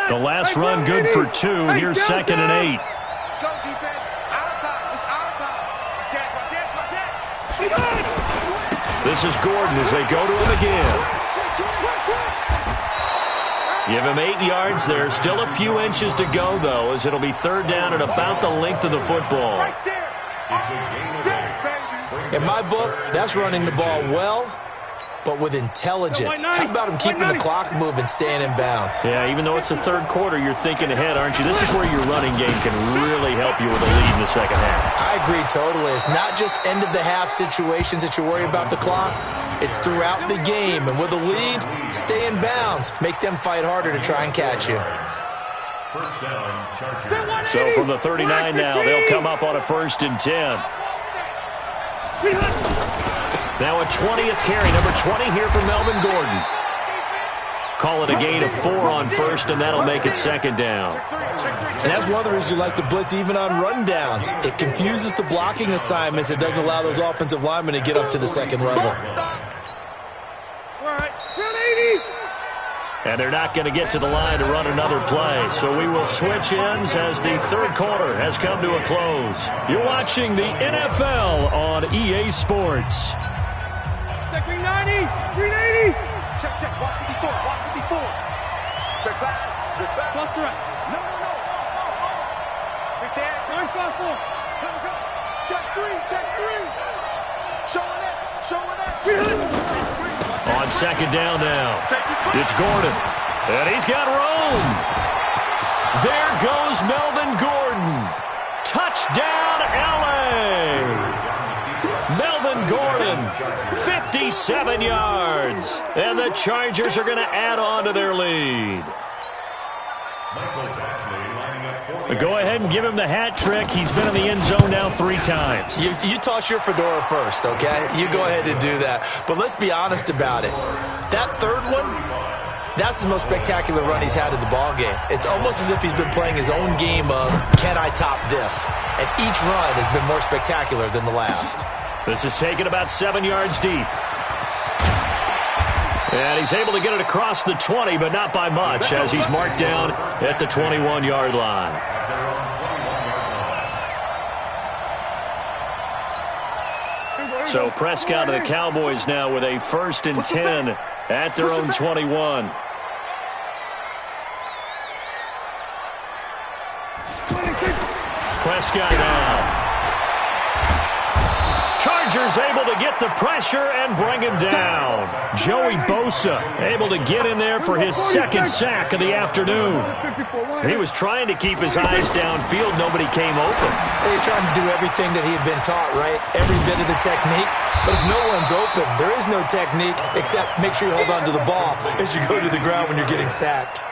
The last run good for 2. Here's 2nd and 8. Let's go, defense. Our time. It's our time. This is Gordon as they go to him again. Give him 8 yards there. Still a few inches to go, though, as it'll be 3rd down and about the length of the football. In my book, that's running the ball well, but with intelligence. How about him keeping the clock moving, staying in bounds? Yeah, even though it's the 3rd quarter, you're thinking ahead, aren't you? This is where your running game can really help you with a lead in the 2nd half. I agree totally. It's not just end-of-the-half situations that you worry about the clock. It's throughout the game. And with a lead, stay in bounds. Make them fight harder to try and catch you. So from the 39 now, they'll come up on a 1st and 10. Now a 20th carry, number 20 here for Melvin Gordon. Call it a gain of 4 on 1st, and that'll make it 2nd down. And that's one of the reasons you like to blitz even on rundowns. It confuses the blocking assignments. It doesn't allow those offensive linemen to get up to the 2nd level. And they're not going to get to the line to run another play. So we will switch ends as the 3rd quarter has come to a close. You're watching the NFL on EA Sports. Check 390, 380. Check, walk 54, walk 54. Check back. Plus direct. No. Right there. 954. Go. Check 3. Showing it. On 2nd down now, it's Gordon, and he's got room. There goes Melvin Gordon. Touchdown, L.A. Melvin Gordon, 57 yards, and the Chargers are going to add on to their lead. Go ahead and give him the hat trick. He's been in the end zone now 3 times. You toss your fedora first, okay? You go ahead and do that. But let's be honest about it. That 3rd one, that's the most spectacular run he's had in the ballgame. It's almost as if he's been playing his own game of, can I top this? And each run has been more spectacular than the last. This is taken about 7 yards deep. And he's able to get it across the 20, but not by much, as he's marked down at the 21-yard line. So Prescott and the Cowboys now with a 1st and 10 at their own 21. Prescott now. Chargers able to get the pressure and bring him down. Joey Bosa able to get in there for his 2nd sack of the afternoon. He was trying to keep his eyes downfield. Nobody came open. He's trying to do everything that he had been taught, right? Every bit of the technique. But if no one's open, there is no technique except make sure you hold on to the ball as you go to the ground when you're getting sacked.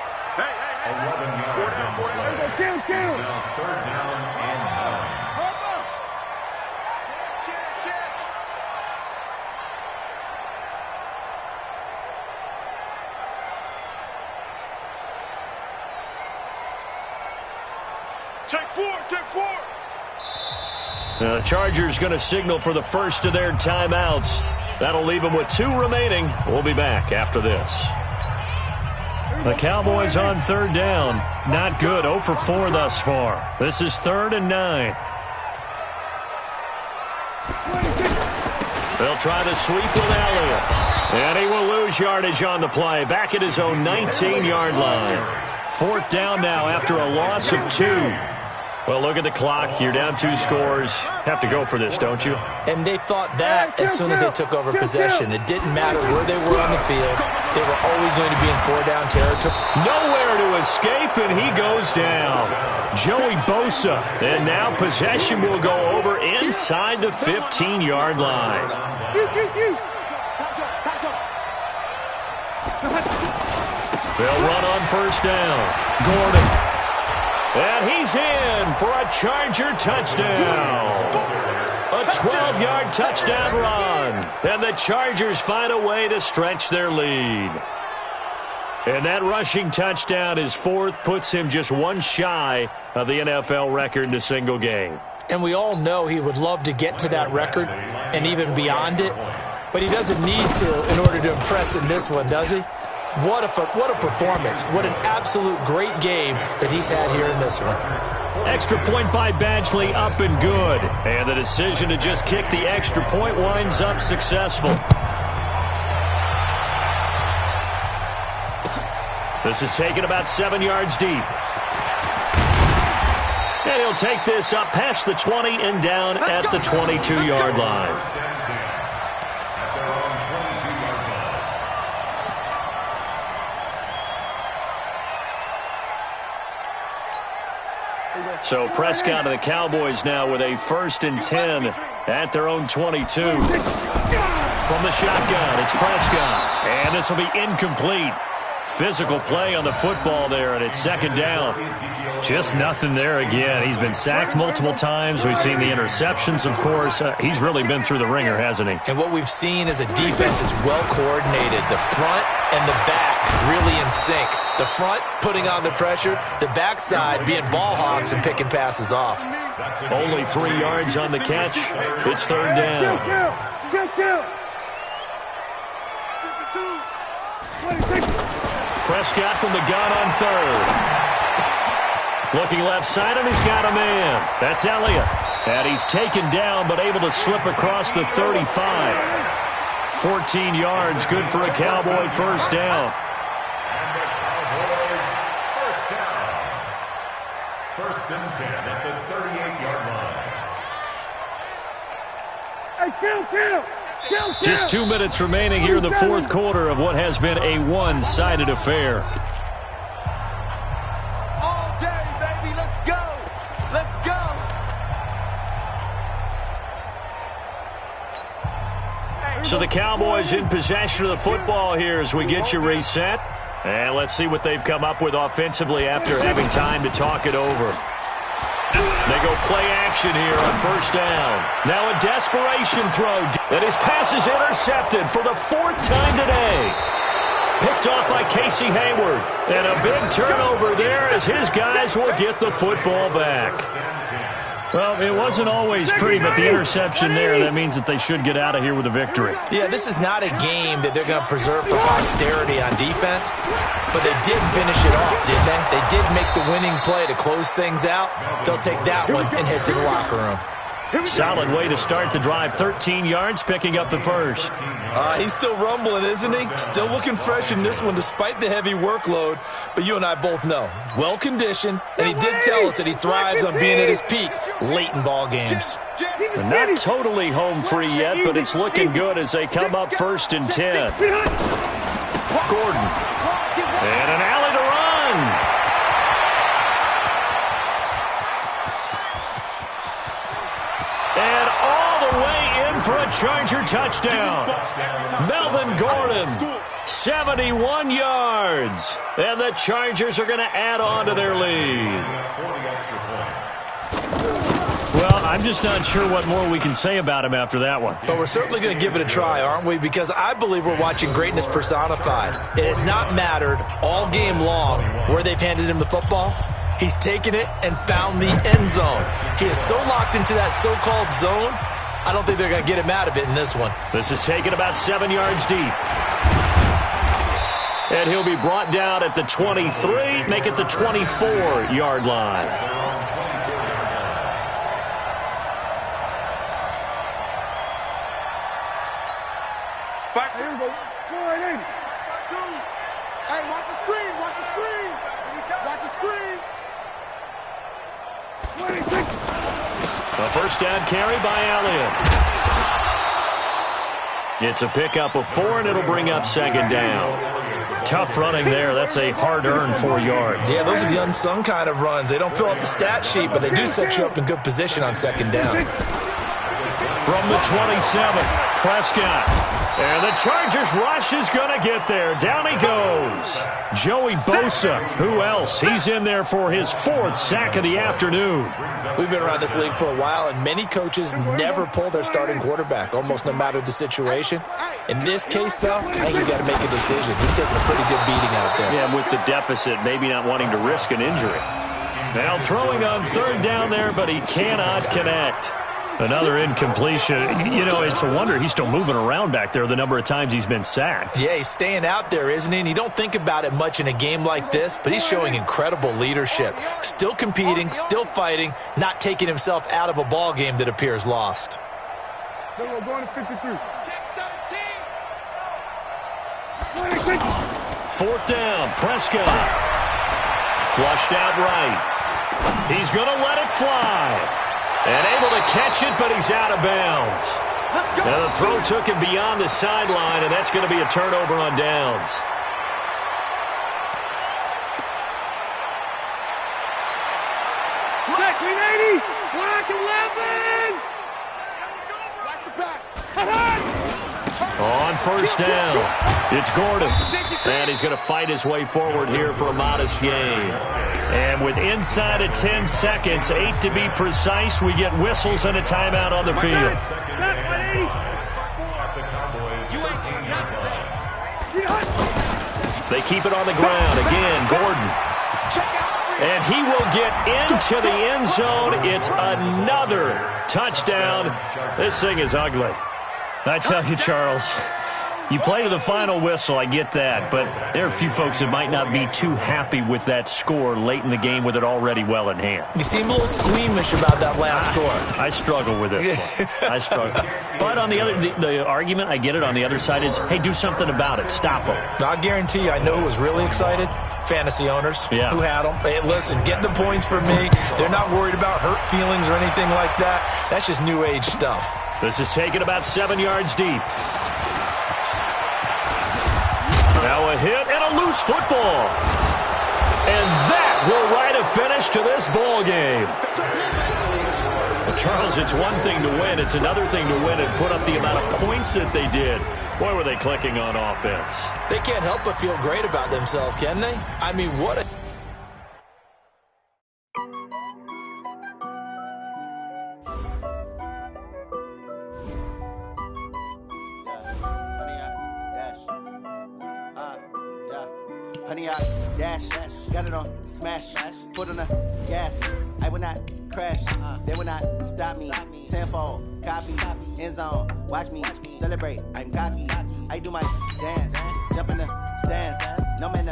Check 4. The Chargers going to signal for the first of their timeouts. That'll leave them with 2 remaining. We'll be back after this. The Cowboys on 3rd down. Not good. 0 for 4 thus far. This is 3rd and 9. They'll try to sweep with Elliott. And he will lose yardage on the play. Back at his own 19-yard line. 4th down now after a loss of 2. Well, look at the clock. You're down 2 scores. Have to go for this, don't you? And they thought that as soon as they took over possession. It didn't matter where they were on the field. They were always going to be in 4-down territory. Nowhere to escape, and he goes down. Joey Bosa. And now possession will go over inside the 15-yard line. They'll run on 1st down. Gordon. And he's in for a Charger touchdown. A 12-yard touchdown run. And the Chargers find a way to stretch their lead. And that rushing touchdown, his 4th, puts him just 1 shy of the NFL record in a single game. And we all know he would love to get to that record and even beyond it. But he doesn't need to in order to impress in this one, does he? What a performance. What an absolute great game that he's had here in this one. Extra point by Badgley, up and good. And the decision to just kick the extra point winds up successful. This is taken about 7 yards deep. And he'll take this up past the 20 and down at the 22-yard line. So Prescott and the Cowboys now with a 1st and 10 at their own 22. From the shotgun, it's Prescott. And this will be incomplete. Physical play on the football there, and it's 2nd down. Just nothing there again. He's been sacked multiple times. We've seen the interceptions, of course. He's really been through the ringer, hasn't he? And what we've seen is a defense is well coordinated. The front and the back really in sync. The front putting on the pressure, the backside being ball hogs and picking passes off. Only 3 yards on the catch. It's 3rd down. Prescott from the gun on 3rd. Looking left side, and he's got a man. That's Elliott. And he's taken down, but able to slip across the 35. 14 yards, good for a Cowboy 1st down. First and 10 at the 38-yard line. Hey, Just 2 minutes remaining here in the 4th quarter of what has been a one-sided affair. all day, baby. Let's go. Let's go. So the Cowboys in possession of the football here as we get you reset. And let's see what they've come up with offensively after having time to talk it over. They go play action here on 1st down. Now a desperation throw. And his pass is intercepted for the 4th time today. Picked off by Casey Hayward. And a big turnover there as his guys will get the football back. Well, it wasn't always pretty, but the interception there, that means that they should get out of here with a victory. Yeah, this is not a game that they're going to preserve for posterity on defense, but they did finish it off, didn't they? They did make the winning play to close things out. They'll take that one and head to the locker room. Solid way to start the drive. 13 yards, picking up the 1st. He's still rumbling, isn't he? Still looking fresh in this one despite the heavy workload. But you and I both know, well-conditioned, and he did tell us that he thrives on being at his peak late in ball games. Not totally home free yet, but it's looking good as they come up 1st and 10. Gordon. And an alley to run. And all the way in for a Charger touchdown. Melvin Gordon, 71 yards. And the Chargers are going to add on to their lead. Well, I'm just not sure what more we can say about him after that one. But we're certainly going to give it a try, aren't we? Because I believe we're watching greatness personified. It has not mattered all game long where they've handed him the football. He's taken it and found the end zone. He is so locked into that so-called zone, I don't think they're going to get him out of it in this one. This is taken about 7 yards deep. And he'll be brought down at the 23, make it the 24-yard line. Back here we go. Go right in. Hey, watch the screen. Watch the screen. Watch the screen. A 1st down carry by Elliott. It's a pickup of 4, and it'll bring up 2nd down. Tough running there. That's a hard-earned 4 yards. Yeah, those are the unsung kind of runs. They don't fill up the stat sheet, but they do set you up in good position on 2nd down. From the 27, Prescott. And the Chargers rush is going to get there. Down he goes. Joey Bosa. Who else? He's in there for his 4th sack of the afternoon. We've been around this league for a while, and many coaches never pull their starting quarterback, almost no matter the situation. In this case, though, I think he's got to make a decision. He's taking a pretty good beating out there. Yeah, with the deficit, maybe not wanting to risk an injury. Now throwing on 3rd down there, but he cannot connect. Another incompletion. You know, it's a wonder he's still moving around back there the number of times he's been sacked. Yeah, he's staying out there, isn't he? And you don't think about it much in a game like this, but he's showing incredible leadership. Still competing, still fighting, not taking himself out of a ball game that appears lost. We're going to 53. Fourth down, Prescott. Flushed out right. He's going to let it fly. And able to catch it, but he's out of bounds. Now the throw took him beyond the sideline, and that's going to be a turnover on downs. Check, 380. Black 11. Watch the pass. On first down, it's Gordon. And he's going to fight his way forward here for a modest gain. And with inside of 10 seconds, 8 to be precise, we get whistles and a timeout on the field. They keep it on the ground. Again, Gordon. And he will get into the end zone. It's another touchdown. This thing is ugly. I tell you, Charles, you play to the final whistle, I get that, but there are a few folks that might not be too happy with that score late in the game with it already well in hand. You seem a little squeamish about that last score. I struggle with this one. I struggle. But on the other, the argument, I get it, on the other side is, hey, do something about it. Stop them. I guarantee you, I know who was really excited. Fantasy owners who had them. Hey, listen, get the points for me. They're not worried about hurt feelings or anything like that. That's just new age stuff. This is taken about 7 yards deep. Now a hit and a loose football. And that will write a finish to this ball game. Well, Charles, it's one thing to win. It's another thing to win and put up the amount of points that they did. Boy, were they clicking on offense. They can't help but feel great about themselves, can they? I mean, what a... Honey, I dash, got it on smash, foot on the gas. I will not crash, they will not stop me. Tenfold, copy, end zone, watch me celebrate. I'm cocky, I do my dance, jump in the stands. No man,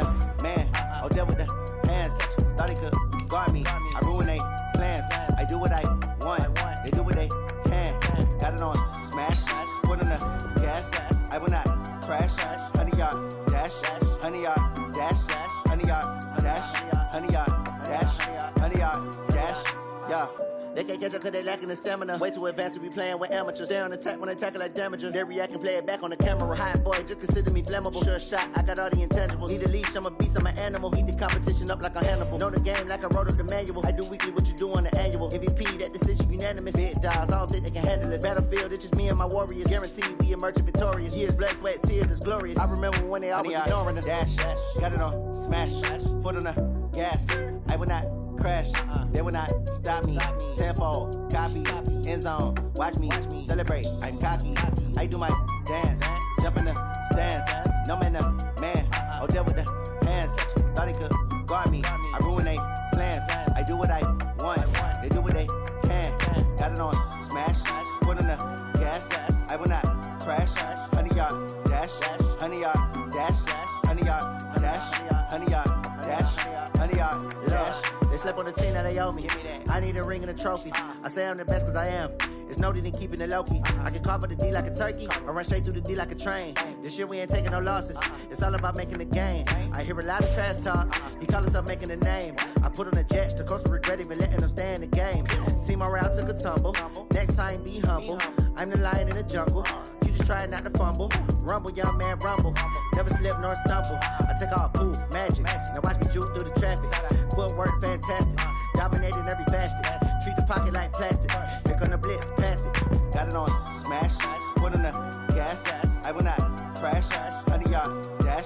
oh, deal with the hands. Thought he could guard me, I ruin they plans. I do what I want, they do what they can. Got it on smash, foot on the gas. I will not crash, honey, y'all dash, honey, y'all dash, honey, y'all dash, honey, y'all dash, honey, y'all dash, yeah. They can't catch up cause they lacking the stamina. Way too advanced to be playing with amateurs. Stay on attack when they tackle like damager. They react and play it back on the camera. Hot boy, just consider me flammable. Sure shot, I got all the intangibles. Need a leash, I'm a beast, I'm an animal. Heat the competition up like a Hannibal. Know the game like I wrote up the manual. I do weekly what you do on the annual. MVP, that decision unanimous. Big dogs, I don't think they can handle this. Battlefield, it's just me and my warriors. Guaranteed we emerge victorious. Years, blood, sweat, tears, is glorious. I remember when they always ignoring us. Dash, got it on smash, foot on the gas. I will not crash, they will not stop me. Tenfold, copy, end zone, watch me celebrate. I'm cocky, I do my dance, jump in the stands. No man, oh, deal with the hands. Thought he could guard me, I ruin they plans. I do what I want, they do what they can. Got it on smash, foot on the gas. I will not crash, honey, y'all dash, honey, y'all dash, honey, y'all dash, honey, y'all dash, honey, y'all dash. They slept on the team that they owe me. I need a ring and a trophy. I say I'm the best cause I am. It's no need in keeping it low-key. I can carve up the D like a turkey or run straight through the D like a train. This year we ain't taking no losses. It's all about making the game. I hear a lot of trash talk. He call himself making a name. I put on the Jets. The coach will regret even letting them stay in the game. Team morale took a tumble. Next time be humble. I'm the lion in the jungle. You just try not to fumble. Rumble, young man, rumble. Never slip nor stumble. I take off, poof, magic. Now watch me juke through the traffic. Footwork fantastic. Dominating every facet. Treat the pocket like plastic. Here come the blitz, pass it. Got it on smash. Foot on the gas. I will not crash. Honey, y'all dash.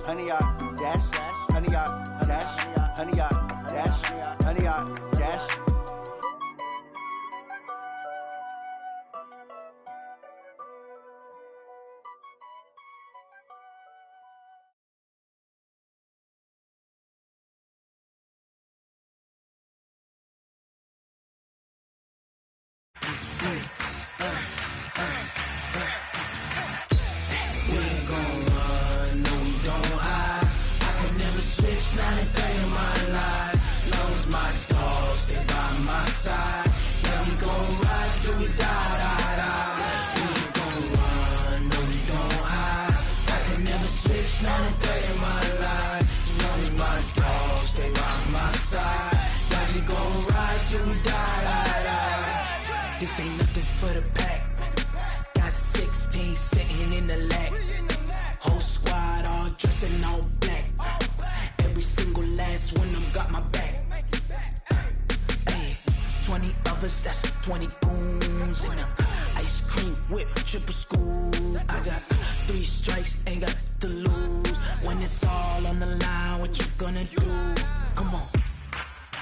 Honey, y'all dash. Honey, y'all dash. Honey, y'all dash. Honey, y'all dash. say nothing for the pack. Got 16 sitting in the lap. Whole squad all dressing all black. Every single last one of them got my back. Hey, 20 of us, that's 20 goons in them. Ice cream whip, triple school. I got 3 strikes, ain't got to lose. When it's all on the line, what you gonna do? Come on,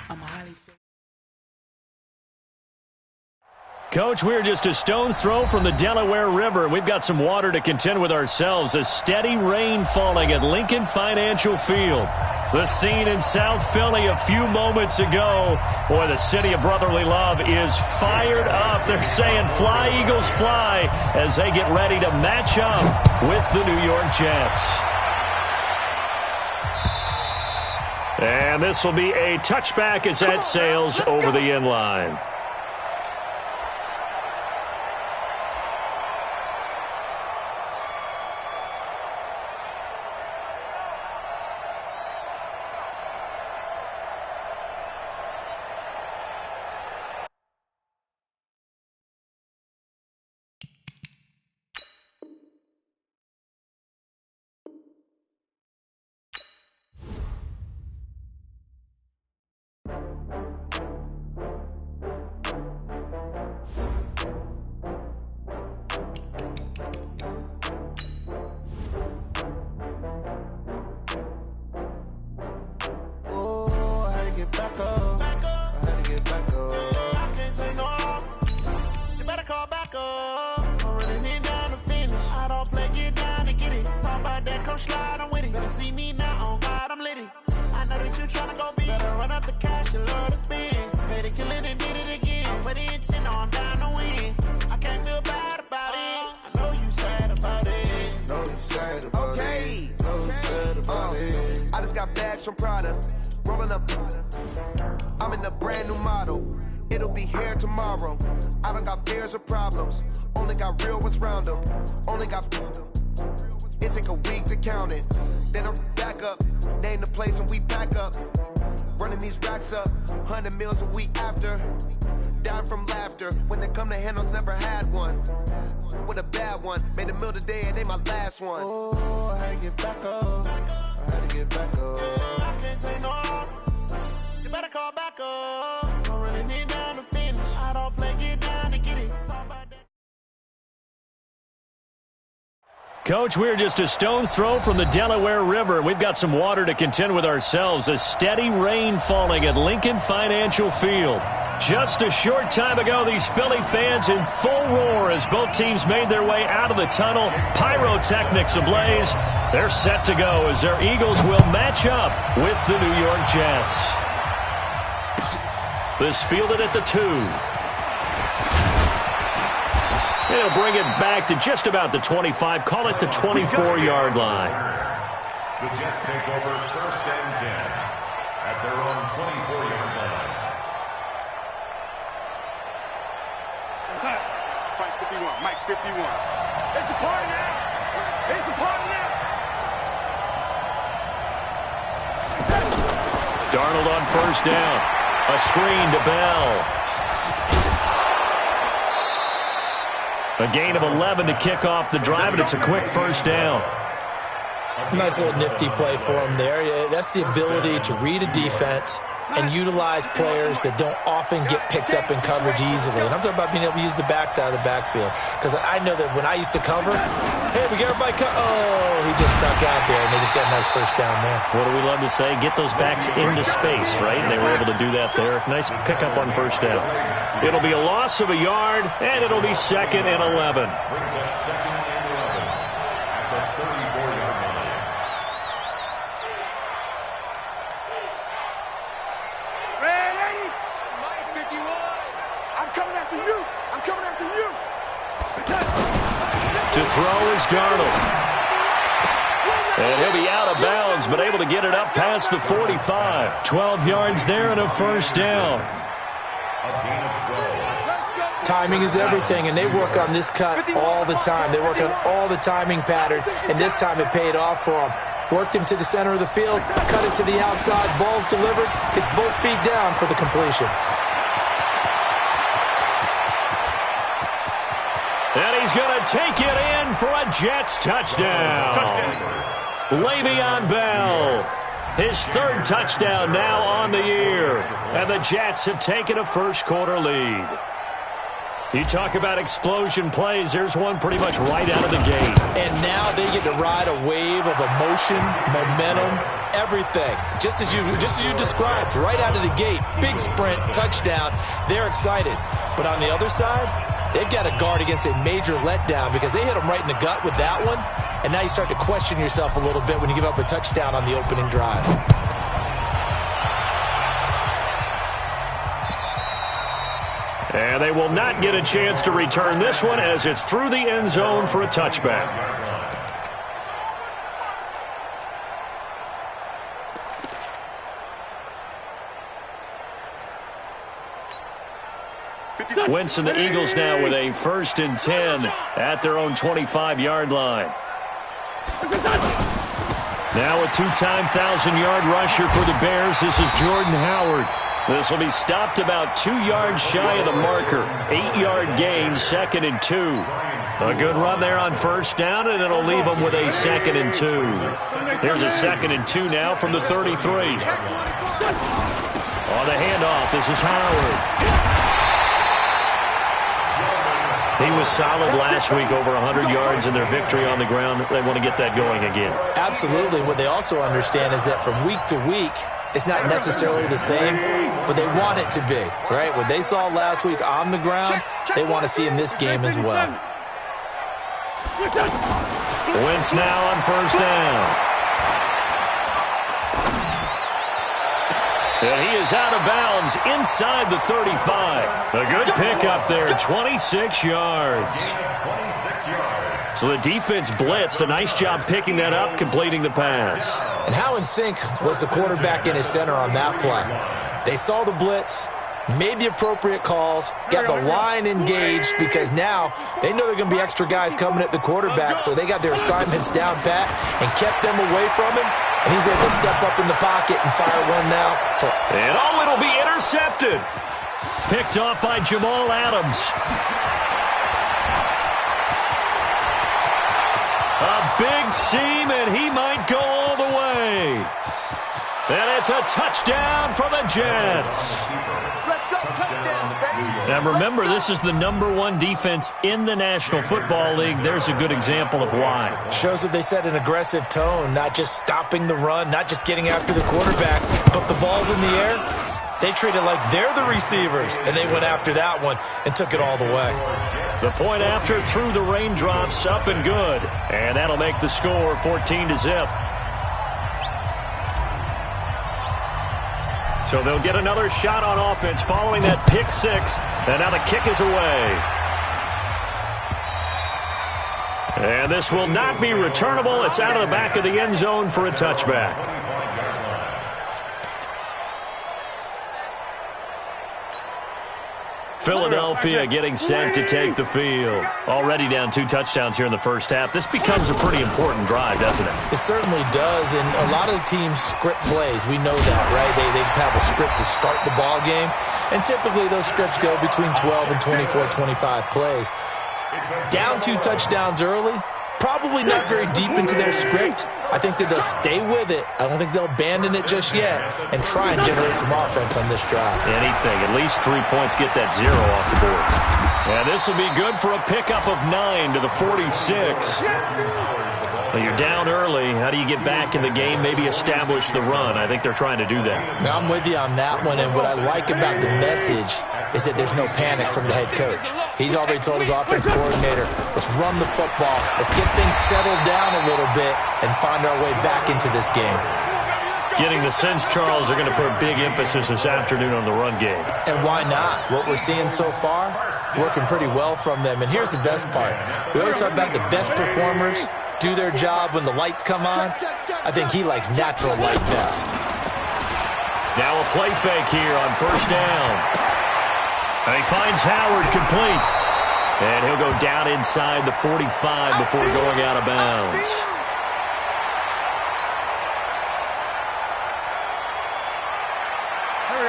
I'm highly. Coach, we're just a stone's throw from the Delaware River. We've got some water to contend with ourselves. A steady rain falling at Lincoln Financial Field. The scene in South Philly a few moments ago. Boy, the city of brotherly love is fired up. They're saying fly, Eagles, fly, as they get ready to match up with the New York Jets. And this will be a touchback as that sails over the end line. I just got bags from Prada, rolling up. I'm in a brand new model. It'll be here tomorrow. I don't got fears or problems. Only got real ones round them. Only got. It take a week to count it. Then I'm back up. Name the place and we pack up. Running these racks up. 100 meals a week after. Down from laughter. When they come to handles, never had one. With a bad one. Made a meal today and they my last one. Oh, I had to get back up. I had to get back up. I can't take no loss. You better call back up. I'm running it down to finish. I don't play, get down to get it. Coach, we're just a stone's throw from the Delaware River. We've got some water to contend with ourselves. A steady rain falling at Lincoln Financial Field. Just a short time ago, these Philly fans in full roar as both teams made their way out of the tunnel. Pyrotechnics ablaze. They're set to go as their Eagles will match up with the New York Jets. This fielded at the 2. They'll bring it back to just about the 25. Call it the 24-yard line. The Jets take over 1st and 10 at their own 24-yard line. Mike 51. Mike 51. It's a party now. It's a party now. Darnold on 1st down. A screen to Bell. A gain of 11 to kick off the drive, and it's a quick 1st down. Nice little nifty play for him there. That's the ability to read a defense and utilize players that don't often get picked up in coverage easily. And I'm talking about being able to use the backs out of the backfield. Because I know that when I used to cover, hey, we get everybody oh, he just snuck out there, and they just got a nice 1st down there. What do we love to say? Get those backs into space, right? And they were able to do that there. Nice pickup on 1st down. It'll be a loss of a yard, and it'll be 2nd and 11. Brings up 2nd and 11 at the 34-yard line. Ready? Mike 51. I'm coming after you. I'm coming after you. To throw is Darnold. And he'll be out of bounds, but able to get it up past the 45. 12 yards there and a 1st down. Timing is everything, and they work on this cut all the time. They work on all the timing patterns, and this time it paid off for them. Worked him to the center of the field, cut it to the outside, ball's delivered, gets both feet down for the completion. he's going to take it in for a Jets touchdown. Le'Veon Bell, his third touchdown now on the year. And the Jets have taken a first-quarter lead. You talk about explosion plays. There's one pretty much right out of the gate. And now they get to ride a wave of emotion, momentum, everything. Just as you described, right out of the gate. Big sprint, touchdown. They're excited. But on the other side, they've got to guard against a major letdown because they hit them right in the gut with that one. And now you start to question yourself a little bit when you give up a touchdown on the opening drive. And they will not get a chance to return this one as it's through the end zone for a touchback. Wentz and the Eagles now with a 1st and 10 at their own 25-yard line. Now a two-time 1,000-yard rusher for the Bears. This is Jordan Howard. This will be stopped about 2 yards shy of the marker. 8-yard gain, 2nd and 2. A good run there on 1st down, and it'll leave them with a 2nd and 2. Here's a 2nd and 2 now from the 33. On the handoff, this is Howard. He was solid last week, over 100 yards in their victory on the ground. They want to get that going again. Absolutely. What they also understand is that from week to week, it's not necessarily the same, but they want it to be, right? What they saw last week on the ground, they want to see in this game as well. Wentz now on 1st down. And he is out of bounds inside the 35. A good pickup there, 26 yards. So the defense blitzed. A nice job picking that up, completing the pass. And how in sync was the quarterback in his center on that play? They saw the blitz, made the appropriate calls, got the line engaged because now they know there are going to be extra guys coming at the quarterback, so they got their assignments down pat and kept them away from him. And he's able to step up in the pocket and fire one now. And it'll be intercepted. Picked off by Jamal Adams. A big seam, and he might go all the way. And it's a touchdown for the Jets. Let's go, touchdown, baby. Now remember, this is the #1 defense in the National Football League. There's a good example of why. Shows that they set an aggressive tone, not just stopping the run, not just getting after the quarterback, but the ball's in the air. They treat it like they're the receivers, and they went after that one and took it all the way. The point after through the raindrops, up and good. And that'll make the score 14-0. So they'll get another shot on offense following that pick six. And now the kick is away. And this will not be returnable. It's out of the back of the end zone for a touchback. Philadelphia getting set to take the field. Already down 2 touchdowns here in the first half. This becomes a pretty important drive, doesn't it? It certainly does, and a lot of the teams script plays. We know that, right? They have a script to start the ball game, and typically those scripts go between 12 and 24, 25 plays. Down 2 touchdowns early, probably not very deep into their script. I think that they'll stay with it. I don't think they'll abandon it just yet and try and generate some offense on this drive. Anything. At least 3 points, get that 0 off the board. And this will be good for a pickup of 9 to the 46. Well, you're down early. How do you get back in the game? Maybe establish the run. I think they're trying to do that. Now, I'm with you on that one, and what I like about the message is that there's no panic from the head coach. He's already told his offense coordinator, let's run the football, let's get things settled down a little bit and find our way back into this game. Getting the sense, Charles, they're going to put a big emphasis this afternoon on the run game. And why not? What we're seeing so far, working pretty well from them. And here's the best part. We always talk about the best performers do their job when the lights come on. I think he likes natural light best. Now a play fake here on 1st down. And he finds Howard complete. And he'll go down inside the 45 before going out of bounds.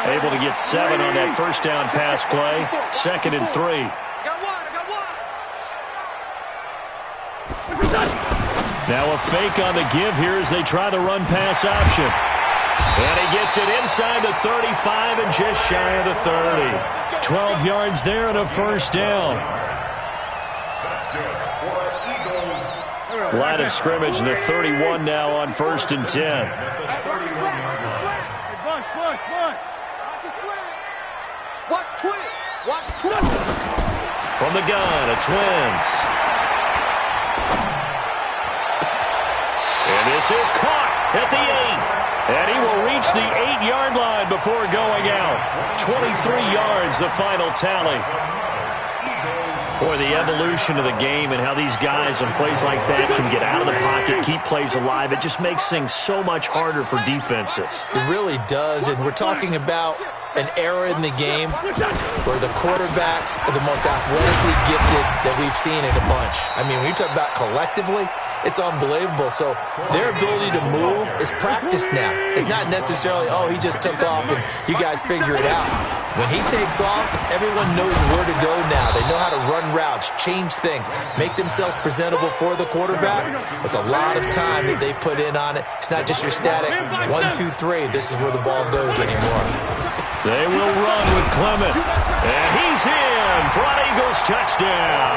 Able to get 7 on that 1st down pass play. 2nd and 3. I got one. Now a fake on the give here as they try the run-pass option. And he gets it inside the 35 and just shy of the 30. 12 yards there and a first down. Line of scrimmage, the 31 now on 1st and 10. From the gun, it's Wentz. And this is caught at the 8. And he will reach the 8-yard line before going out. 23 yards, the final tally. Boy, the evolution of the game and how these guys in plays like that can get out of the pocket, keep plays alive, it just makes things so much harder for defenses. It really does, and we're talking about an era in the game where the quarterbacks are the most athletically gifted that we've seen in a bunch. I mean, when you talk about collectively, it's unbelievable. So their ability to move is practiced now. It's not necessarily, oh, he just took off and you guys figure it out. When he takes off, everyone knows where to go now. They know how to run routes, change things, make themselves presentable for the quarterback. It's a lot of time that they put in on it. It's not just your static 1, 2, 3. This is where the ball goes anymore. They will run with Clement. And he's in for an Eagles touchdown.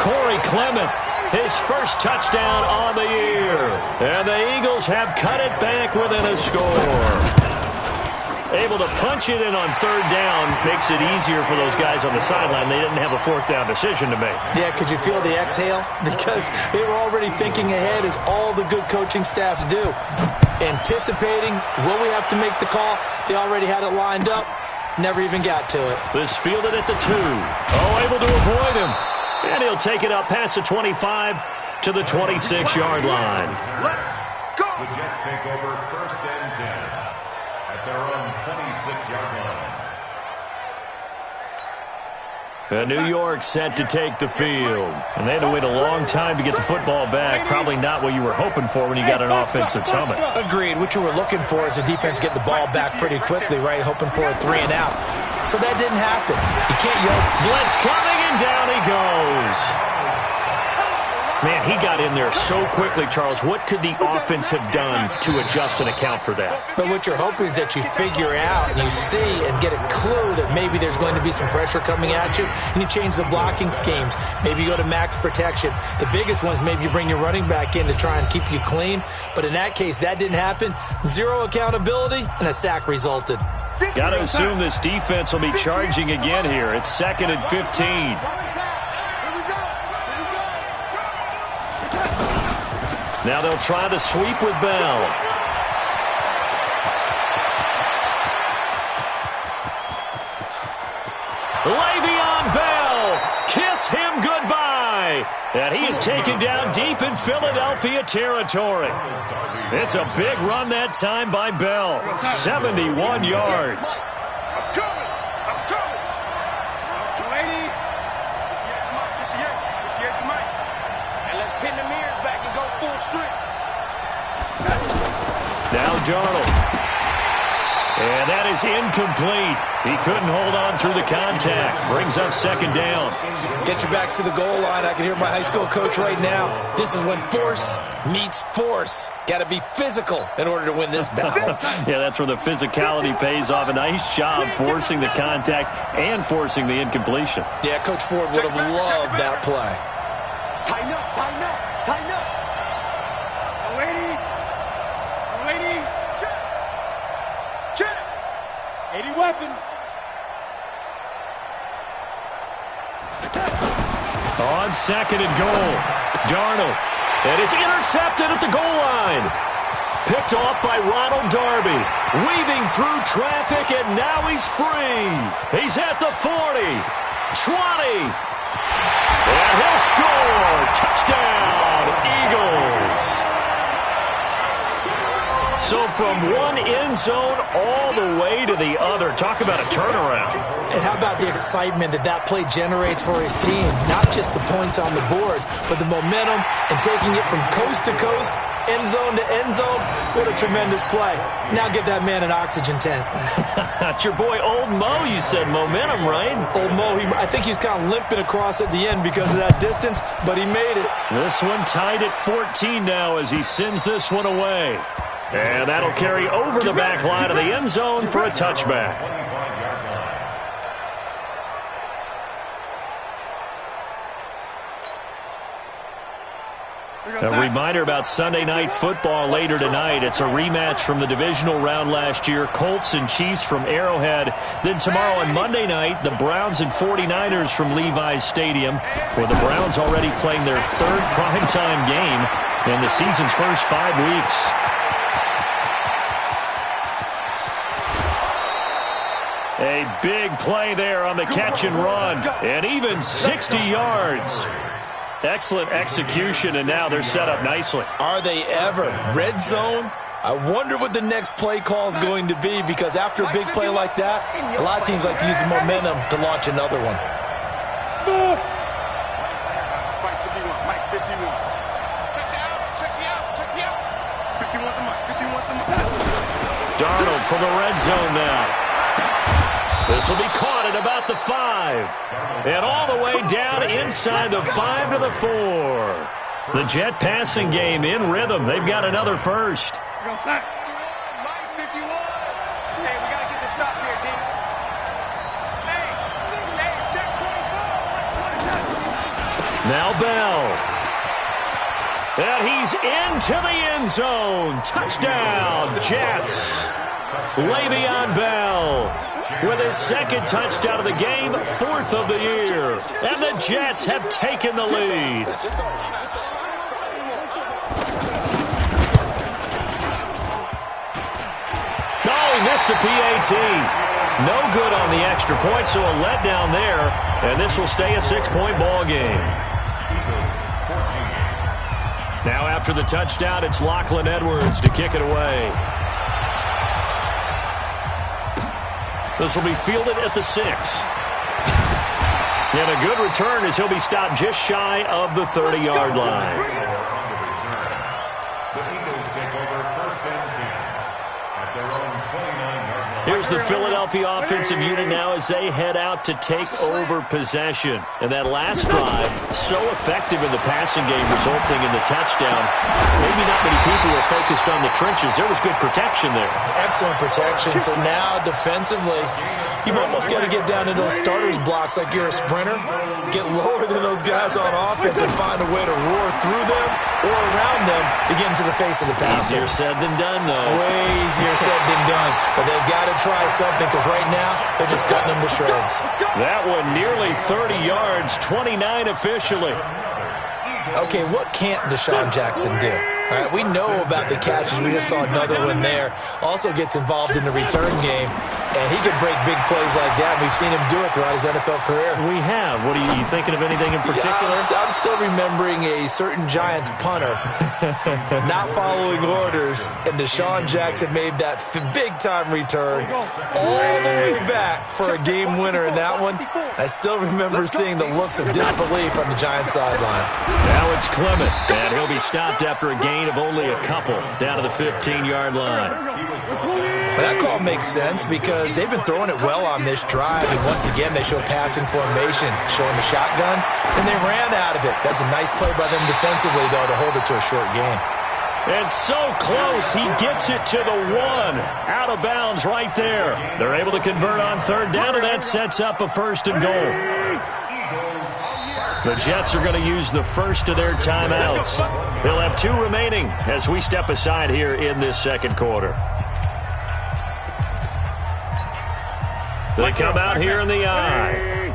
Corey Clement, his first touchdown on the year. And the Eagles have cut it back within a score. Able to punch it in on 3rd down makes it easier for those guys on the sideline. They didn't have a 4th down decision to make. Yeah, could you feel the exhale? Because they were already thinking ahead, as all the good coaching staffs do. Anticipating, will we have to make the call? They already had it lined up. Never even got to it. This fielded at the 2. Oh, able to avoid him. And he'll take it up past the 25 to the 26-yard line. The Jets take over 1st and 10 at their own 26-yard line. New York set to take the field. And they had to wait a long time to get the football back. Probably not what you were hoping for when you got an offense that's humming. Agreed. What you were looking for is the defense get the ball back pretty quickly, right? Hoping for a 3 and out. So that didn't happen. You can't yell. Blitz coming, and down he goes. Man, he got in there so quickly, Charles. What could the offense have done to adjust and account for that? But what you're hoping is that you figure out and you see and get a clue that maybe there's going to be some pressure coming at you, and you change the blocking schemes. Maybe you go to max protection. The biggest one is maybe you bring your running back in to try and keep you clean. But in that case, that didn't happen. 0 accountability, and a sack resulted. Got to assume this defense will be charging again here. It's 2nd and 15. Now they'll try the sweep with Bell. Le'Veon Bell, kiss him goodbye. And he is taken down deep in Philadelphia territory. It's a big run that time by Bell. 71 yards. Now Darnold. And that is incomplete. He couldn't hold on through the contact. Brings up 2nd down. Get your backs to the goal line. I can hear my high school coach right now. This is when force meets force. Got to be physical in order to win this battle. Yeah, that's where the physicality pays off. A nice job forcing the contact and forcing the incompletion. Yeah, Coach Ford would have loved that play. Tighten up, tighten up, tighten up. Check. 80 weapon. On 2nd and goal, Darnold. And it's intercepted at the goal line. Picked off by Ronald Darby. Weaving through traffic, and now he's free. He's at the 40, 20. And he'll score. Touchdown, Eagles. So from one end zone all the way to the other. Talk about a turnaround. And how about the excitement that that play generates for his team? Not just the points on the board, but the momentum and taking it from coast to coast, end zone to end zone. What a tremendous play. Now give that man an oxygen tent. It's your boy Old Mo, you said. Momentum, right? Old Mo, I think he's kind of limping across at the end because of that distance, but he made it. This one tied at 14 now as he sends this one away. And that'll carry over the back line of the end zone for a touchback. A reminder about Sunday Night Football later tonight. It's a rematch from the divisional round last year. Colts and Chiefs from Arrowhead. Then tomorrow on Monday night, the Browns and 49ers from Levi's Stadium, where the Browns already playing their third primetime game in the season's first 5 weeks. A big play there on the catch and run. And even 60 yards. Excellent execution, and now they're set up nicely. Are they ever? Red zone? I wonder what the next play call is going to be, because after a big play like that, a lot of teams like to use the momentum to launch another one. Mike 51, Mike 51. Check the out, check the out, check the out. 51 to Mike, 51 to Mike. Darnold for the red zone now. This will be caught at about the 5. And all the way down inside the 5 to the 4. The Jet passing game in rhythm. They've got another first. Go sack. Mike 51. Hey, we got to get this stop here, D. Hey, check 24. Now Bell. And he's into the end zone. Touchdown, Jets. Le'Veon Bell with his second touchdown of the game, 4th of the year. And the Jets have taken the lead. Oh, he missed the PAT. No good on the extra point, so a letdown there. And this will stay a 6-point ball game. Now after the touchdown, it's Lachlan Edwards to kick it away. This will be fielded at the 6. And a good return as he'll be stopped just shy of the 30-yard line. The Eagles take over first and 10 at their own 29-yard line. Here's the Philadelphia offensive unit now as they head out to take over possession. And that last drive, so effective in the passing game, resulting in the touchdown. Maybe not many people were focused on the trenches. There was good protection there. Excellent protection. So now defensively, you've almost got to get down to those starters blocks like you're a sprinter. Get lower than those guys on offense and find a way to roar through them or around them to get into the face of the passer. Easier said than done, though. Way easier said than done. But they've got to try something, because right now they're just cutting them to shreds. That one nearly 30 yards, 29 officially. Okay, what can't Deshaun Jackson do? All right, we know about the catches. We just saw another one there. Also gets involved in the return game, and he can break big plays like that. We've seen him do it throughout his NFL career. We have. What are you thinking of anything in particular? Yeah, I'm still remembering a certain Giants punter not following orders, and Deshaun Jackson made that big-time return all the way back for a game winner in that one. I still remember seeing the looks of disbelief on the Giants sideline. Now it's Clement, and he'll be stopped after a gain of only a couple down to the 15-yard line. But that call makes sense because they've been throwing it well on this drive, and once again they show passing formation, showing the shotgun, and they ran out of it. That's a nice play by them defensively, though, to hold it to a short game. And so close, he gets it to the 1. Out of bounds right there. They're able to convert on third down, and that sets up a 1st and goal. The Jets are going to use the first of their timeouts. They'll have 2 remaining as we step aside here in this second quarter. They come out here in the eye.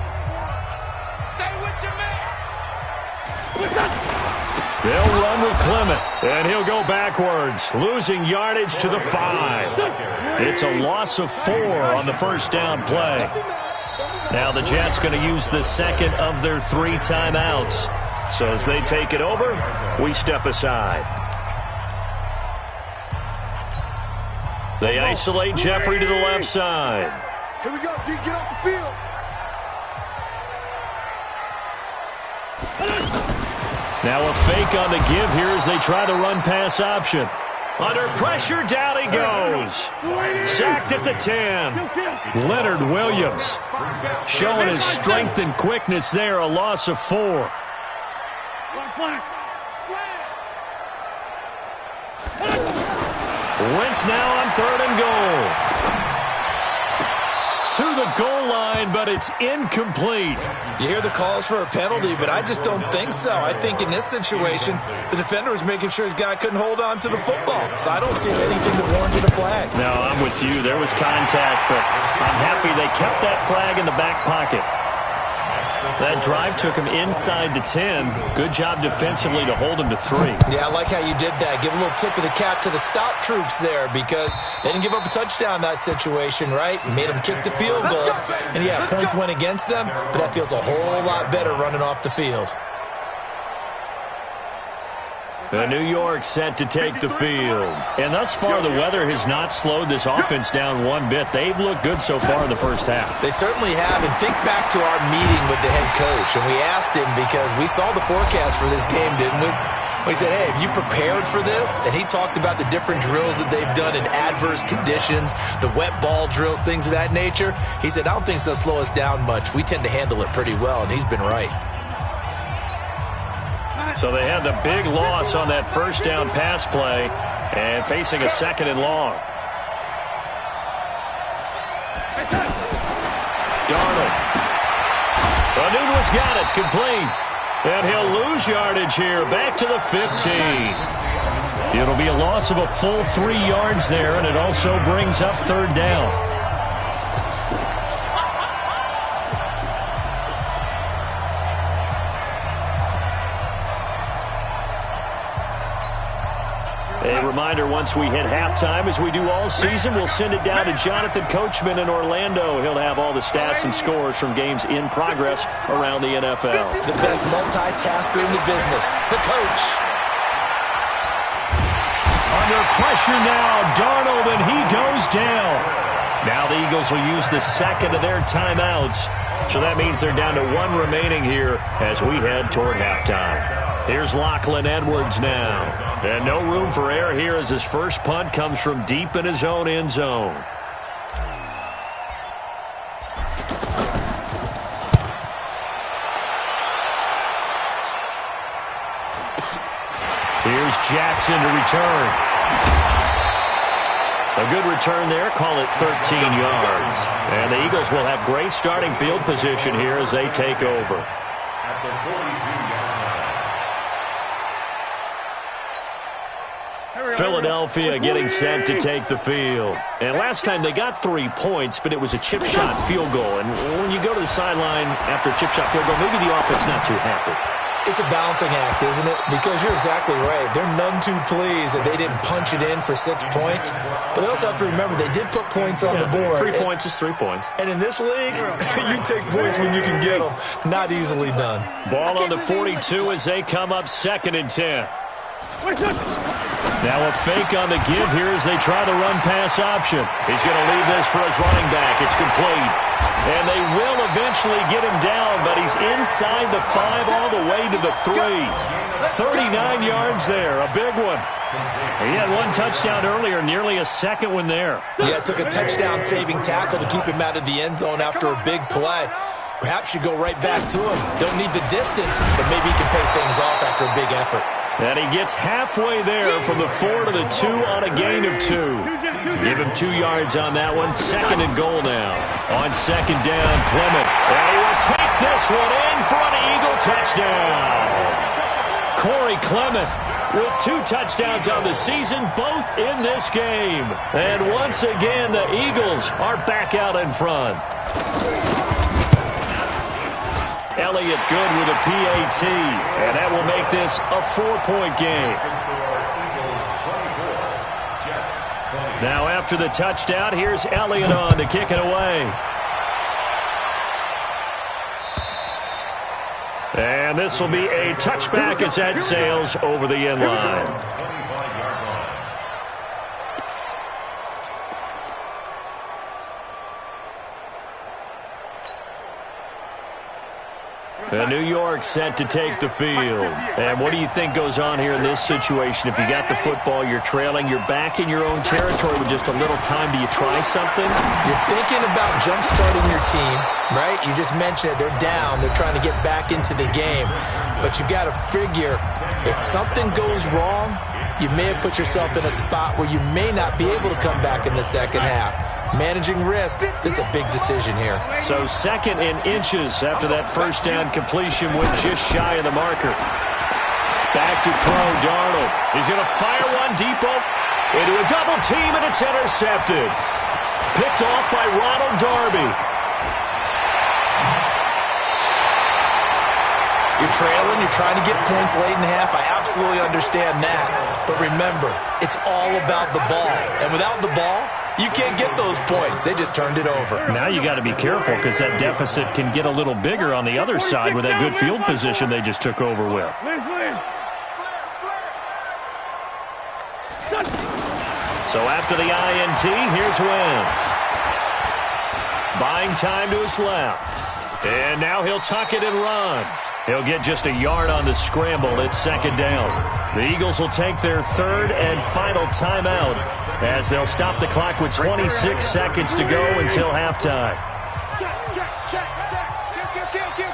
Stay with your man. They'll run with Clement, and he'll go backwards, losing yardage to the 5. It's a loss of 4 on the first down play. Now the Jets going to use the second of their 3 timeouts. So as they take it over, we step aside. They isolate Jeffrey to the left side. Here we go, D. Get off the field. Now a fake on the give here as they try to run pass option. Under pressure, down he goes. Sacked at the 10. Leonard Williams showing his strength and quickness there, a loss of 4. Wentz now on 3rd and goal. To the goal line, but it's incomplete. You hear the calls for a penalty, but I just don't think so. I think in this situation, the defender was making sure his guy couldn't hold on to the football. So I don't see anything that warranted a flag. No, I'm with you. There was contact, but I'm happy they kept that flag in the back pocket. That drive took him inside the 10. Good job defensively to hold him to 3. Yeah, I like how you did that. Give a little tip of the cap to the stop troops there because they didn't give up a touchdown in that situation, right? Made them kick the field goal. And, yeah, points went against them, but that feels a whole lot better running off the field. The New York set to take the field. And thus far, the weather has not slowed this offense down one bit. They've looked good so far in the first half. They certainly have. And think back to our meeting with the head coach. And we asked him because we saw the forecast for this game, didn't we? We said, hey, have you prepared for this? And he talked about the different drills that they've done in adverse conditions, the wet ball drills, things of that nature. He said, I don't think it's going to slow us down much. We tend to handle it pretty well, and he's been right. So they had the big loss on that first down pass play and facing a 2nd and long. Darnold. Nunez got it, complete. And he'll lose yardage here, back to the 15. It'll be a loss of a full 3 yards there, and it also brings up 3rd down. A reminder, once we hit halftime, as we do all season, we'll send it down to Jonathan Coachman in Orlando. He'll have all the stats and scores from games in progress around the NFL. The best multitasker in the business, the coach. Under pressure now, Darnold, and he goes down. Now the Eagles will use the 2nd of their timeouts. So that means they're down to 1 remaining here as we head toward halftime. Here's Lachlan Edwards now. And no room for error here as his first punt comes from deep in his own end zone. Here's Jackson to return. A good return there, call it 13 yards. And the Eagles will have great starting field position here as they take over. At the 42-yard line. Philadelphia getting set to take the field. And last time they got 3 points, but it was a chip shot field goal. And when you go to the sideline after a chip shot field goal, maybe the offense not too happy. It's a balancing act, isn't it? Because you're exactly right. They're none too pleased that they didn't punch it in for 6 points. But they also have to remember they did put points on the board. 3 points is 3 points. And in this league, you take points when you can get them. Not easily done. Ball on the 42 as they come up 2nd and 10. Now a fake on the give here as they try the run pass option. He's going to leave this for his running back. It's complete. And they will eventually get him down, but he's inside the 5 all the way to the 3. 39 yards there, a big one. He had 1 touchdown earlier, nearly a 2nd one there. Yeah, it took a touchdown-saving tackle to keep him out of the end zone after a big play. Perhaps you go right back to him. Don't need the distance, but maybe he can pay things off after a big effort. And he gets halfway there from the 4 to the 2 on a gain of 2. Give him 2 yards on that one. 2nd and goal now. On 2nd down, Clement. And he will take this one in for an Eagle touchdown. Corey Clement with 2 touchdowns on the season, both in this game. And once again, the Eagles are back out in front. Elliott good with a PAT, and that will make this a 4-point game. Now after the touchdown, here's Elliott on to kick it away. And this will be a touchback as that sails over the end line. The New York set to take the field. And what do you think goes on here in this situation? If you got the football, you're trailing, you're back in your own territory with just a little time. Do you try something? You're thinking about jump-starting your team, right? You just mentioned it. They're down. They're trying to get back into the game. But you got to figure if something goes wrong, you may have put yourself in a spot where you may not be able to come back in the second half. Managing risk, this is a big decision here. So 2nd and inches after that first down completion went just shy of the marker. Back to throw, Darnold. He's going to fire one deep into a double team, and it's intercepted. Picked off by Ronald Darby. You're trailing, you're trying to get points late in the half. I absolutely understand that. But remember, it's all about the ball. And without the ball, you can't get those points. They just turned it over. Now you got to be careful because that deficit can get a little bigger on the other side with that good field position they just took over with. So after the INT, here's Wentz. Buying time to his left. And now he'll tuck it and run. He'll get just a yard on the scramble. It's 2nd down. The Eagles will take their 3rd and final timeout as they'll stop the clock with 26 seconds to go until halftime. Check.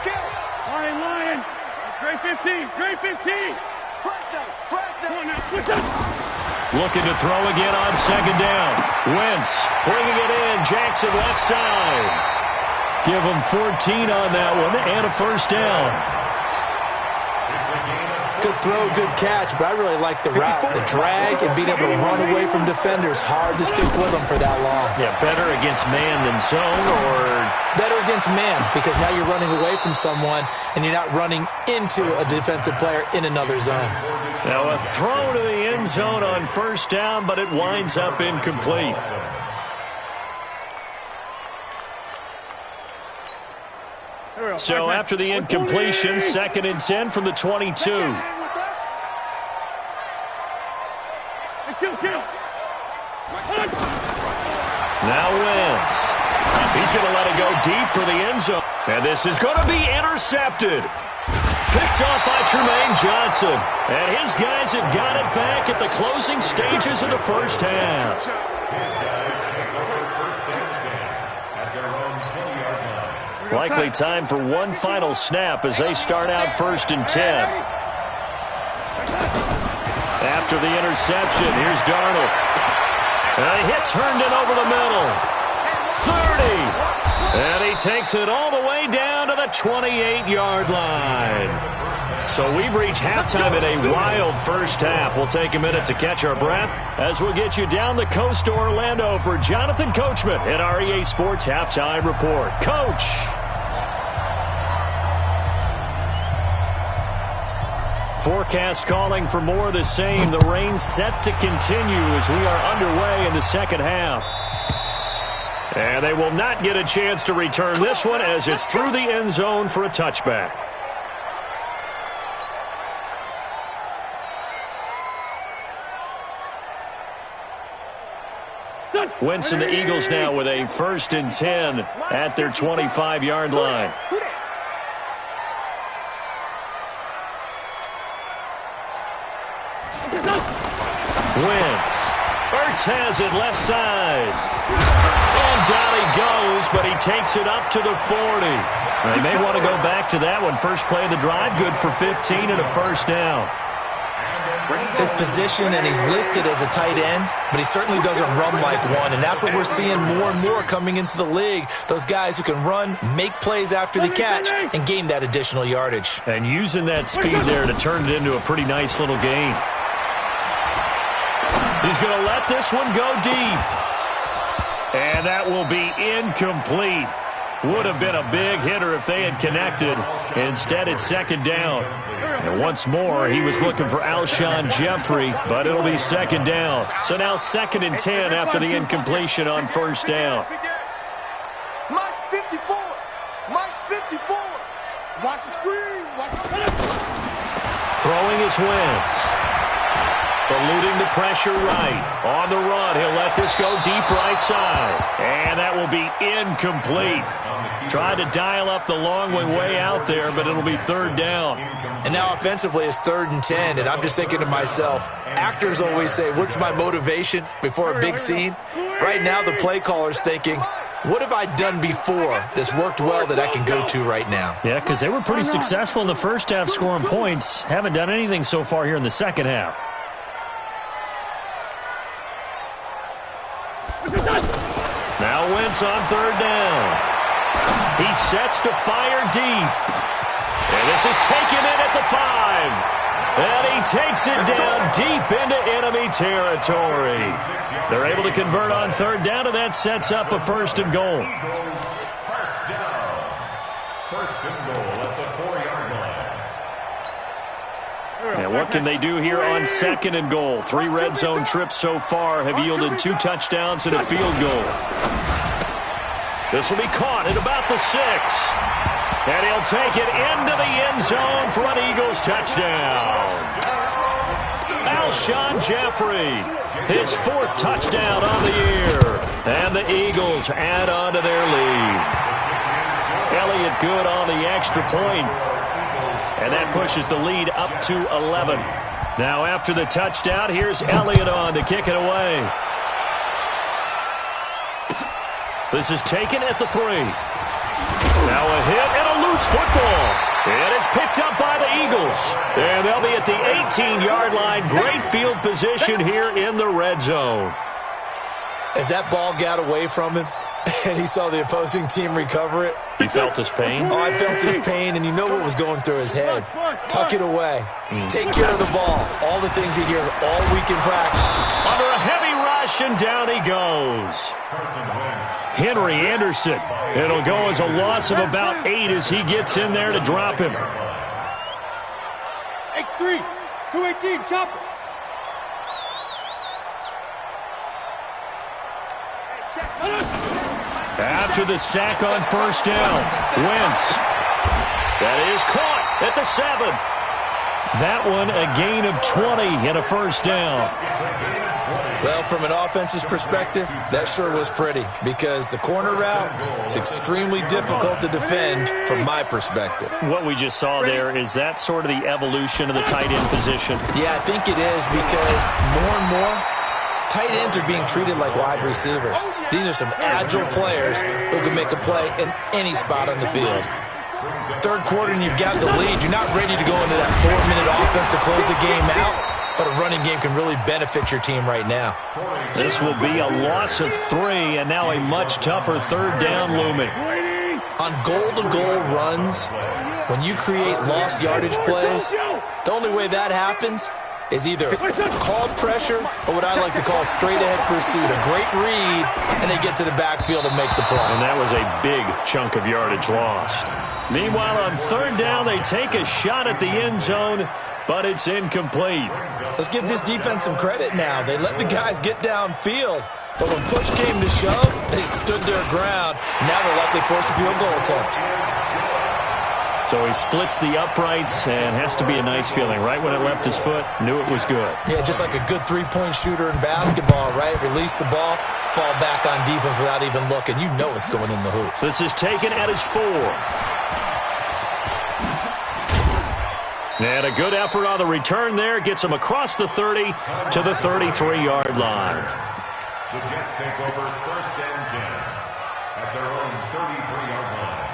Kill. Lion. That's great 15. Come on now, switch up. Looking to throw again on 2nd down. Wentz bringing it in. Jackson left side. Give him 14 on that one and a first down. Good throw, good catch, but I really like the route. The drag and being able to run away from defenders, hard to stick with them for that long. Yeah, better against man than zone, or better against man because now you're running away from someone and you're not running into a defensive player in another zone. Now a throw to the end zone on first down, but it winds up incomplete. So after the incompletion, 2nd and 10 from the 22. Now Wentz. He's going to let it go deep for the end zone. And this is going to be intercepted. Picked off by Tremaine Johnson. And his guys have got it back at the closing stages of the first half. Likely time for one final snap as they start out 1st and 10. After the interception, here's Darnold. And a hit turned it over the middle. 30. And he takes it all the way down to the 28-yard line. So we've reached halftime in a wild first half. We'll take a minute to catch our breath as we'll get you down the coast to Orlando for Jonathan Coachman in our EA Sports Halftime Report. Coach. Forecast calling for more of the same. The rain set to continue as we are underway in the second half. And they will not get a chance to return this one as it's through the end zone for a touchback. Wentz and the Eagles now with a 1st and 10 at their 25-yard line. Wentz. Ertz has it left side. And down he goes, but he takes it up to the 40. They may want to go back to that one. First play of the drive, good for 15 and a first down. His position, and he's listed as a tight end, but he certainly doesn't run like one, and that's what we're seeing more and more coming into the league. Those guys who can run, make plays after the catch, and gain that additional yardage. And using that speed there to turn it into a pretty nice little gain. He's going to let this one go deep. And that will be incomplete. Would have been a big hitter if they had connected. Instead, it's 2nd down. And once more, he was looking for Alshon Jeffrey, but it'll be 2nd down. So now 2nd and 10 after the incompletion on first down. Mike's 54. Mike's 54. Watch the screen. Watch the... Throwing is Wentz. Eluding the pressure right. On the run, he'll let this go deep right side. And that will be incomplete. Tried to dial up the long way out there, but it'll be third down. And now offensively it's 3rd and 10, and I'm just thinking to myself, actors always say, what's my motivation before a big scene? Right now the play caller's thinking, what have I done before that's worked well that I can go to right now? Yeah, because they were pretty successful in the first half scoring points. Haven't done anything so far here in the second half. Now Wentz on third down. He sets to fire deep. And this is taken in at the 5. And he takes it down deep into enemy territory. They're able to convert on third down, and that sets up a 1st and goal. First and goal at the 4-yard line. And what can they do here on 2nd and goal? 3 red zone trips so far have yielded 2 touchdowns and a field goal. This will be caught at about the 6. And he'll take it into the end zone for an Eagles touchdown. Alshon Jeffrey, his 4th touchdown on the year. And the Eagles add on to their lead. Elliott good on the extra point. And that pushes the lead up to 11. Now after the touchdown, here's Elliott on to kick it away. This is taken at the 3. Now a hit and a loose football. And it's picked up by the Eagles. And they'll be at the 18-yard line. Great field position here in the red zone. As that ball got away from him and he saw the opposing team recover it. He felt his pain? Oh, I felt his pain, and you know what was going through his head. Tuck it away. Take care of the ball. All the things he hears all week in practice. Under a heavy rush, and down he goes. Henry Anderson. It'll go as a loss of about 8 as he gets in there to drop him. X3, 218, chopper. After the sack on first down, Wentz. That is caught at the 7. That one a gain of 20 and a first down. Well, from an offense's perspective, that sure was pretty because the corner route is extremely difficult to defend from my perspective. What we just saw there, is that sort of the evolution of the tight end position? Yeah, I think it is because more and more, tight ends are being treated like wide receivers. These are some agile players who can make a play in any spot on the field. Third quarter and you've got the lead. You're not ready to go into that 4-minute offense to close the game out, but a running game can really benefit your team right now. This will be a loss of 3, and now a much tougher third down looming. On goal-to-goal runs, when you create lost yardage plays, the only way that happens is either called pressure or what I like to call straight-ahead pursuit. A great read, and they get to the backfield and make the play. And that was a big chunk of yardage lost. Meanwhile, on third down, they take a shot at the end zone, but it's incomplete. Let's give this defense some credit now. They let the guys get downfield, but when push came to shove, they stood their ground. Now they'll likely force a field goal attempt. So he splits the uprights, and has to be a nice feeling. Right when it left his foot, knew it was good. Yeah, just like a good three-point shooter in basketball, right? Release the ball, fall back on defense without even looking. You know it's going in the hoop. This is taken at his 4. And a good effort on the return there. Gets him across the 30 to the 33-yard line. The Jets take over 1st and 10 at their own 33-yard line.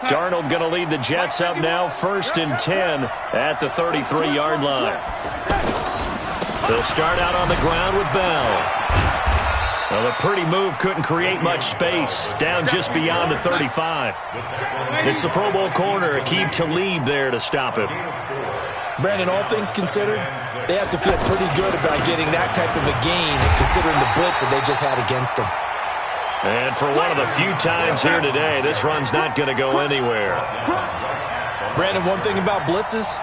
Darnold going to lead the Jets up now, 1st and 10 at the 33-yard line. They'll start out on the ground with Bell. Well, the pretty move couldn't create much space, down just beyond the 35. It's the Pro Bowl corner, Aqib Talib there to stop him. Brandon, all things considered, they have to feel pretty good about getting that type of a gain, considering the blitz that they just had against them. And for one of the few times here today, this run's not going to go anywhere. Brandon, one thing about blitzes,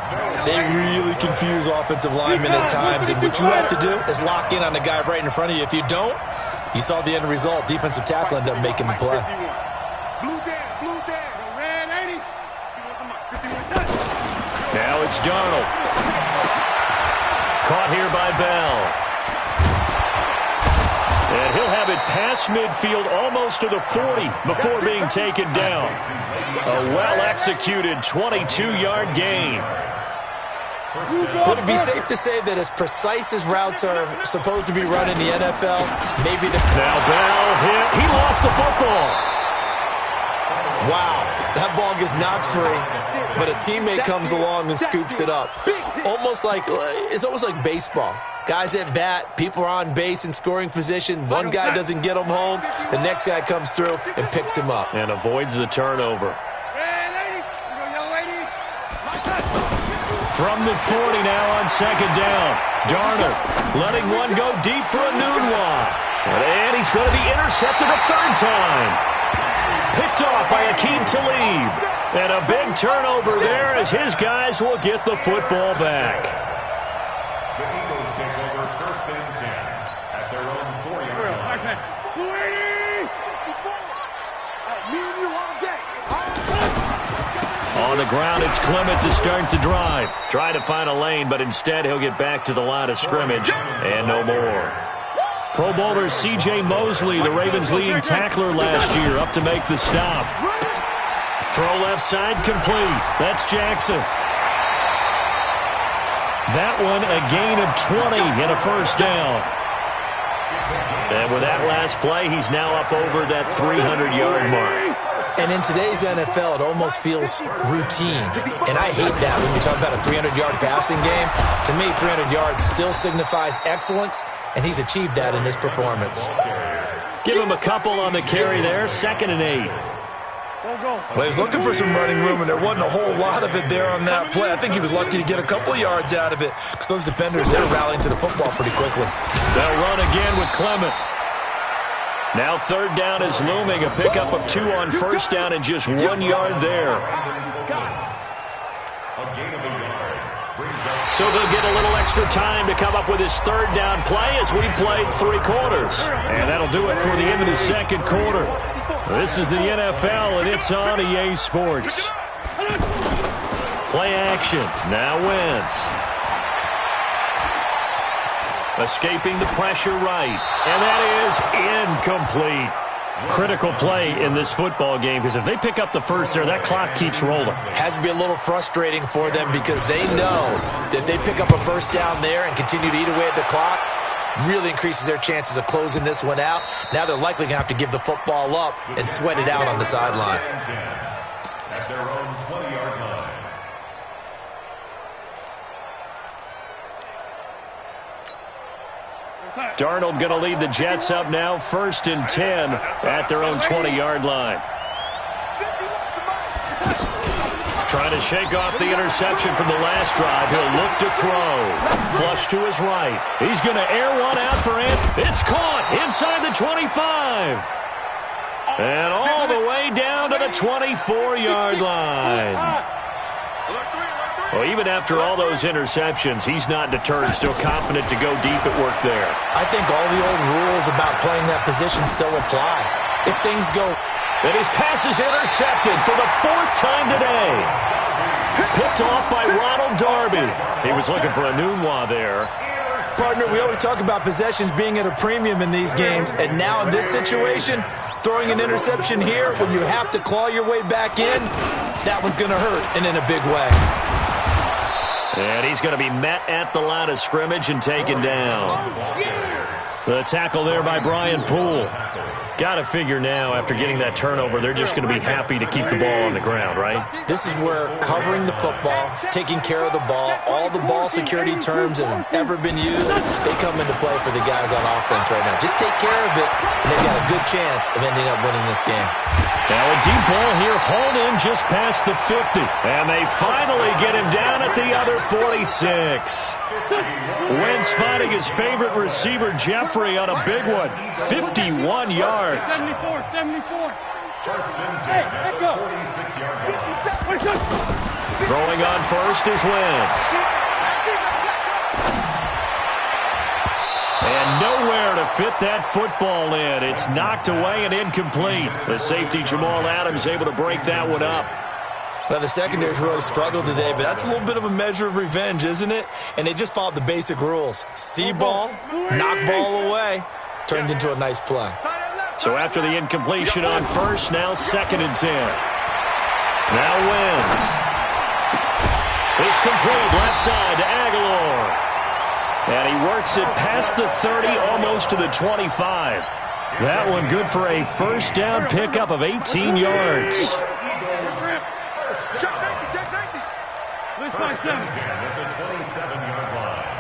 they really confuse offensive linemen at times, and what you have to do is lock in on the guy right in front of you. If you don't, You saw the end result. Defensive tackle ended up making the play. Blue down. Red 80. 51 touch. Now it's Darnold. Caught here by Bell. And he'll have it past midfield almost to the 40 before being taken down. A well-executed 22-yard gain. Would it be safe to say that as precise as routes are supposed to be run in the NFL, maybe the... Now Bell hit. He lost the football. Wow, that ball gets knocked free, but a teammate comes along and scoops it up. It's almost like baseball. Guys at bat, people are on base in scoring position. One guy doesn't get him home. The next guy comes through and picks him up. And avoids the turnover. From the 40 now on second down. Darnold letting one go deep for a Nunwa. And he's going to be intercepted a third time. Picked off by Akeem Talib. And a big turnover there as his guys will get the football back. The Eagles take over first and 10 at their own 4-yard line. Me and you all day. On the ground, it's Clement to start the drive. Try to find a lane, but instead he'll get back to the line of scrimmage and no more. Pro Bowler C.J. Mosley, the Ravens' leading tackler last year, up to make the stop. Throw left side complete. That's Jackson. That one a gain of 20 and a first down. And with that last play, he's now up over that 300-yard mark. And in today's NFL, it almost feels routine. And I hate that when you talk about a 300-yard passing game. To me, 300 yards still signifies excellence, and he's achieved that in this performance. Give him a couple on the carry there, 2nd and 8. Well, he was looking for some running room, and there wasn't a whole lot of it there on that play. I think he was lucky to get a couple of yards out of it because those defenders, they're rallying to the football pretty quickly. They'll run again with Clement. Now third down is looming. A pickup of 2 on first down and just 1 yard there. So they'll get a little extra time to come up with his third down play as we played 3 quarters. And that'll do it for the end of the second quarter. This is the NFL, and it's on EA Sports. Play action. Now Wentz. Escaping the pressure right. And that is incomplete. Critical play in this football game because if they pick up the first there, that clock keeps rolling. Has to be a little frustrating for them because they know that they pick up a first down there and continue to eat away at the clock, really increases their chances of closing this one out. Now they're likely going to have to give the football up and sweat it out on the sideline. At their own 20-yard line. Darnold going to lead the Jets up now, 1st and 10 at their own 20-yard line. Trying to shake off the interception from the last drive. He'll look to throw. Flush to his right. He's going to air one out for him. It's caught inside the 25. And all the way down to the 24-yard line. Well, even after all those interceptions, he's not deterred, still confident to go deep at work there. I think all the old rules about playing that position still apply. If things go... And his pass is intercepted for the 4th time today. Picked off by Ronald Darby. He was looking for a Nunwa there. Partner, we always talk about possessions being at a premium in these games, and now in this situation, throwing an interception here when you have to claw your way back in, that one's going to hurt, and in a big way. And he's going to be met at the line of scrimmage and taken down. The tackle there by Brian Poole. Got to figure now, after getting that turnover, they're just going to be happy to keep the ball on the ground, right? This is where covering the football, taking care of the ball, all the ball security terms that have ever been used, they come into play for the guys on offense right now. Just take care of it, and they've got a good chance of ending up winning this game. Now a deep ball here, hauled in just past the 50. And they finally get him down at the other 46. Wentz finding his favorite receiver, Jeffrey, on a big one. 51 yards. 74. First and 10 at the 46-yard line. Throwing on first is Wentz. And nowhere to fit that football in. It's knocked away and incomplete. The safety, Jamal Adams, able to break that one up. Well, the secondary's really struggled today, but that's a little bit of a measure of revenge, isn't it? And they just followed the basic rules. See ball, knock ball away. Turned into a nice play. So after the incompletion on first, now 2nd and 10. Now Wentz. It's complete left side to Aguilar. And he works it past the 30, almost to the 25. That one good for a first down pickup of 18 yards. Check safety. First and 10 at the 27-yard line.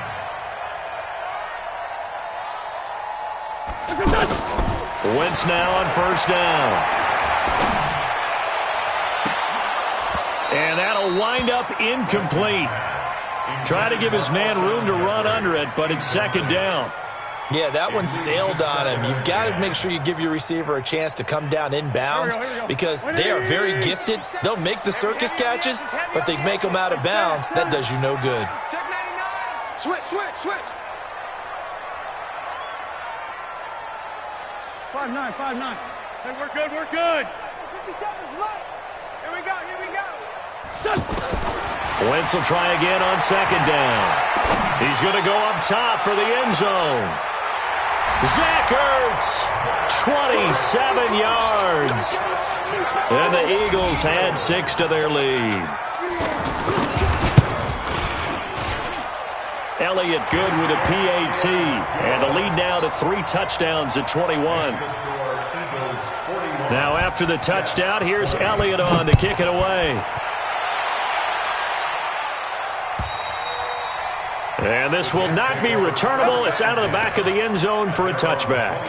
Wentz now on first down. And that'll wind up incomplete. Try to give his man room to run under it, but it's 2nd down. Yeah, that one sailed on him. You've got to make sure you give your receiver a chance to come down inbounds because they are very gifted. They'll make the circus catches, but they make them out of bounds. That does you no good. Check 99. Switch. 5-9. Hey, we're good. 57's left. Here we go. Wentz will try again on 2nd down. He's going to go up top for the end zone. Zach Ertz, 27 yards. And the Eagles add 6 to their lead. Elliott good with a PAT. And the lead now to 3 touchdowns at 21. Now after the touchdown, here's Elliott on to kick it away. And this will not be returnable. It's out of the back of the end zone for a touchback.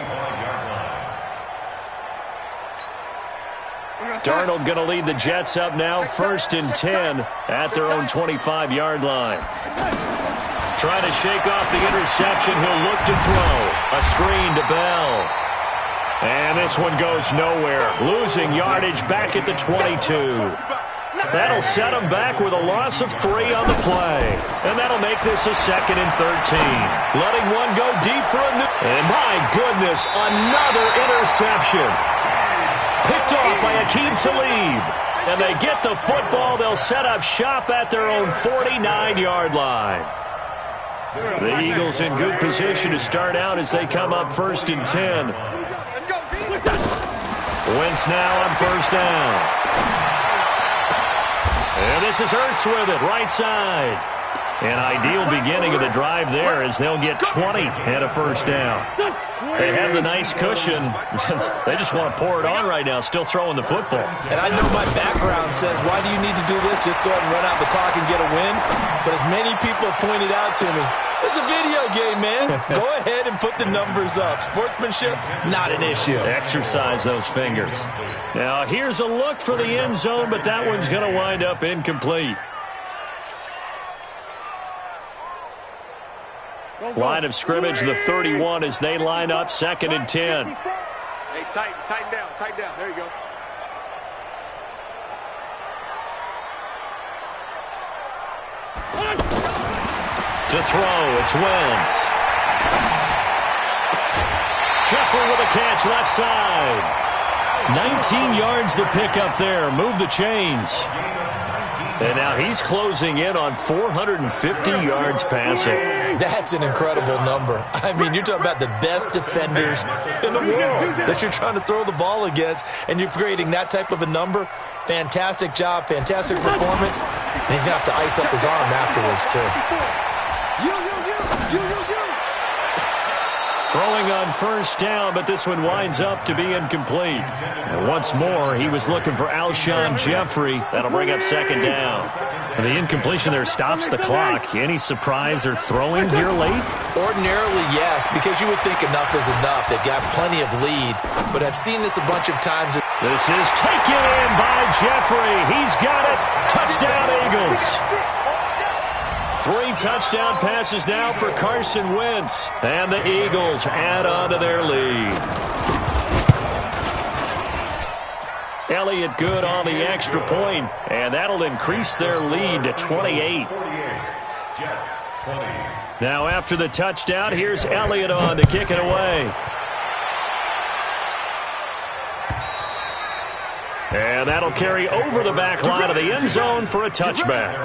Darnold going to lead the Jets up now, 1st and 10 at their own 25-yard line. Trying to shake off the interception. He'll look to throw. A screen to Bell. And this one goes nowhere. Losing yardage back at the 22. That'll set him back with a loss of 3 on the play. And that'll make this a 2nd and 13. Letting one go deep for a new... And my goodness, another interception. Picked off by Akeem Talib. And they get the football. They'll set up shop at their own 49-yard line. The Eagles in good position to start out as they come up 1st and 10. Wentz now on first down. And this is Ertz with it, right side. An ideal beginning of the drive there as they'll get 20 and a first down. They have the nice cushion. They just want to pour it on right now, still throwing the football. And I know my background says, why do you need to do this? Just go ahead and run out the clock and get a win. But as many people pointed out to me, it's a video game, man. Go ahead and put the numbers up. Sportsmanship, not an issue. Exercise those fingers. Now, here's a look for the end zone, but that one's going to wind up incomplete. Line of scrimmage, the 31 as they line up, 2nd and 10. Hey, tighten down. There you go. To throw, it's Wentz. Jeffrey with a catch, left side. 19 yards the pickup there. Move the chains. And now he's closing in on 450 yards passing. That's an incredible number. I mean, you're talking about the best defenders in the world that you're trying to throw the ball against, and you're creating that type of a number. Fantastic job, fantastic performance. And he's going to have to ice up his arm afterwards, too. You. Throwing on first down, but this one winds up to be incomplete. And once more, he was looking for Alshon Jeffrey. That'll bring up 2nd down. And the incompletion there stops the clock. Any surprise they're throwing here late? Ordinarily, yes, because you would think enough is enough. They've got plenty of lead, but I've seen this a bunch of times. This is taken in by Jeffrey. He's got it. Touchdown, Eagles. 3 touchdown passes now for Carson Wentz. And the Eagles add on to their lead. Elliott good on the extra point, and that'll increase their lead to 28. 20. Now after the touchdown, here's Elliott on to kick it away. And that'll carry over the back line of the end zone for a touchback.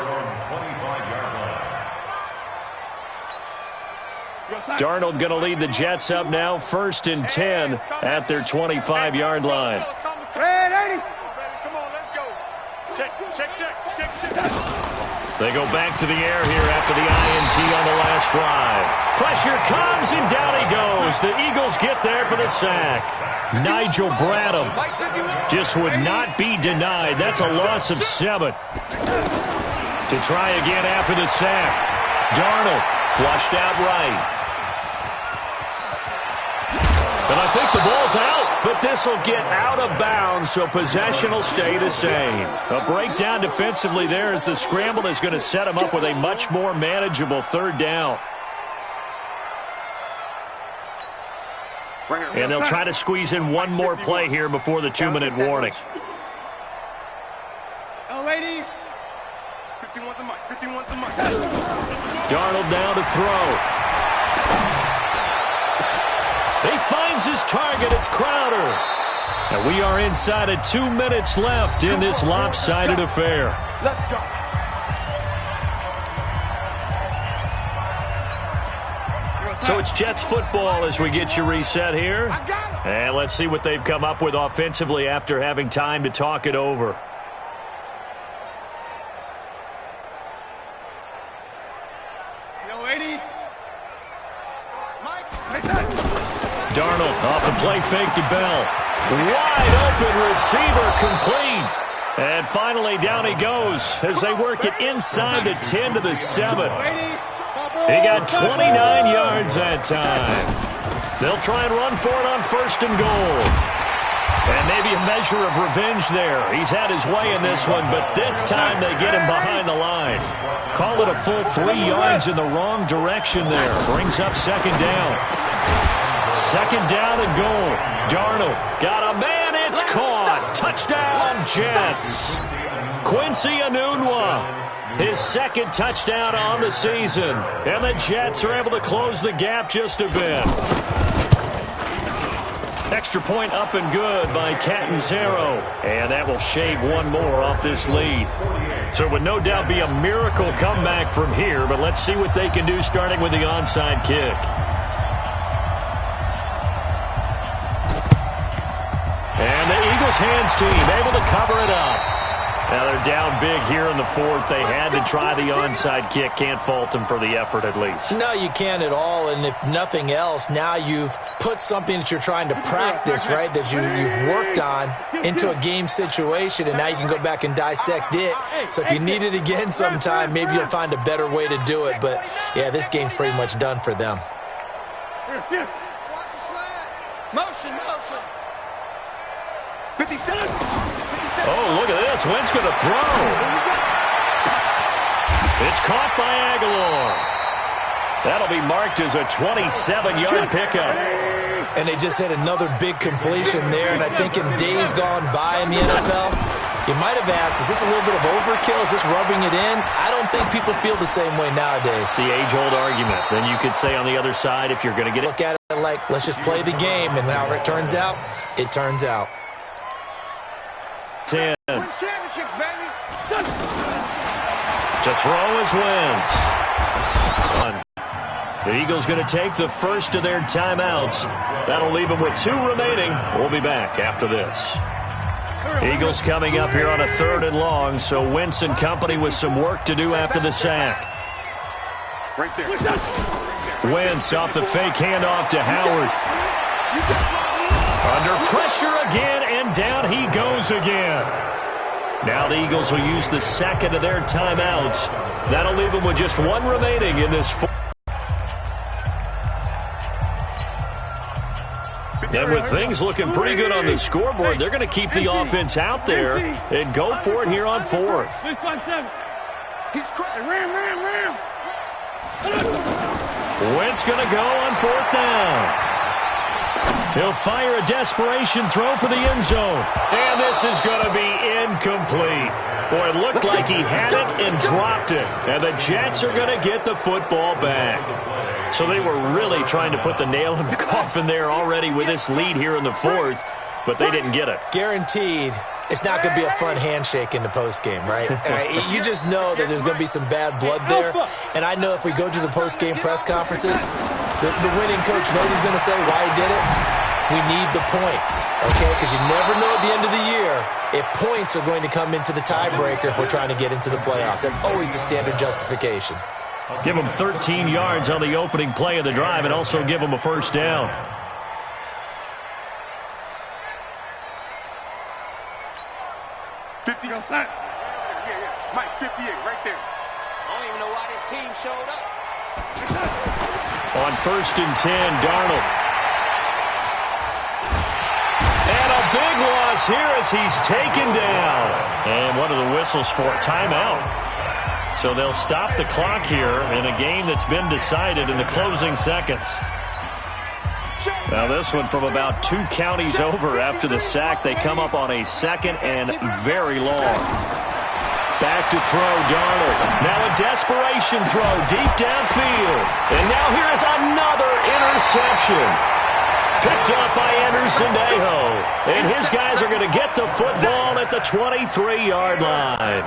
Darnold going to lead the Jets up now, 1st and 10 at their 25-yard line. Come on, let's go. Check. They go back to the air here after the INT on the last drive. Pressure comes, and down he goes. The Eagles get there for the sack. Nigel Bradham just would not be denied. That's a loss of 7. To try again after the sack. Darnold flushed out right. And I think the ball's out, but this will get out of bounds, so possession will stay the same. A breakdown defensively there as the scramble is going to set him up with a much more manageable 3rd down. And they'll try to squeeze in one more play here before the 2-minute warning. Darnold down to throw. He finds his target. It's Crowder. And we are inside of 2 minutes left in this lopsided affair. Let's go. So it's Jets football as we get you reset here. And let's see what they've come up with offensively after having time to talk it over. Darnold off the play fake to Bell. Wide open receiver complete. And finally down he goes as they work it inside the 10 to the 7. He got 29 yards that time. They'll try and run for it on 1st and goal. And maybe a measure of revenge there. He's had his way in this one, but this time they get him behind the line. Call it a full 3 yards in the wrong direction there. Brings up 2nd down. 2nd down and goal. Darnold got a man. It's caught. Touchdown, Jets. Quincy Enunwa, his 2nd touchdown on the season. And the Jets are able to close the gap just a bit. Extra point up and good by Catanzaro. And that will shave one more off this lead. So it would no doubt be a miracle comeback from here. But let's see what they can do starting with the onside kick. And the Eagles hands team able to cover it up. Now they're down big here in the 4th. They had to try the onside kick. Can't fault them for the effort at least. No, you can't at all. And if nothing else, now you've put something that you're trying to practice, right, that you've worked on into a game situation, and now you can go back and dissect it. So if you need it again sometime, maybe you'll find a better way to do it. But, yeah, this game's pretty much done for them. Motion. 57. Oh, look at this. Wentz going to throw. It's caught by Aguilar. That'll be marked as a 27-yard pickup. And they just had another big completion there. And I think in days gone by in the NFL, you might have asked, is this a little bit of overkill? Is this rubbing it in? I don't think people feel the same way nowadays. The age-old argument. Then you could say on the other side, if you're going to get it. Look at it like, let's just play the game. And how it turns out, it turns out. 10. Championships, baby. To throw is Wentz. The Eagles going to take the first of their timeouts. That'll leave them with 2 remaining. We'll be back after this. Eagles coming up here on a 3rd and long, so Wentz and company with some work to do after the sack. Right there. Wentz off the fake handoff to Howard. Under pressure again, and down he goes again. Now the Eagles will use the 2nd of their timeouts. That'll leave them with just 1 remaining in this. And with things looking pretty good on the scoreboard, they're going to keep the offense out there and go for it here on 4th. He's crying. Ram. Wentz going to go on 4th down. He'll fire a desperation throw for the end zone. And this is going to be incomplete. Boy, it looked like he had it and dropped it. And the Jets are going to get the football back. So they were really trying to put the nail in the coffin there already with this lead here in the fourth, but they didn't get it. Guaranteed. It's not going to be a fun handshake in the postgame, right? You just know that there's going to be some bad blood there. And I know if we go to the postgame press conferences, the winning coach, you know what he's going to say, why he did it? We need the points, okay? Because you never know at the end of the year if points are going to come into the tiebreaker if we're trying to get into the playoffs. That's always the standard justification. Give them 13 yards on the opening play of the drive and also give them a first down. Yeah, Mike, 58, right there. I don't even know why this team showed up. On 1st and 10, Darnold. And a big loss here as he's taken down. And one of the whistles for a timeout. So they'll stop the clock here in a game that's been decided in the closing seconds. Now this one from about 2 counties over after the sack. They come up on a 2nd and very long. Back to throw, Darnold. Now a desperation throw deep downfield. And now here is another interception. Picked up by Anderson Aho. And his guys are going to get the football at the 23-yard line.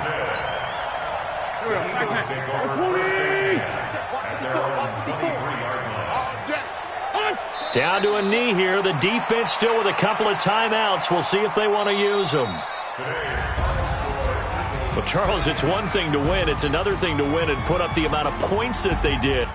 Down to a knee here. The defense still with a couple of timeouts. We'll see if they want to use them. Well, Charles, it's one thing to win. It's another thing to win and put up the amount of points that they did.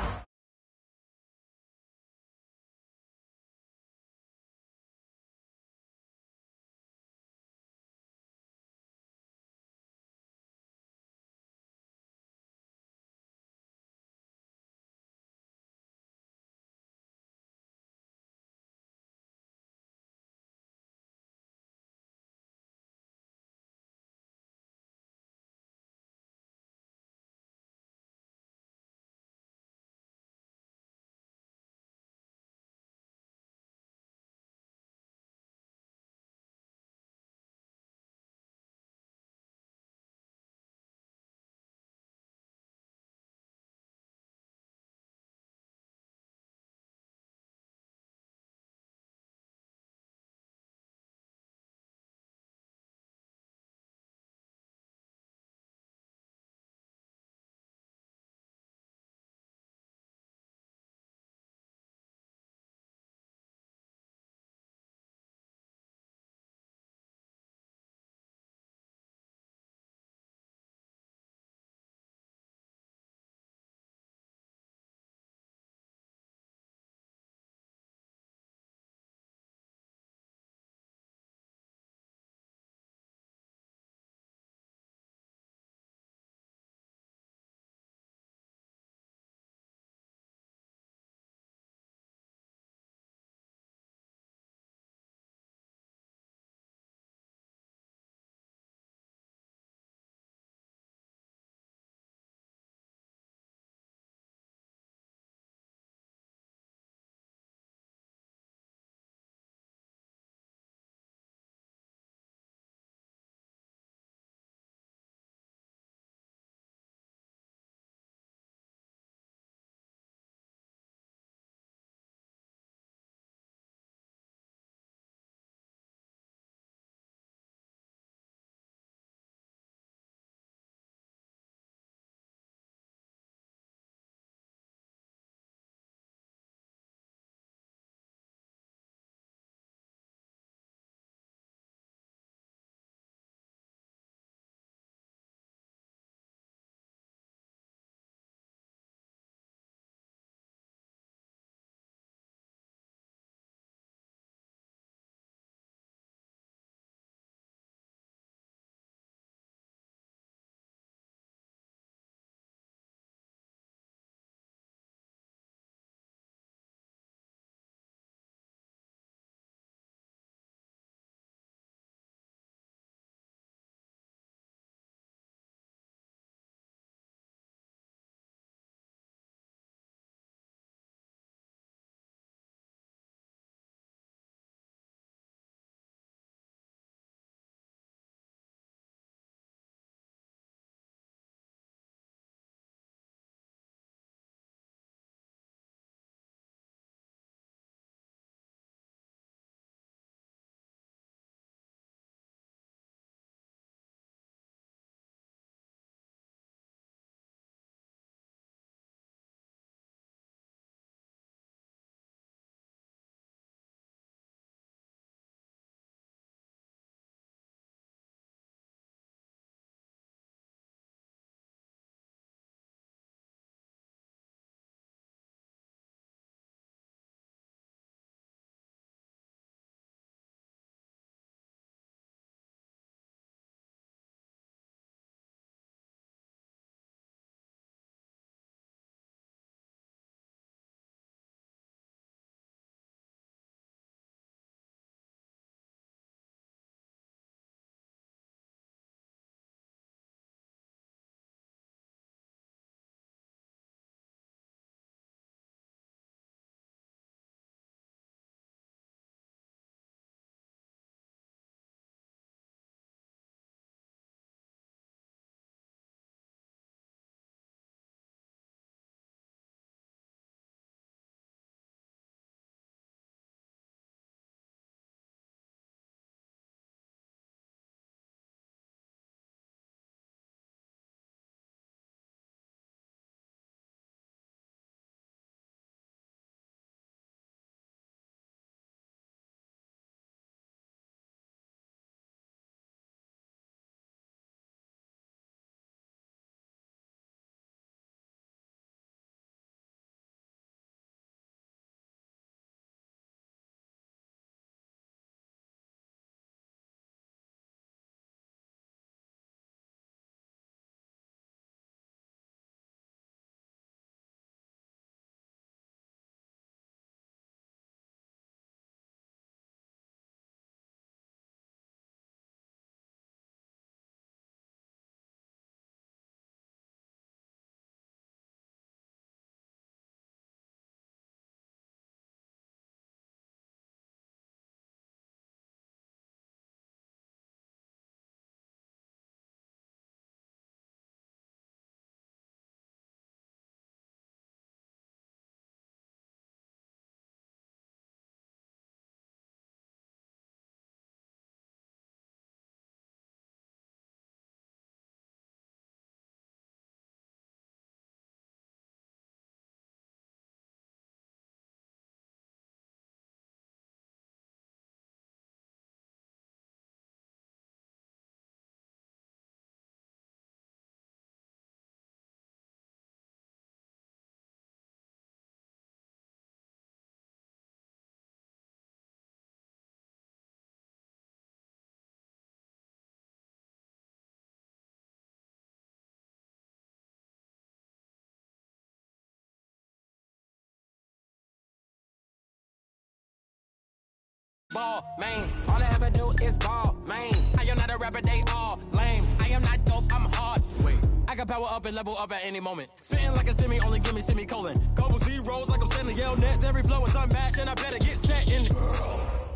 Ball, mains, all I ever do is ball, main. I am not a rapper, they all lame. I am not dope, I'm hard. Wait, I can power up and level up at any moment. Spitting like a semi, only give me semicolon. Couple zeros like I'm sending yell nets. Every flow is unmatched and I better get set in.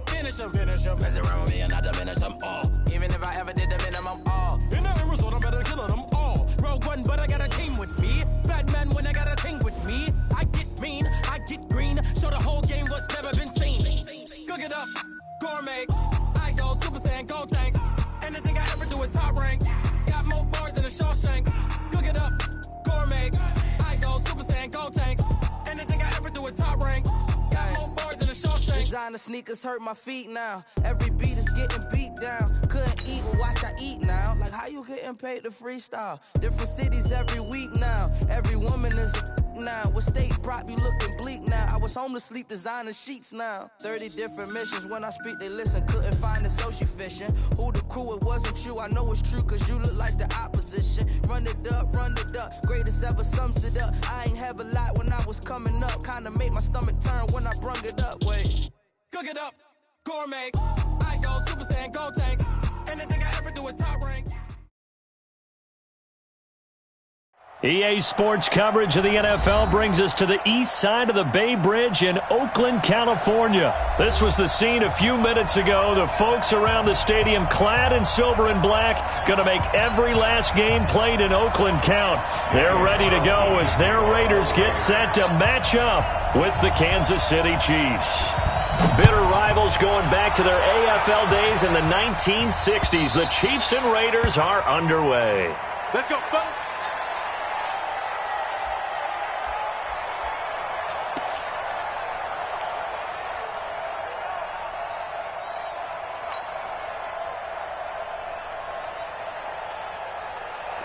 Finish them. Mess around with me and I diminish them all. Even if I ever did the minimum all. In the end result, I'm better killing them all. Rogue one, but I got a team with me. Bad man when I got a team with me. I get mean, I get green. Show the whole game what's never been seen. Cook it up, gourmet. I go Super Saiyan, Gold Tank. Anything I ever do is top rank. Got more bars than a Shawshank. Cook it up, gourmet. I go Super Saiyan, Gold Tank. Anything I ever do is top rank. Got more bars than a Shawshank. Designer sneakers hurt my feet now. Every beat is getting beat down. Couldn't eat, well, watch I eat now. Like how you getting paid to freestyle? Different cities every week now. Every woman is a now. What state brought me looking bleak now? I was home to sleep, designer sheets now. 30 different missions. When I speak, they listen. Couldn't find it, so she fishing. Who the crew? It wasn't you. I know it's true, cause you look like the opposition. Run it up. Greatest ever sums it up. I ain't have a lot when I was coming up. Kinda made my stomach turn when I brung it up. Wait. Cook it up, gourmet. I go Super Saiyan, Gold Tank. Anything I ever do is top rank. EA Sports coverage of the NFL brings us to the east side of the Bay Bridge in Oakland, California. This was the scene a few minutes ago. The folks around the stadium clad in silver and black going to make every last game played in Oakland count. They're ready to go as their Raiders get set to match up with the Kansas City Chiefs. Bitter rivals going back to their AFL days in the 1960s. The Chiefs and Raiders are underway. Let's go, folks.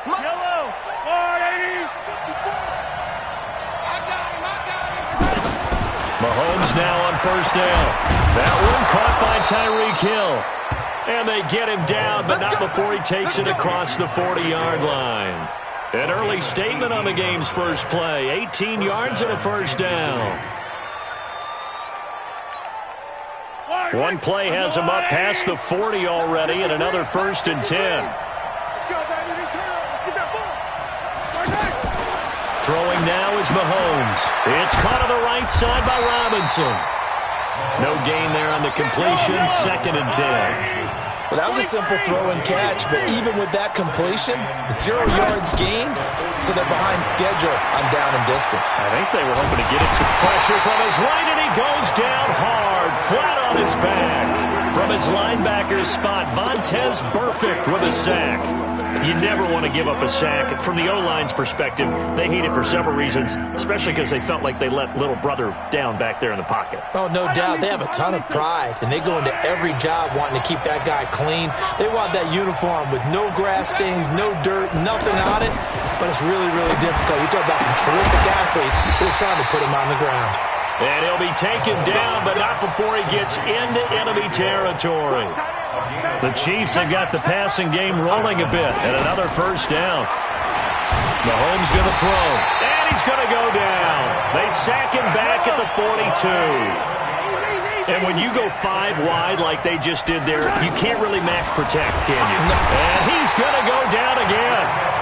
Yellow, 480. I got him. Mahomes now on first down. That one caught by Tyreek Hill. And they get him down, but not before he takes it across the 40-yard line. An early statement on the game's first play. 18 yards and a first down. One play has him up past the 40 already, and another 1st and 10. Throwing now is Mahomes. It's caught on the right side by Robinson. No gain there on the completion. 2nd and 10. Well, that was a simple throw and catch, but even with that completion, 0 yards gained, so they're behind schedule on down and distance. I think they were hoping to get it to pressure from his right, and he goes down hard, flat on his back. From his linebacker's spot, Vontaze Burfict with a sack. You never want to give up a sack. From the O-line's perspective, they hate it for several reasons, especially because they felt like they let little brother down back there in the pocket. Oh, no doubt. They have a ton of pride, and they go into every job wanting to keep that guy clean. They want that uniform with no grass stains, no dirt, nothing on it, but it's really, really difficult. You talk about some terrific athletes who are trying to put him on the ground. And he'll be taken down, but not before he gets into enemy territory. The Chiefs have got the passing game rolling a bit, and another first down. Mahomes going to throw, and he's going to go down. They sack him back at the 42. And when you go 5 wide like they just did there, you can't really max protect, can you? And he's going to go down again.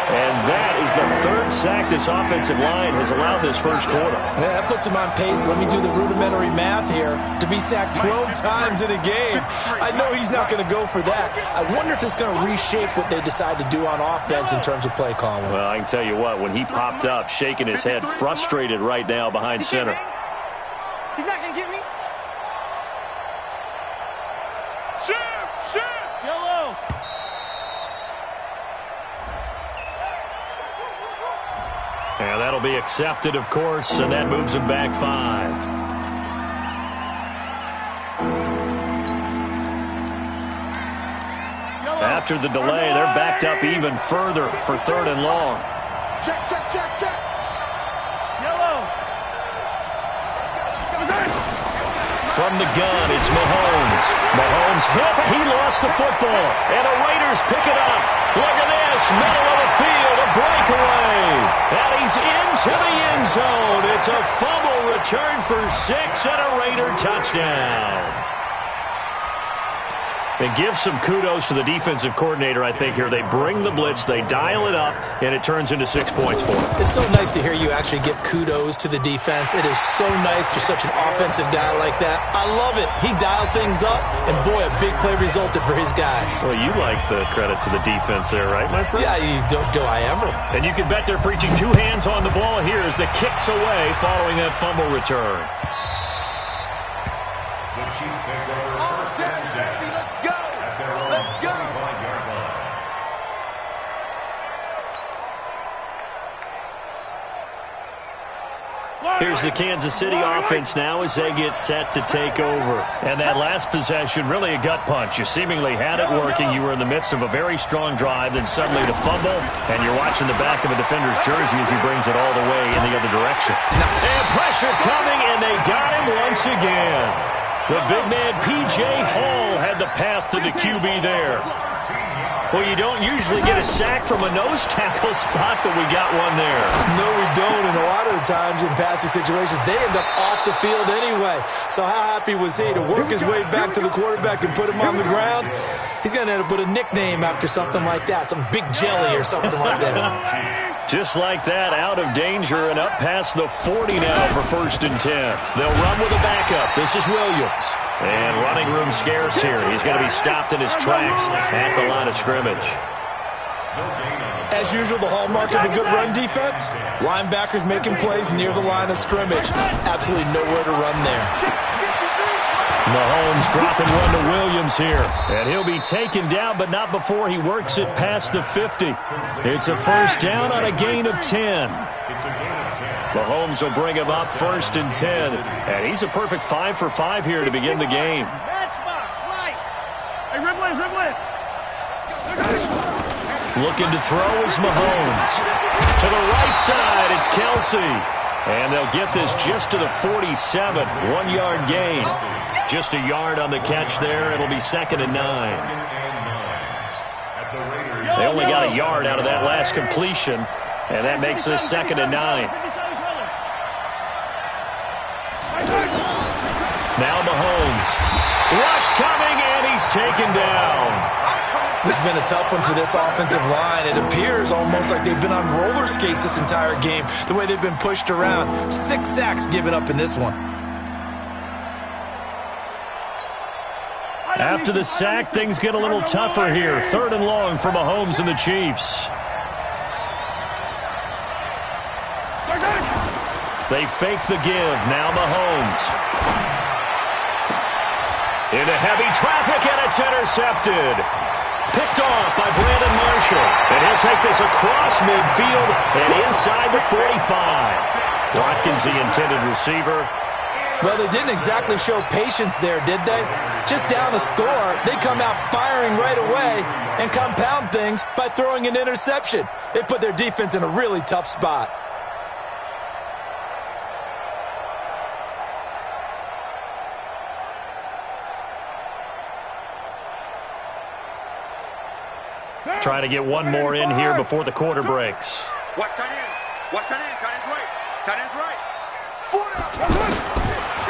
And that is the 3rd sack this offensive line has allowed this first quarter. Yeah, that puts him on pace. Let me do the rudimentary math here. To be sacked 12 times in a game, I know he's not going to go for that. I wonder if it's going to reshape what they decide to do on offense in terms of play calling. Well, I can tell you what, when he popped up, shaking his head, frustrated right now behind center. He's not going to get me. Shoot! Yellow! And that'll be accepted, of course, and that moves him back 5. After the delay, they're backed up even further for 3rd and long. Check. Yellow! From from the gun. It's Mahomes. Mahomes hit. He lost the football. And the Raiders pick it up. Look at this. Middle of the field. A breakaway. And he's into the end zone. It's a fumble return for 6 and a Raider touchdown. And give some kudos to the defensive coordinator, I think, here. They bring the blitz, they dial it up, and it turns into 6 points for them. It's so nice to hear you actually give kudos to the defense. It is so nice. You're such an offensive guy like that. I love it. He dialed things up, and boy, a big play resulted for his guys. Well, you like the credit to the defense there, right, my friend? Yeah, do I ever? And you can bet they're preaching 2 hands on the ball here as the kick's away following that fumble return. The Chiefs take over first and 10. Let's go! Here's the Kansas City offense now as they get set to take over. And that last possession, really a gut punch. You seemingly had it working. You were in the midst of a very strong drive, then suddenly to fumble, and you're watching the back of a defender's jersey as he brings it all the way in the other direction. And pressure coming, and they got him once again. The big man, P.J. Hall, had the path to the QB there. Well, you don't usually get a sack from a nose tackle spot, but we got one there. No, we don't, and a lot of the times in passing situations, they end up off the field anyway. So how happy was he to work his way back to the quarterback and put him on the ground? He's going to end up with a nickname after something like that, some big jelly or something like that. Just like that, out of danger and up past the 40 now for 1st and 10. They'll run with a backup. This is Williams. And running room scarce here. He's going to be stopped in his tracks at the line of scrimmage. As usual, the hallmark of a good run defense, linebackers making plays near the line of scrimmage. Absolutely nowhere to run there. Mahomes dropping one to Williams here. And he'll be taken down, but not before he works it past the 50. It's a 1st down on a gain of 10. Mahomes will bring him up 1st and 10. And he's a perfect 5 for 5 here to begin the game. Looking to throw is Mahomes. To the right side, it's Kelsey. And they'll get this just to the 47. 1-yard gain. Just a yard on the catch there. It'll be 2nd and 9. They only got a yard out of that last completion. And that makes this 2nd and 9. Now Mahomes. Rush coming, and he's taken down. This has been a tough one for this offensive line. It appears almost like they've been on roller skates this entire game, the way they've been pushed around. 6 sacks given up in this one. After the sack, things get a little tougher here. 3rd and long for Mahomes and the Chiefs. They fake the give. Now Mahomes. Into heavy traffic, and it's intercepted. Picked off by Brandon Marshall. And he'll take this across midfield and inside the 45. Watkins, the intended receiver. Well, they didn't exactly show patience there, did they? Just down a score, they come out firing right away and compound things by throwing an interception. They put their defense in a really tough spot. Trying to get one more in here before the quarter breaks. Watch tight end. Watch tight end. Tight end's right. Tight end's right.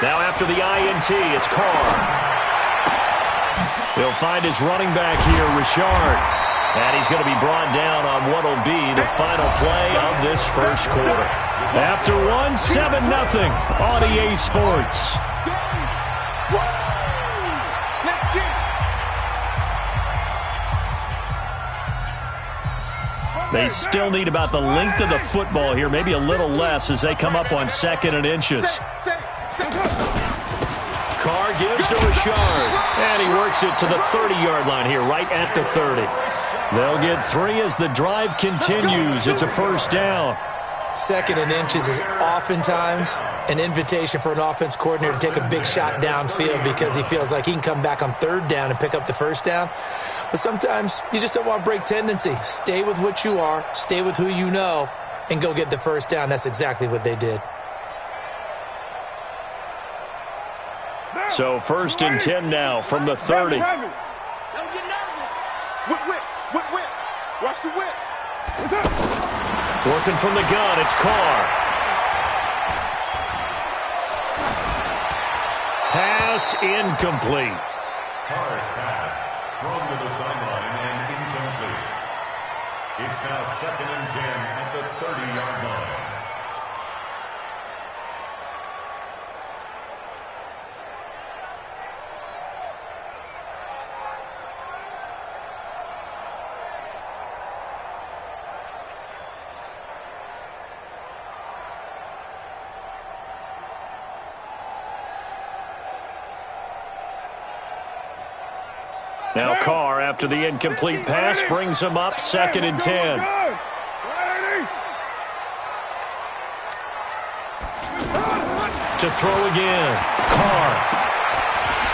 Now after the INT, it's Carr. He'll find his running back here, Richard. And he's going to be brought down on what will be the final play of this 1st quarter. After one, 7-0 on EA Sports. They still need about the length of the football here, maybe a little less as they come up on 2nd and inches. Carr gives to Richard, and he works it to the 30-yard line here, right at the 30. They'll get 3 as the drive continues. It's a 1st down. 2nd and inches is oftentimes an invitation for an offense coordinator to take a big shot downfield because he feels like he can come back on 3rd down and pick up the 1st down. But sometimes you just don't want to break tendency. Stay with what you are, stay with who you know, and go get the 1st down. That's exactly what they did. So 1st and 10 now from the 30. Don't get nervous. Whip. Watch the whip. Working from the gun, it's Carr. Pass incomplete. Carr's pass thrown to the sideline and incomplete. It's now 2nd and 10 at the 30-yard line. Now Carr, after the incomplete pass, brings him up 2nd and 10. To throw again, Carr.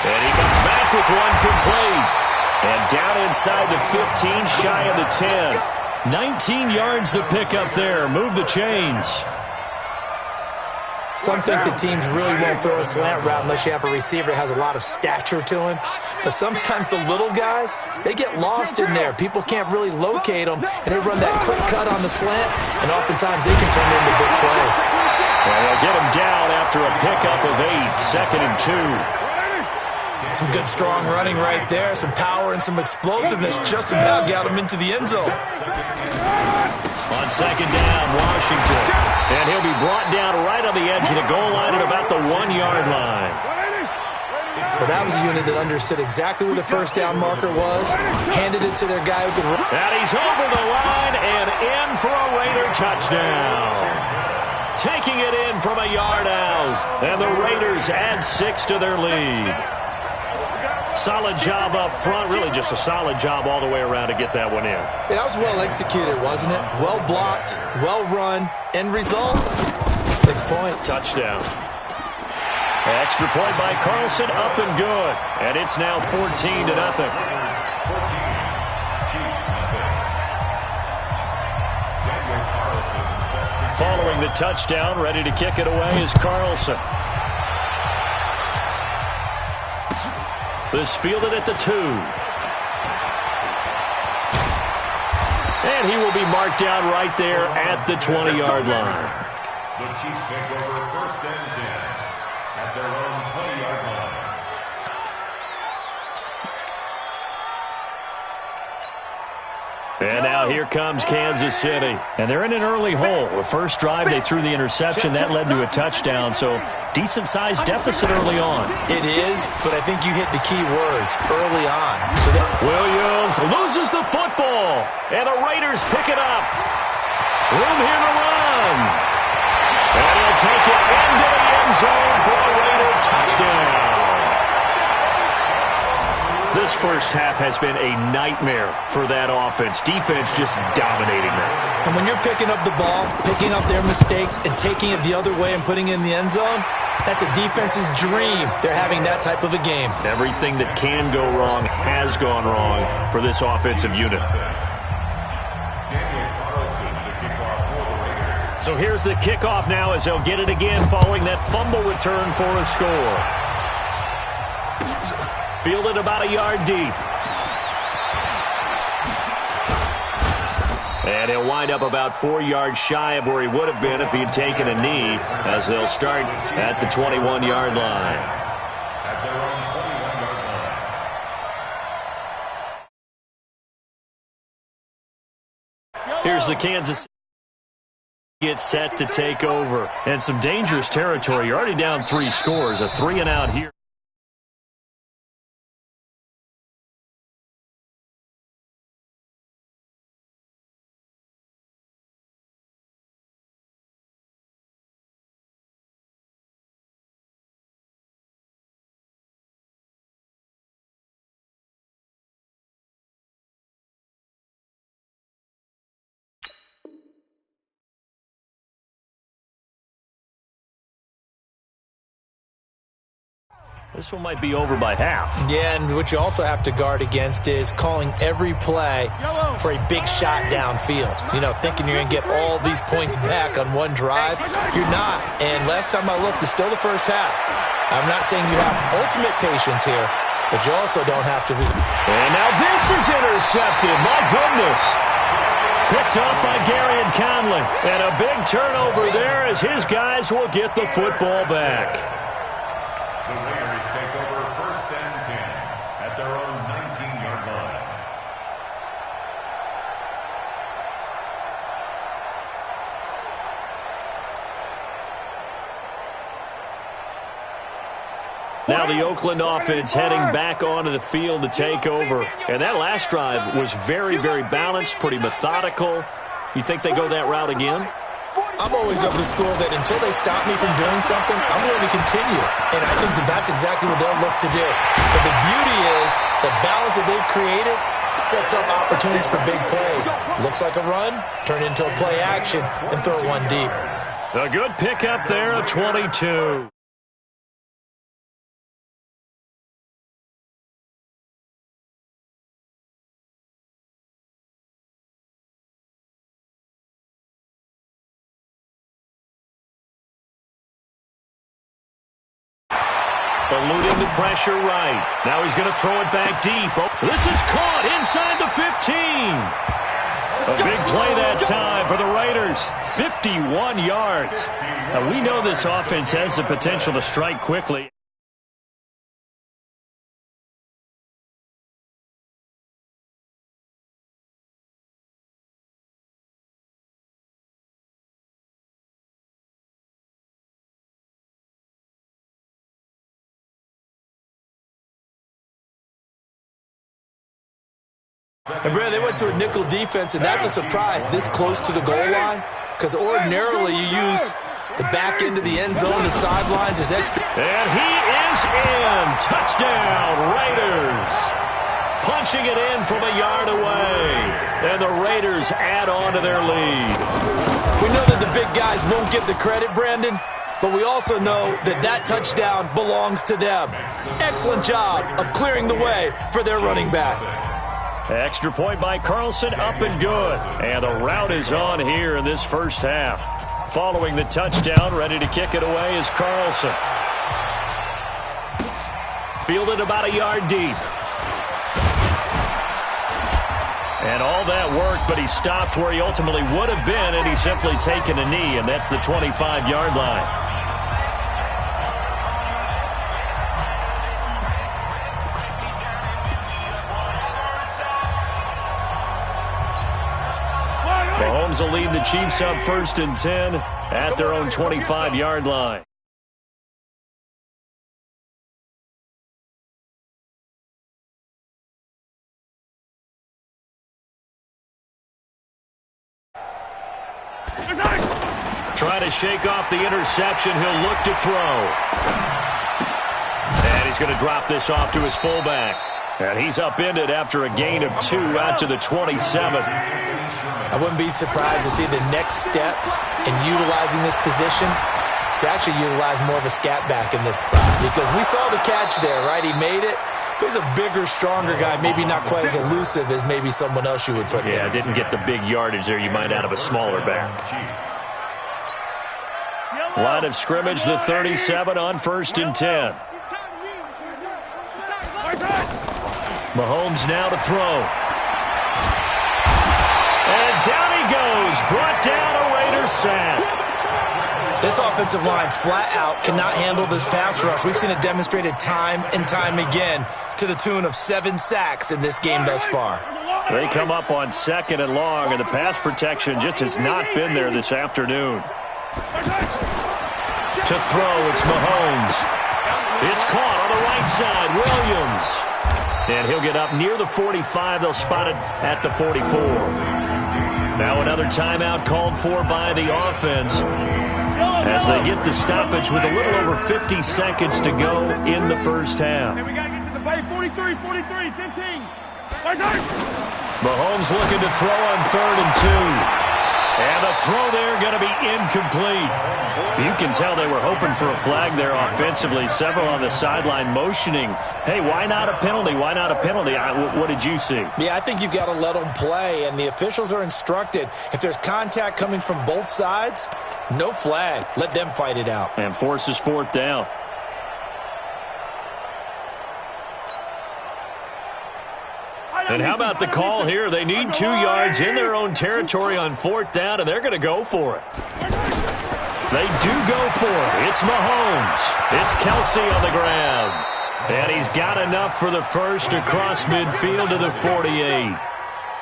And he comes back with one complete. And down inside the 15, shy of the 10. 19 yards the pick up there. Move the chains. Some think the teams really won't throw a slant route unless you have a receiver that has a lot of stature to him. But sometimes the little guys, they get lost in there. People can't really locate them, and they run that quick cut on the slant, and oftentimes they can turn into big plays. Well, they'll get him down after a pickup of 8, 2nd and 2. Some good, strong running right there. Some power and some explosiveness just about got him into the end zone. On 2nd down, Washington. And he'll be brought down right on the edge of the goal line at about the 1-yard line. Well, that was a unit that understood exactly where the first down marker was, handed it to their guy who could run. And he's over the line and in for a Raider touchdown. Taking it in from a yard out. And the Raiders add 6 to their lead. Solid job up front. Really just a solid job all the way around to get that one in. That was well executed, wasn't it? Well blocked, well run. End result, 6 points. Touchdown. Extra point by Carlson, up and good. And it's now 14-0. Following the touchdown, ready to kick it away is Carlson. This fielded at the 2. And he will be marked down right there at the 20-yard line. The Chiefs take over 1st and 10 at their own 20-yard line. And now here comes Kansas City. And they're in an early hole. The first drive, they threw the interception. That led to a touchdown. So decent-sized deficit early on. It is, but I think you hit the key words early on. So Williams loses the football. And the Raiders pick it up. Room here to run. And he'll take it into the end zone for a Raider touchdown. This first half has been a nightmare for that offense. Defense just dominating them. And when you're picking up the ball, picking up their mistakes, and taking it the other way and putting it in the end zone, that's a defense's dream. They're having that type of a game. Everything that can go wrong has gone wrong for this offensive unit. So here's the kickoff now as they'll get it again following that fumble return for a score. Fielded about a yard deep. And he'll wind up about 4 yards shy of where he would have been if he'd taken a knee, as they'll start at the 21-yard line. At their own 21-yard line. Here's the Kansas City gets set to take over. And some dangerous territory. You're already down 3 scores, a 3-and-out here. This one might be over by half. Yeah, and what you also have to guard against is calling every play for a big shot downfield. You know, thinking you're going to get all these points back on one drive. You're not. And last time I looked, it's still the first half. I'm not saying you have ultimate patience here, but you also don't have to be. And now this is intercepted. My goodness. Picked up by Gary and Conley. And a big turnover there as his guys will get the football back. The Raiders take over 1st and 10 at their own 19-yard line. Now the Oakland offense heading back onto the field to take over. And that last drive was very, very balanced, pretty methodical. You think they go that route again? I'm always of the school that until they stop me from doing something, I'm going to continue. And I think that that's exactly what they'll look to do. But the beauty is the balance that they've created sets up opportunities for big plays. Looks like a run, turn into a play action, and throw one deep. A good pickup there, a 22. Eluding the pressure right. Now he's going to throw it back deep. Oh, this is caught inside the 15. A big play that time for the Raiders. 51 yards. Now we know this offense has the potential to strike quickly. And, Brad, they went to a nickel defense, and that's a surprise this close to the goal line, because ordinarily you use the back end of the end zone, the sidelines as extra. And he is in. Touchdown, Raiders. Punching it in from a yard away. And the Raiders add on to their lead. We know that the big guys won't get the credit, Brandon, but we also know that that touchdown belongs to them. Excellent job of clearing the way for their running back. Extra point by Carlson, up and good. And the route is on here in this first half. Following the touchdown, ready to kick it away is Carlson. Fielded about a yard deep. And all that work, but he stopped where he ultimately would have been, and he's simply taken a knee, and that's the 25-yard line. Mahomes will lead the Chiefs up 1st and 10 at their own 25-yard line. Trying to shake off the interception. He'll look to throw. And he's going to drop this off to his fullback. And he's upended after a gain of 2 out to the 27. I wouldn't be surprised to see the next step in utilizing this position is to actually utilize more of a scat back in this spot. Because we saw the catch there, right? He made it. He's a bigger, stronger guy, maybe not quite as elusive as maybe someone else you would put in. Yeah, didn't get the big yardage there you might out of a smaller back. Line of scrimmage, the 37 on 1st and 10. Mahomes now to throw. And down he goes. Brought down a Raiders sack. This offensive line flat out cannot handle this pass rush. We've seen it demonstrated time and time again to the tune of 7 sacks in this game thus far. They come up on 2nd and long, and the pass protection just has not been there this afternoon. To throw, it's Mahomes. It's caught on the right side, Williams. And he'll get up near the 45. They'll spot it at the 44. Now another timeout called for by the offense as they get the stoppage with a little over 50 seconds to go in the first half. We got to get to the play. 43, 15. Mahomes looking to throw on 3rd and 2. And the throw there going to be incomplete. You can tell they were hoping for a flag there offensively. Several on the sideline motioning, hey, why not a penalty? Why not a penalty? What did you see? Yeah, I think you've got to let them play, and the officials are instructed. If there's contact coming from both sides, no flag. Let them fight it out. And forces fourth down. And how about the call here? They need 2 yards in their own territory on fourth down, and they're going to go for it. They do go for it. It's Mahomes. It's Kelsey on the ground. And he's got enough for the first across midfield to the 48.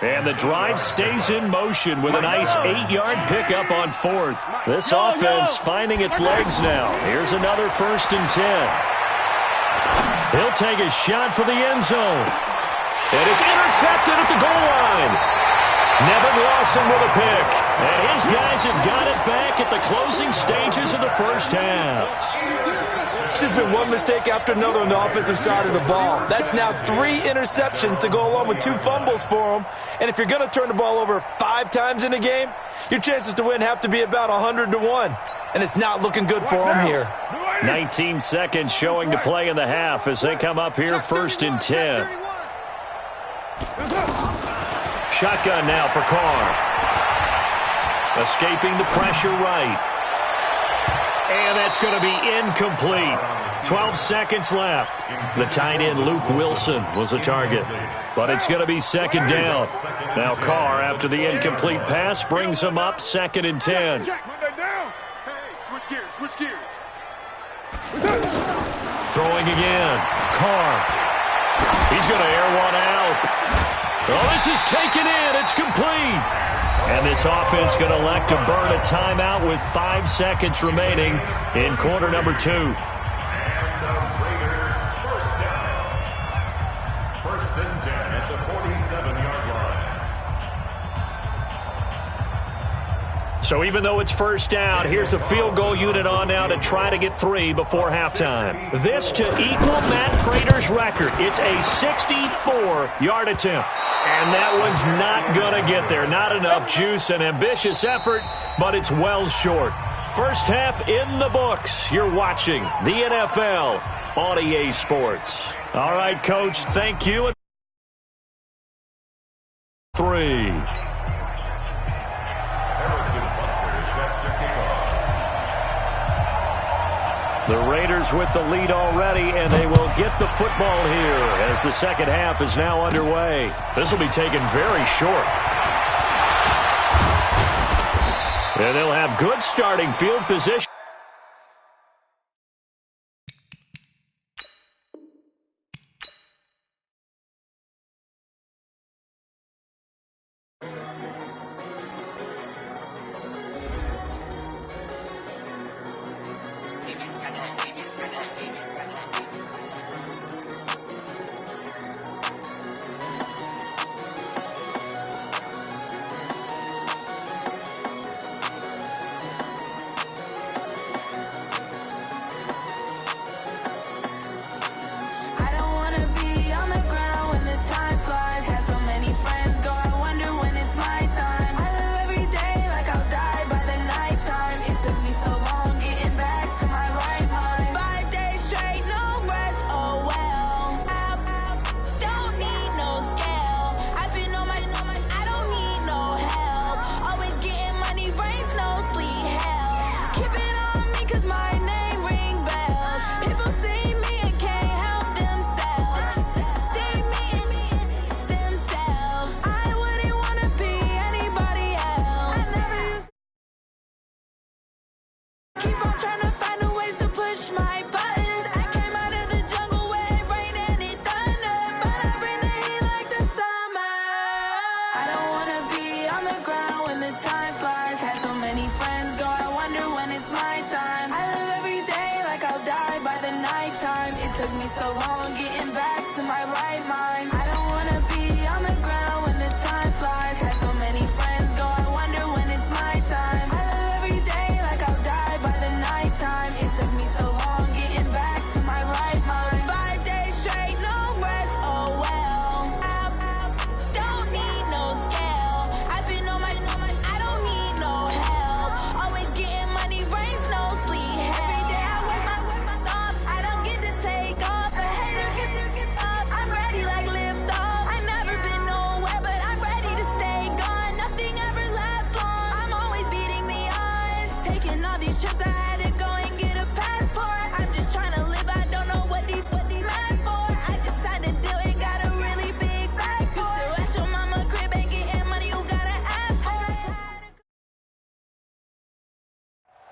And the drive stays in motion with a nice 8-yard pickup on fourth. This offense finding its legs now. Here's another 1st and 10. He'll take a shot for the end zone. And it's intercepted at the goal line. Nevin Lawson with a pick. And his guys have got it back at the closing stages of the first half. It's just been one mistake after another on the offensive side of the ball. That's now 3 interceptions to go along with 2 fumbles for them. And if you're going to turn the ball over 5 times in a game, your chances to win have to be about 100-1. And it's not looking good for them here. 19 seconds showing to play in the half as they come up here 1st and 10. Shotgun now for Carr. Escaping the pressure right. And that's going to be incomplete. 12 seconds left. The tight end, Luke Wilson, was the target. But it's going to be 2nd down. Now Carr, after the incomplete pass, brings him up 2nd and 10. Hey, switch gears, switch gears. Throwing again. Carr. He's going to air one out. Oh, this is taken in. It's complete. And this offense going to elect to burn a timeout with 5 seconds remaining in quarter number 2. And the Raiders first down. 1st and 10 at the 47-yard line. So even though it's first down, here's the field goal unit on now to try to get 3 before halftime. This to equal Matt Prater's record. It's a 64-yard attempt. And that one's not going to get there. Not enough juice, an ambitious effort, but it's well short. First half in the books. You're watching the NFL on EA Sports. All right, Coach, thank you. 3. The Raiders with the lead already, and they will get the football here as the second half is now underway. This will be taken very short. And they'll have good starting field position.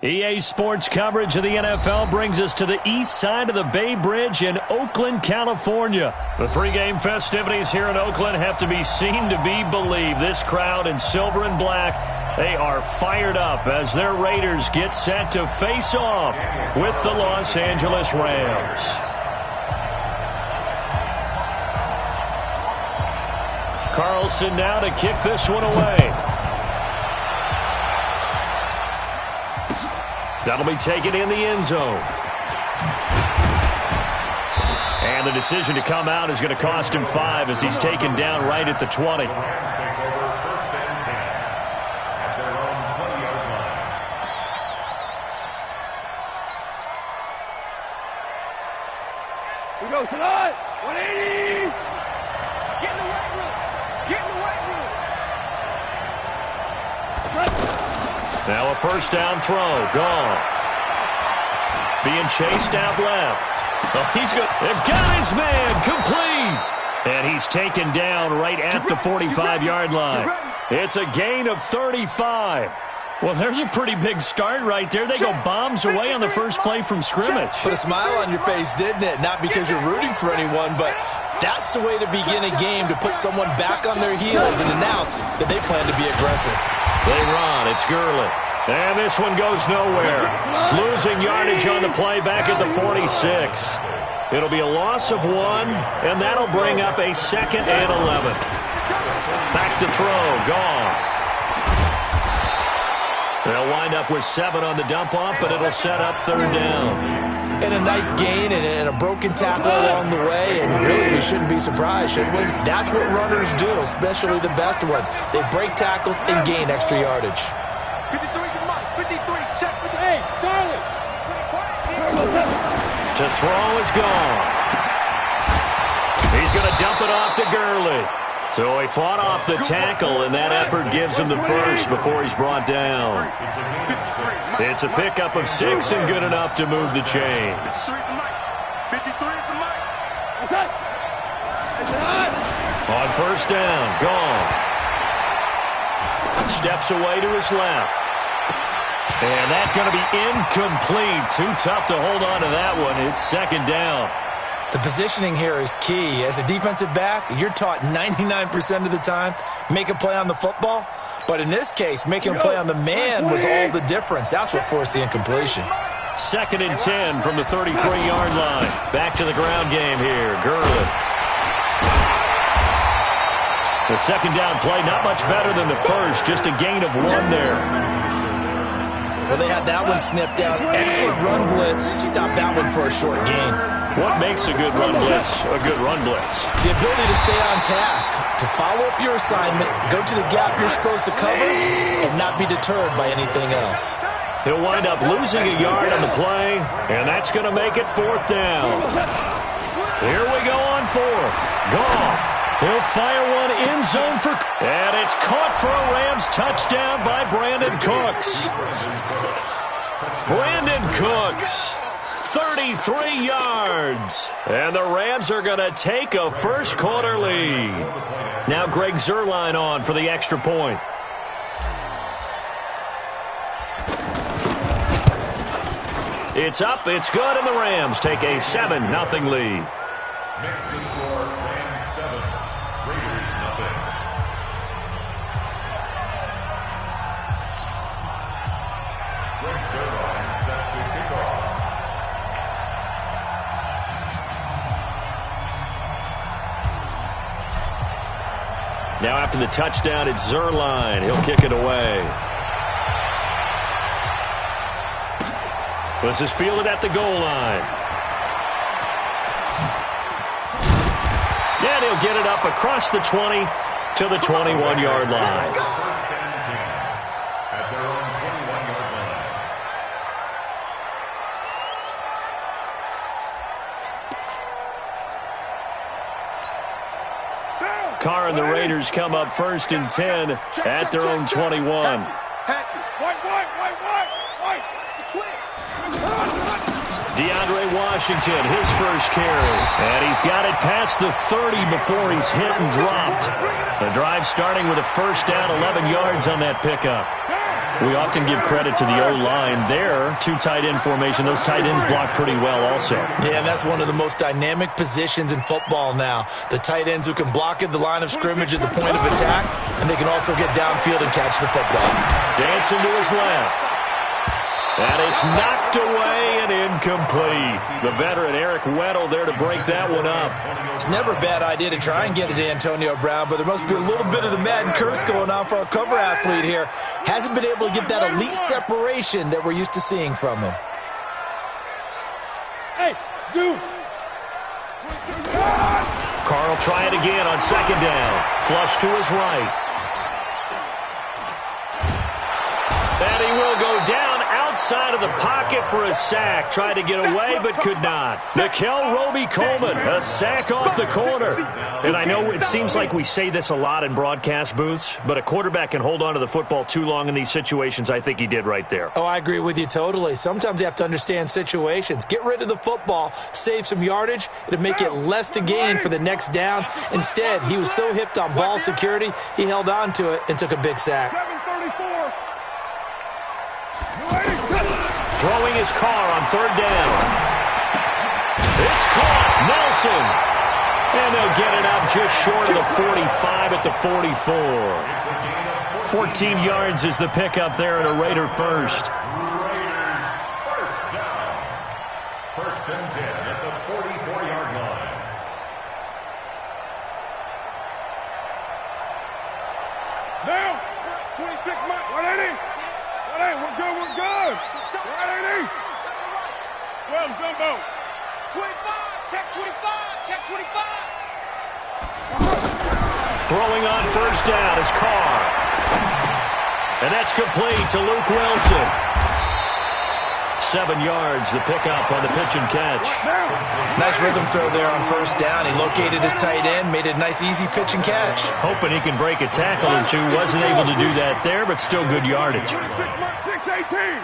EA Sports coverage of the NFL brings us to the east side of the Bay Bridge in Oakland, California. The pregame festivities here in Oakland have to be seen to be believed. This crowd in silver and black, they are fired up as their Raiders get set to face off with the Los Angeles Rams. Carlson now to kick this one away. That'll be taken in the end zone. And the decision to come out is going to cost him 5 as he's taken down right at the 20. Take over 1st and 10 at their own 20-yard line. We go tonight. 180. Get in the weight room. Get in the weight room. Now a first down throw. Gone. Being chased out left. Oh, they've got his man complete. And he's taken down right at the 45-yard line. It's a gain of 35. Well, there's a pretty big start right there. They go bombs away on the first play from scrimmage. Put a smile on your face, didn't it? Not because you're rooting for anyone, but that's the way to begin a game, to put someone back on their heels and announce that they plan to be aggressive. They run. It's Gurley. And this one goes nowhere. Losing yardage on the play back at the 46. It'll be a loss of 1, and that'll bring up a 2nd and 11. Back to throw. Goff. They'll wind up with 7 on the dump-off, but it'll set up 3rd down. And a nice gain and a broken tackle along the way, and really we shouldn't be surprised, should we? That's what runners do, especially the best ones. They break tackles and gain extra yardage. 53 to Mike. 53. Check with the A. Charlie. To throw is gone. He's going to dump it off to Gurley. So he fought off the tackle, and that effort gives him the first before he's brought down. It's a pickup of 6 and good enough to move the chains. 53 to Mike. On first down, gone. Steps away to his left. And that's going to be incomplete. Too tough to hold on to that one. It's 2nd down. The positioning here is key. As a defensive back, you're taught 99% of the time, make a play on the football. But in this case, making a play on the man was all the difference. That's what forced the incompletion. 2nd and 10 from the 33-yard line. Back to the ground game here. Gurley. The 2nd down play, not much better than the first. Just a gain of 1 there. Well, they had that one sniffed out. Excellent run blitz. Stop that one for a short gain. What makes a good run blitz a good run blitz? The ability to stay on task, to follow up your assignment, go to the gap you're supposed to cover, and not be deterred by anything else. He'll wind up losing a yard on the play, and that's going to make it 4th down. Here we go on 4th. Goff. He'll fire one end zone for... And it's caught for a Rams touchdown by Brandon Cooks. Brandon Cooks. 33 yards. And the Rams are going to take a first-quarter lead. Now Greg Zuerlein on for the extra point. It's up, it's good, and the Rams take a 7-0 lead. Next to score, Rams 7, Raiders 0. Greg Zuerlein set to kick off. Now after the touchdown, it's Zuerlein. He'll kick it away. This is fielded at the goal line. And he'll get it up across the 20 to the 21-yard line. First and 10 at their own 21-yard line. Carr and the Raiders come up 1st and 10 at their own 21. DeAndre Washington, his first carry. And he's got it past the 30 before he's hit and dropped. The drive starting with a first down, 11 yards on that pickup. We often give credit to the O-line there. Two tight end formation. Those tight ends block pretty well also. Yeah, and that's one of the most dynamic positions in football now. The tight ends who can block at the line of scrimmage at the point of attack, and they can also get downfield and catch the football. Dancing to his left. And it's knocked away and incomplete. The veteran Eric Weddle there to break that one up. It's never a bad idea to try and get it to Antonio Brown, but there must be a little bit of the Madden curse going on for our cover athlete here. Hasn't been able to get that elite separation that we're used to seeing from him. Hey, Zeus. Carl try it again on second down. Flush to his right. And he will go down outside of the pocket for a sack. Tried to get away, but could not. Nickel Roby-Coleman, a sack off the corner. And I know it seems like we say this a lot in broadcast booths, but a quarterback can hold on to the football too long in these situations. I think he did right there. Oh, I agree with you totally. Sometimes you have to understand situations. Get rid of the football, save some yardage. It'll make it less to gain for the next down. Instead, he was so hipped on ball security, he held on to it and took a big sack. 734. Throwing his car on third down. It's caught. Nelson. And they'll get it up just short of the 45 at the 44. 14 yards is the pickup there and a Raider first. Raiders first down. First and 10 at the 44-yard line. Now, 26 miles. 180. 180. We're good. We're good. 180. Well, Jumbo. 25. Check 25. Check 25. Throwing on first down is Carr. And that's complete to Luke Wilson. 7 yards, the pickup on the pitch and catch. Nice rhythm throw there on first down. He located his tight end, made it a nice, easy pitch and catch. Hoping he can break a tackle or two. Wasn't able to do that there, but still good yardage. 618.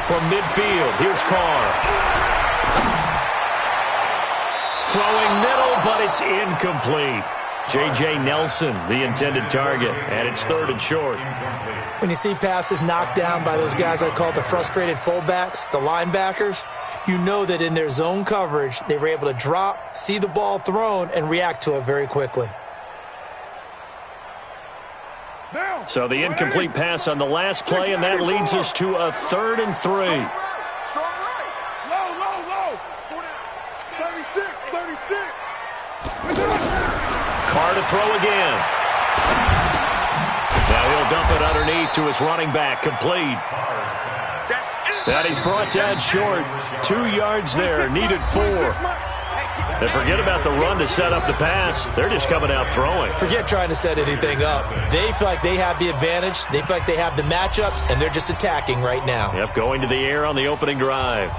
From midfield, here's Carr. Throwing middle, but it's incomplete. J.J. Nelson, the intended target, and it's third and short. When you see passes knocked down by those guys I call the frustrated fullbacks, the linebackers, you know that in their zone coverage, they were able to drop, see the ball thrown, and react to it very quickly. So the incomplete pass on the last play, and that leads us to a 3rd and 3. Low, low, low. 36, 36. Carr to throw again. Now he'll dump it underneath to his running back, complete. That he's brought down short. 2 yards there, needed 4. And forget about the run to set up the pass. They're just coming out throwing. Forget trying to set anything up. They feel like they have the advantage. They feel like they have the matchups, and they're just attacking right now. Yep, going to the air on the opening drive.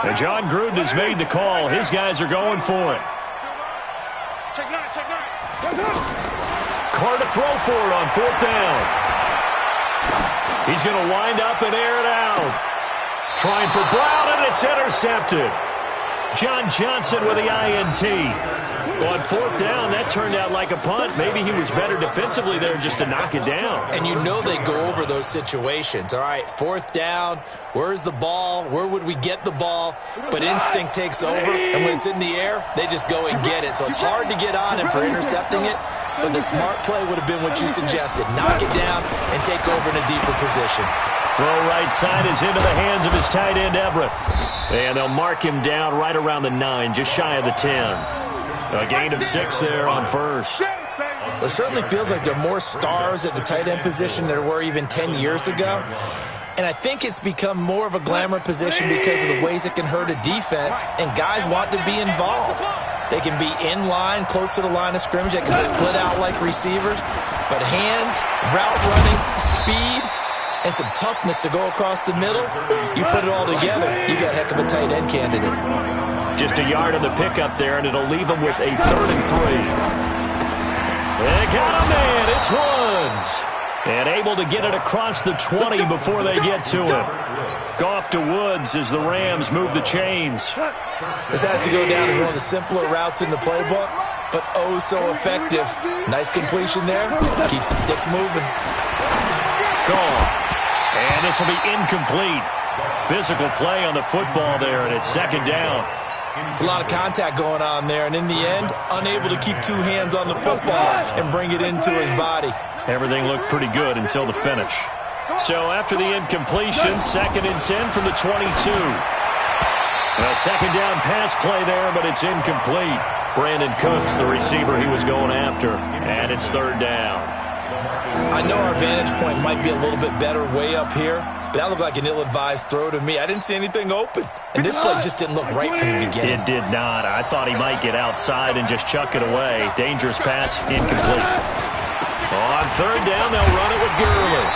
And John Gruden has made the call. His guys are going for it. Check 9, check 9. Carr to throw for it on 4th down. He's going to wind up and air it out. Trying for Brown, and it's intercepted. John Johnson with the INT. On 4th down, that turned out like a punt. Maybe he was better defensively there just to knock it down. And you know they go over those situations. All right, 4th down, where's the ball? Where would we get the ball? But instinct takes over, and when it's in the air, they just go and get it. So it's hard to get on him for intercepting it, but the smart play would have been what you suggested. Knock it down and take over in a deeper position. Throw right side is into the hands of his tight end, Everett. And they'll mark him down right around the 9, just shy of the 10. A gain of 6 there on first. It certainly feels like there are more stars at the tight end position than there were even 10 years ago. And I think it's become more of a glamour position because of the ways it can hurt a defense, and guys want to be involved. They can be in line, close to the line of scrimmage. They can split out like receivers. But hands, route running, speed, and some toughness to go across the middle, you put it all together, you got a heck of a tight end candidate. Just a yard on the pickup there, and it'll leave him with a 3rd and 3. They got a man. It's Woods. And able to get it across the 20 before they get to him. Off to Woods as the Rams move the chains. This has to go down as one of the simpler routes in the playbook, but oh so effective. Nice completion there. Keeps the sticks moving. Gone. And this will be incomplete. Physical play on the football there, and it's second down. It's a lot of contact going on there, and in the end, unable to keep two hands on the football and bring it into his body. Everything looked pretty good until the finish. So after the incompletion, 2nd and 10 from the 22. A second down pass play there, but it's incomplete. Brandon Cooks, the receiver he was going after, and it's 3rd down. I know our vantage point might be a little bit better way up here, but that looked like an ill-advised throw to me. I didn't see anything open, and this play just didn't look right from the beginning. It did not. I thought he might get outside and just chuck it away. Dangerous pass, incomplete. On 3rd down, they'll run it with Gurley.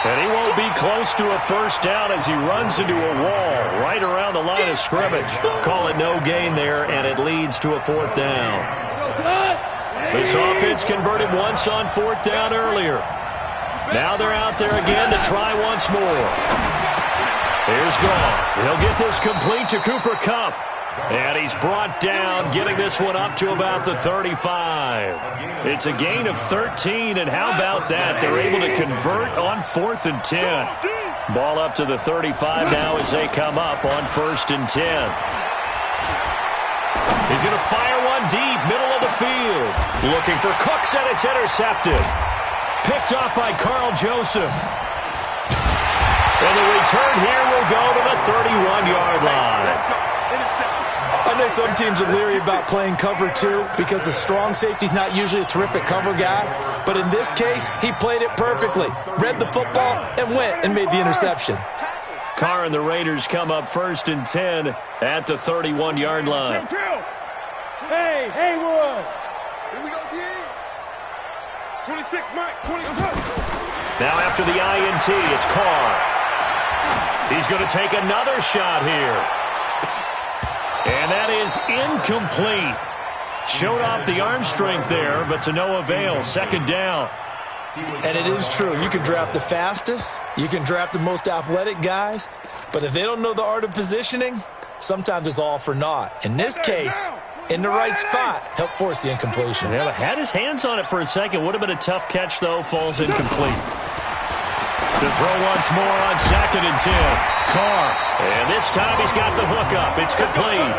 And he won't be close to a first down as he runs into a wall right around the line of scrimmage. Call it no gain there, and it leads to a 4th down. This offense converted once on 4th down earlier. Now they're out there again to try once more. Here's Goff. He'll get this complete to Cooper Kupp. And he's brought down, getting this one up to about the 35. It's a gain of 13, and how about that? They're able to convert on 4th and 10. Ball up to the 35 now as they come up on 1st and 10. He's going to fire one deep, middle of the field. Looking for Cooks, and it's intercepted. Picked off by Carl Joseph. And the return here will go to the 31-yard line. I know some teams are leery about playing cover 2 because the strong safety's not usually a terrific cover guy. But in this case, he played it perfectly. Read the football and went and made the interception. Carr and the Raiders come up 1st and 10 at the 31-yard line. Hey, Haywood. Here we go, D. 26, Mike. 26. Now after the INT, it's Carr. He's going to take another shot here. And that is incomplete. Showed off the arm strength there, but to no avail. 2nd down. And it is true. You can draft the fastest. You can draft the most athletic guys. But if they don't know the art of positioning, sometimes it's all for naught. In this case, in the right spot, helped force the incompletion. Yeah, but had his hands on it for a second. Would have been a tough catch, though. Falls incomplete. To throw once more on 2nd and 10. Carr. And this time he's got the hook up. It's complete.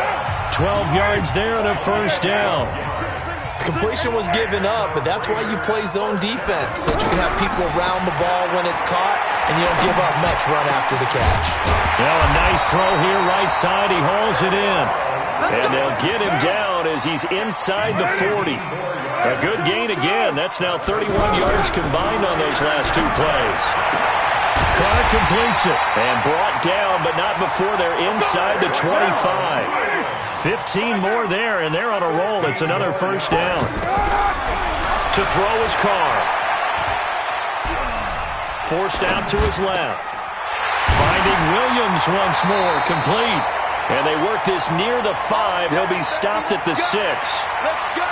12 yards there and a first down. Completion was given up, but that's why you play zone defense, so that you can have people around the ball when it's caught, and you don't give up much run after the catch. Well, a nice throw here, right side. He hauls it in. And they'll get him down as he's inside the 40. A good gain again. That's now 31 yards combined on those last 2 plays. Carr completes it and brought down, but not before they're inside the 25. 15 more there, and they're on a roll. It's another first down. To throw is Carr. Forced out to his left. Finding Williams once more, complete. And they work this near the 5. He'll be stopped at the 6. Let's go.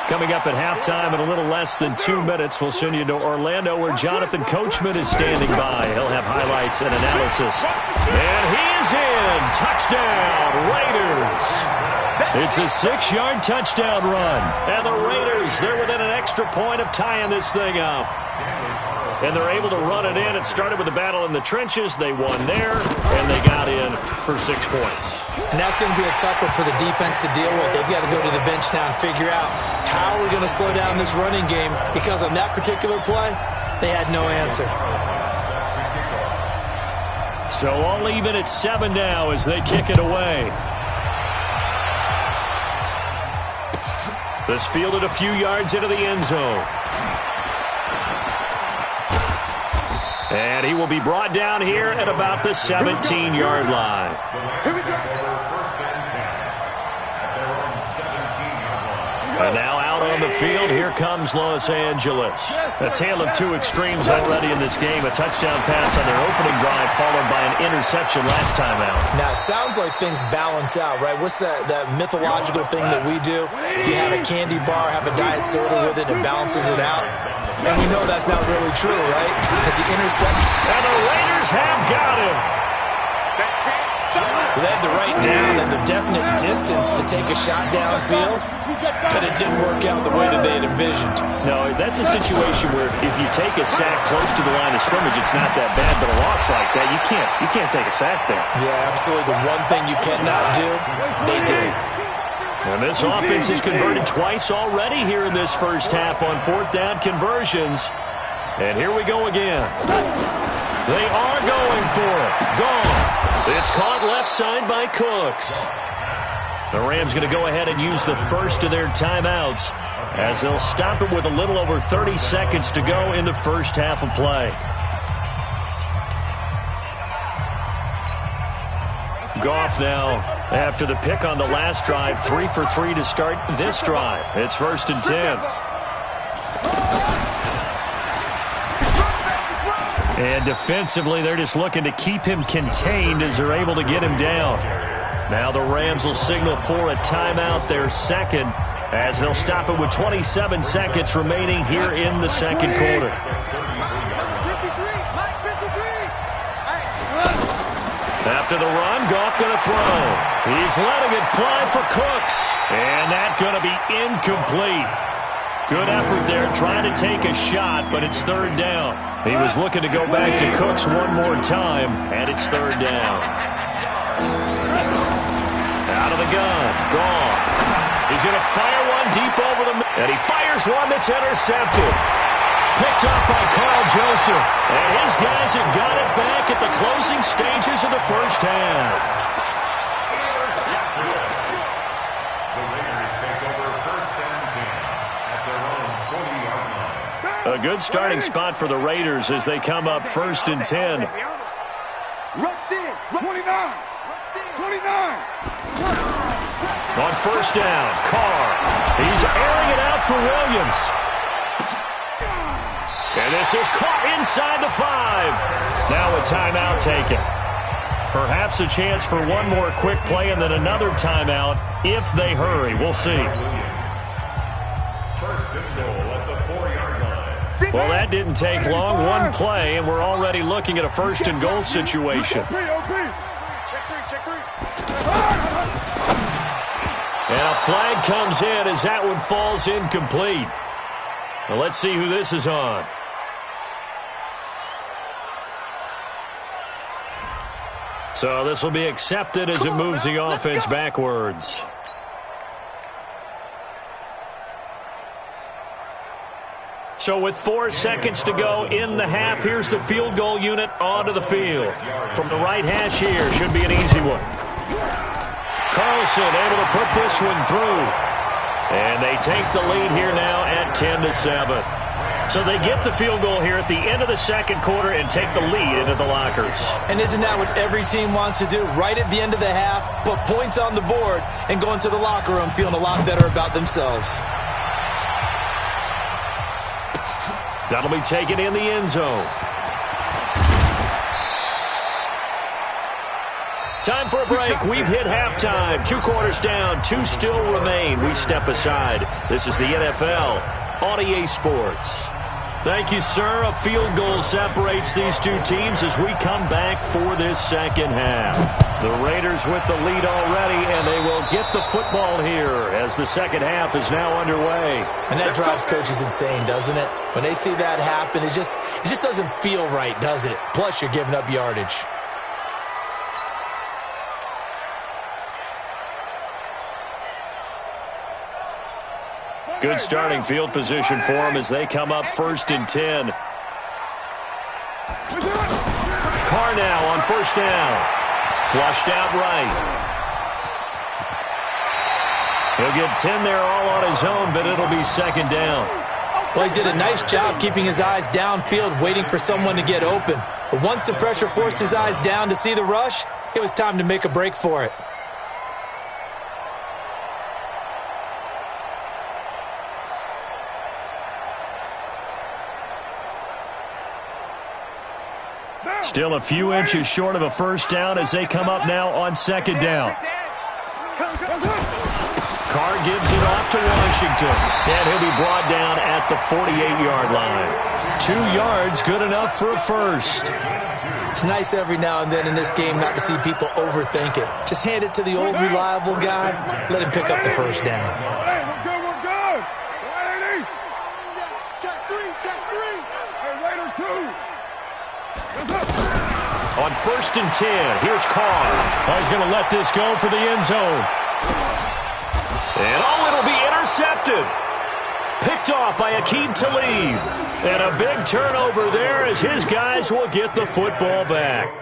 Coming up at halftime in a little less than 2 minutes, we'll send you to Orlando where Jonathan Coachman is standing by. He'll have highlights and analysis. And he is in. Touchdown, Raiders. It's a 6-yard touchdown run. And the Raiders, they're within an extra point of tying this thing up. And they're able to run it in. It started with a battle in the trenches. They won there, and they got in for 6 points. And that's going to be a tough one for the defense to deal with. They've got to go to the bench now and figure out how we're going to slow down this running game, because on that particular play, they had no answer. So all even at 7 now as they kick it away. This fielded a few yards into the end zone. And he will be brought down here at about the 17-yard line. Here we go. And now out on the field. Here comes Los Angeles. A tale of two extremes already in this game. A touchdown pass on their opening drive followed by an interception last time out. Now, it sounds like things balance out, right? What's that mythological thing that we do? If you have a candy bar, have a diet soda with it, it balances it out. And we know that's not really true, right? Because the interception... And the Raiders have got him. They had the right down and the definite distance to take a shot downfield, but it didn't work out the way that they had envisioned. No, that's a situation where if you take a sack close to the line of scrimmage, it's not that bad, but a loss like that, you can't take a sack there. Yeah, absolutely. The one thing you cannot do, they did. And this offense has converted twice already here in this first half on fourth down conversions. And here we go again. They are going for it. Gone. It's caught left side by Cooks. The Rams going to go ahead and use the first of their timeouts as they'll stop it with a little over 30 seconds to go in the first half of play. Goff now, after the pick on the last drive, 3 for 3 to start this drive. It's 1st and 10. And defensively, they're just looking to keep him contained as they're able to get him down. Now the Rams will signal for a timeout, their second, as they'll stop it with 27 seconds remaining here in the second quarter. After the run, Goff going to throw. He's letting it fly for Cooks. And that's going to be incomplete. Good effort there, trying to take a shot, but it's third down. He was looking to go back to Cooks one more time, and it's third down. Out of the gun, Goff. He's going to fire one deep over the middle, and he fires one that's intercepted. Picked up by Carl Joseph, and his guys have got it back at the closing stages of the first half. A good starting spot for the Raiders as they come up 1st and 10. Rush in, 29. On first down, Carr. He's airing it out for Williams. And this is caught inside the 5. Now a timeout taken. Perhaps a chance for one more quick play and then another timeout if they hurry. We'll see. First and goal at the 4-yard line. Well, that didn't take long. One play, and we're already looking at a 1st and goal situation. And a flag comes in as that one falls incomplete. Well, let's see who this is on. So this will be accepted as it moves the offense backwards. So with 4 seconds to go in the half, here's the field goal unit onto the field. From the right hash here, should be an easy one. Carlson able to put this one through. And they take the lead here now at 10-7. So they get the field goal here at the end of the second quarter and take the lead into the lockers. And isn't that what every team wants to do? Right at the end of the half, put points on the board, and go into the locker room feeling a lot better about themselves. That'll be taken in the end zone. Time for a break. We've hit halftime. 2 quarters down. 2 still remain. We step aside. This is the NFL on EA Sports. Thank you, sir. A field goal separates these two teams as we come back for this second half. The Raiders with the lead already, and they will get the football here as the second half is now underway. And that drives coaches insane, doesn't it? When they see that happen, it just doesn't feel right, does it? Plus, you're giving up yardage. Good starting field position for them as they come up 1st and 10. Carr now on first down. Flushed out right. He'll get 10 there all on his own, but it'll be second down. Well, he did a nice job keeping his eyes downfield, waiting for someone to get open. But once the pressure forced his eyes down to see the rush, it was time to make a break for it. Still a few inches short of a first down as they come up now on second down. Carr gives it off to Washington, and he'll be brought down at the 48-yard line. 2 yards, good enough for a first. It's nice every now and then in this game not to see people overthink it. Just hand it to the old reliable guy, let him pick up the first down. Hey, we're good. 180. Check three. Hey, Raider 2. On 1st and 10, here's Carr. He's going to let this go for the end zone. And it'll be intercepted. Picked off by Aqib Talib. And a big turnover there as his guys will get the football back.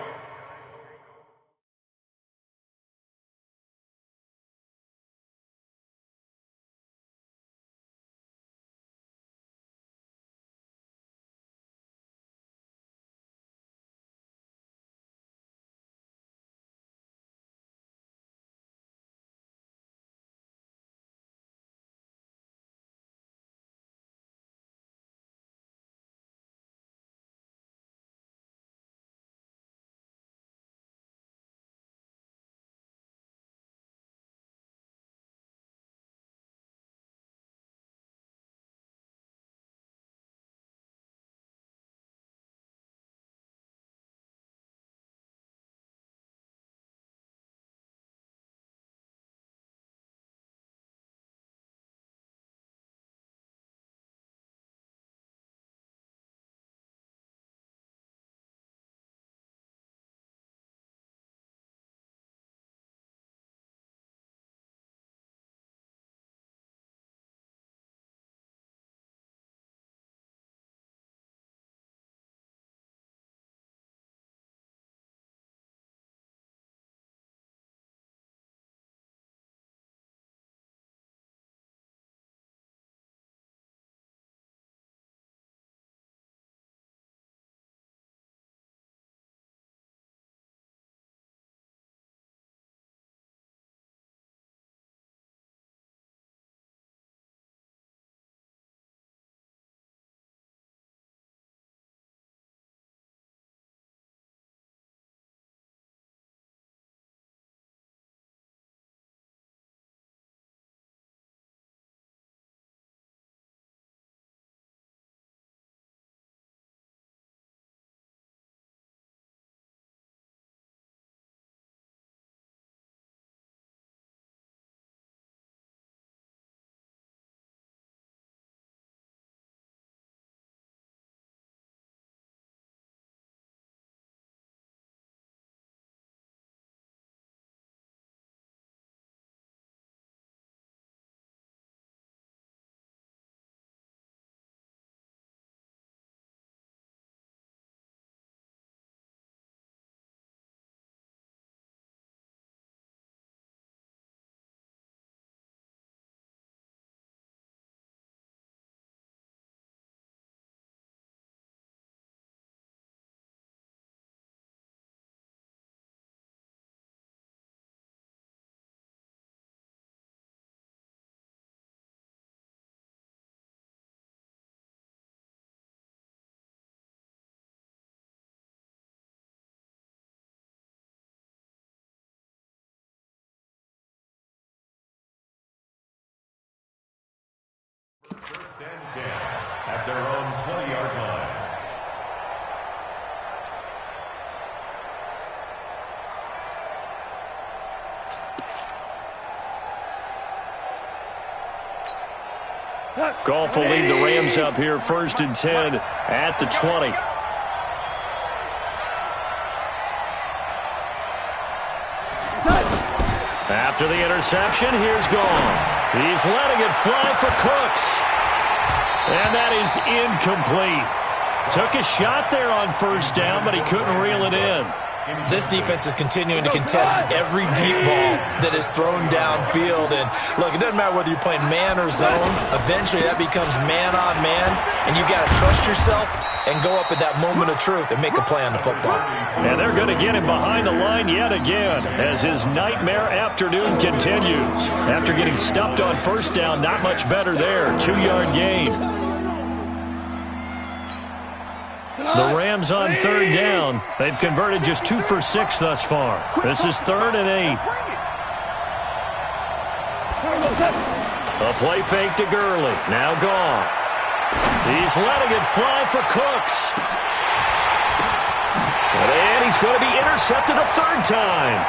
First and 10 at their own 20-yard line. Goff will lead the Rams up here 1st and 10 at the 20. After the interception, here's Goff. He's letting it fly for Cooks. And that is incomplete. Took a shot there on 1st down, but he couldn't reel it in. This defense is continuing to contest every deep ball that is thrown downfield. And, look, it doesn't matter whether you're playing man or zone. Eventually, that becomes man on man. And you got to trust yourself and go up at that moment of truth and make a play on the football. And they're going to get him behind the line yet again as his nightmare afternoon continues. After getting stuffed on 1st down, not much better there. 2-yard gain. The Rams on third down. They've converted just 2 for 6 thus far. This is 3rd and 8. A play fake to Gurley. Now gone. He's letting it fly for Cooks. And he's going to be intercepted a 3rd time.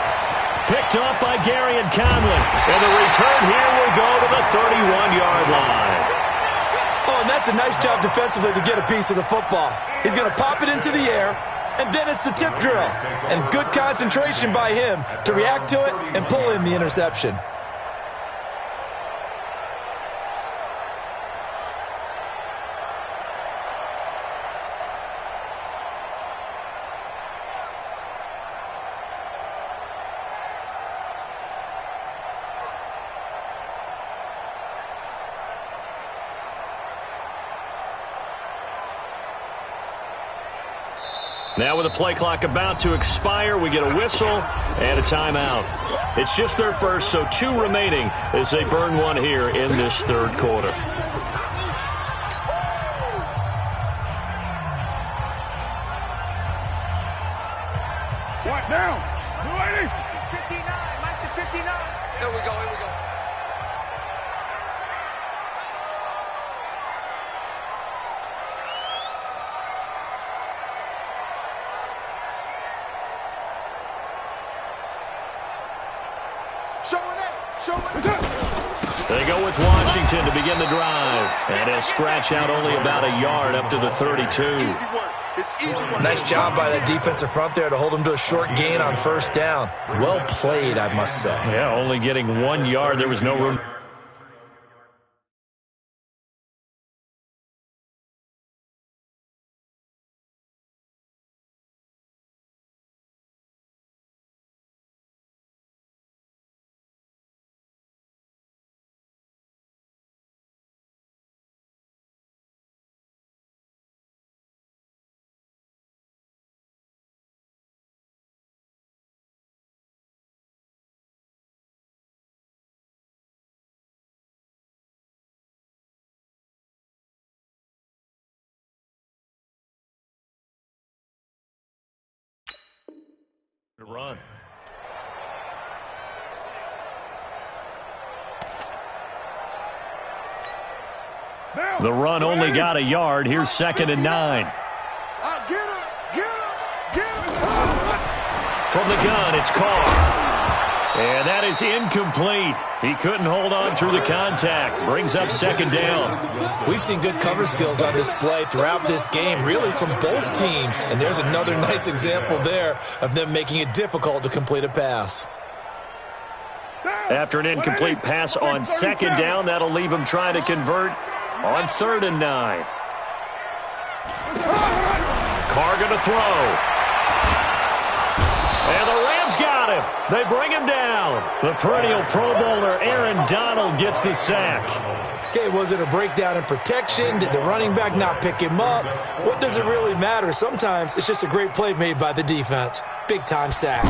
Picked off by Gary and Conley. And the return here will go to the 31-yard line. Oh, and that's a nice job defensively to get a piece of the football. He's going to pop it into the air, and then it's the tip drill. And good concentration by him to react to it and pull in the interception. Now with the play clock about to expire, we get a whistle and a timeout. It's just their first, so 2 remaining as they burn one here in this 3rd quarter. What now? 280. 59. Mike to 59. Here we go. They go with Washington to begin the drive. And he'll scratch out only about a yard up to the 32. Nice job by that defensive front there to hold him to a short gain on 1st down. Well played, I must say. Yeah, only getting 1 yard. There was no room. Run. The run only got a yard. Here's 2nd and 9. From the gun, it's Carr. And that is incomplete. He couldn't hold on through the contact. Brings up 2nd down. We've seen good cover skills on display throughout this game, really from both teams. And there's another nice example there of them making it difficult to complete a pass. After an incomplete pass on 2nd down, that'll leave him trying to convert on 3rd and 9. Carr going to throw. And the Rams got him. They bring him down. The perennial Pro Bowler Aaron Donald gets the sack. Okay, was it a breakdown in protection? Did the running back not pick him up? What does it really matter? Sometimes it's just a great play made by the defense. Big-time sack. The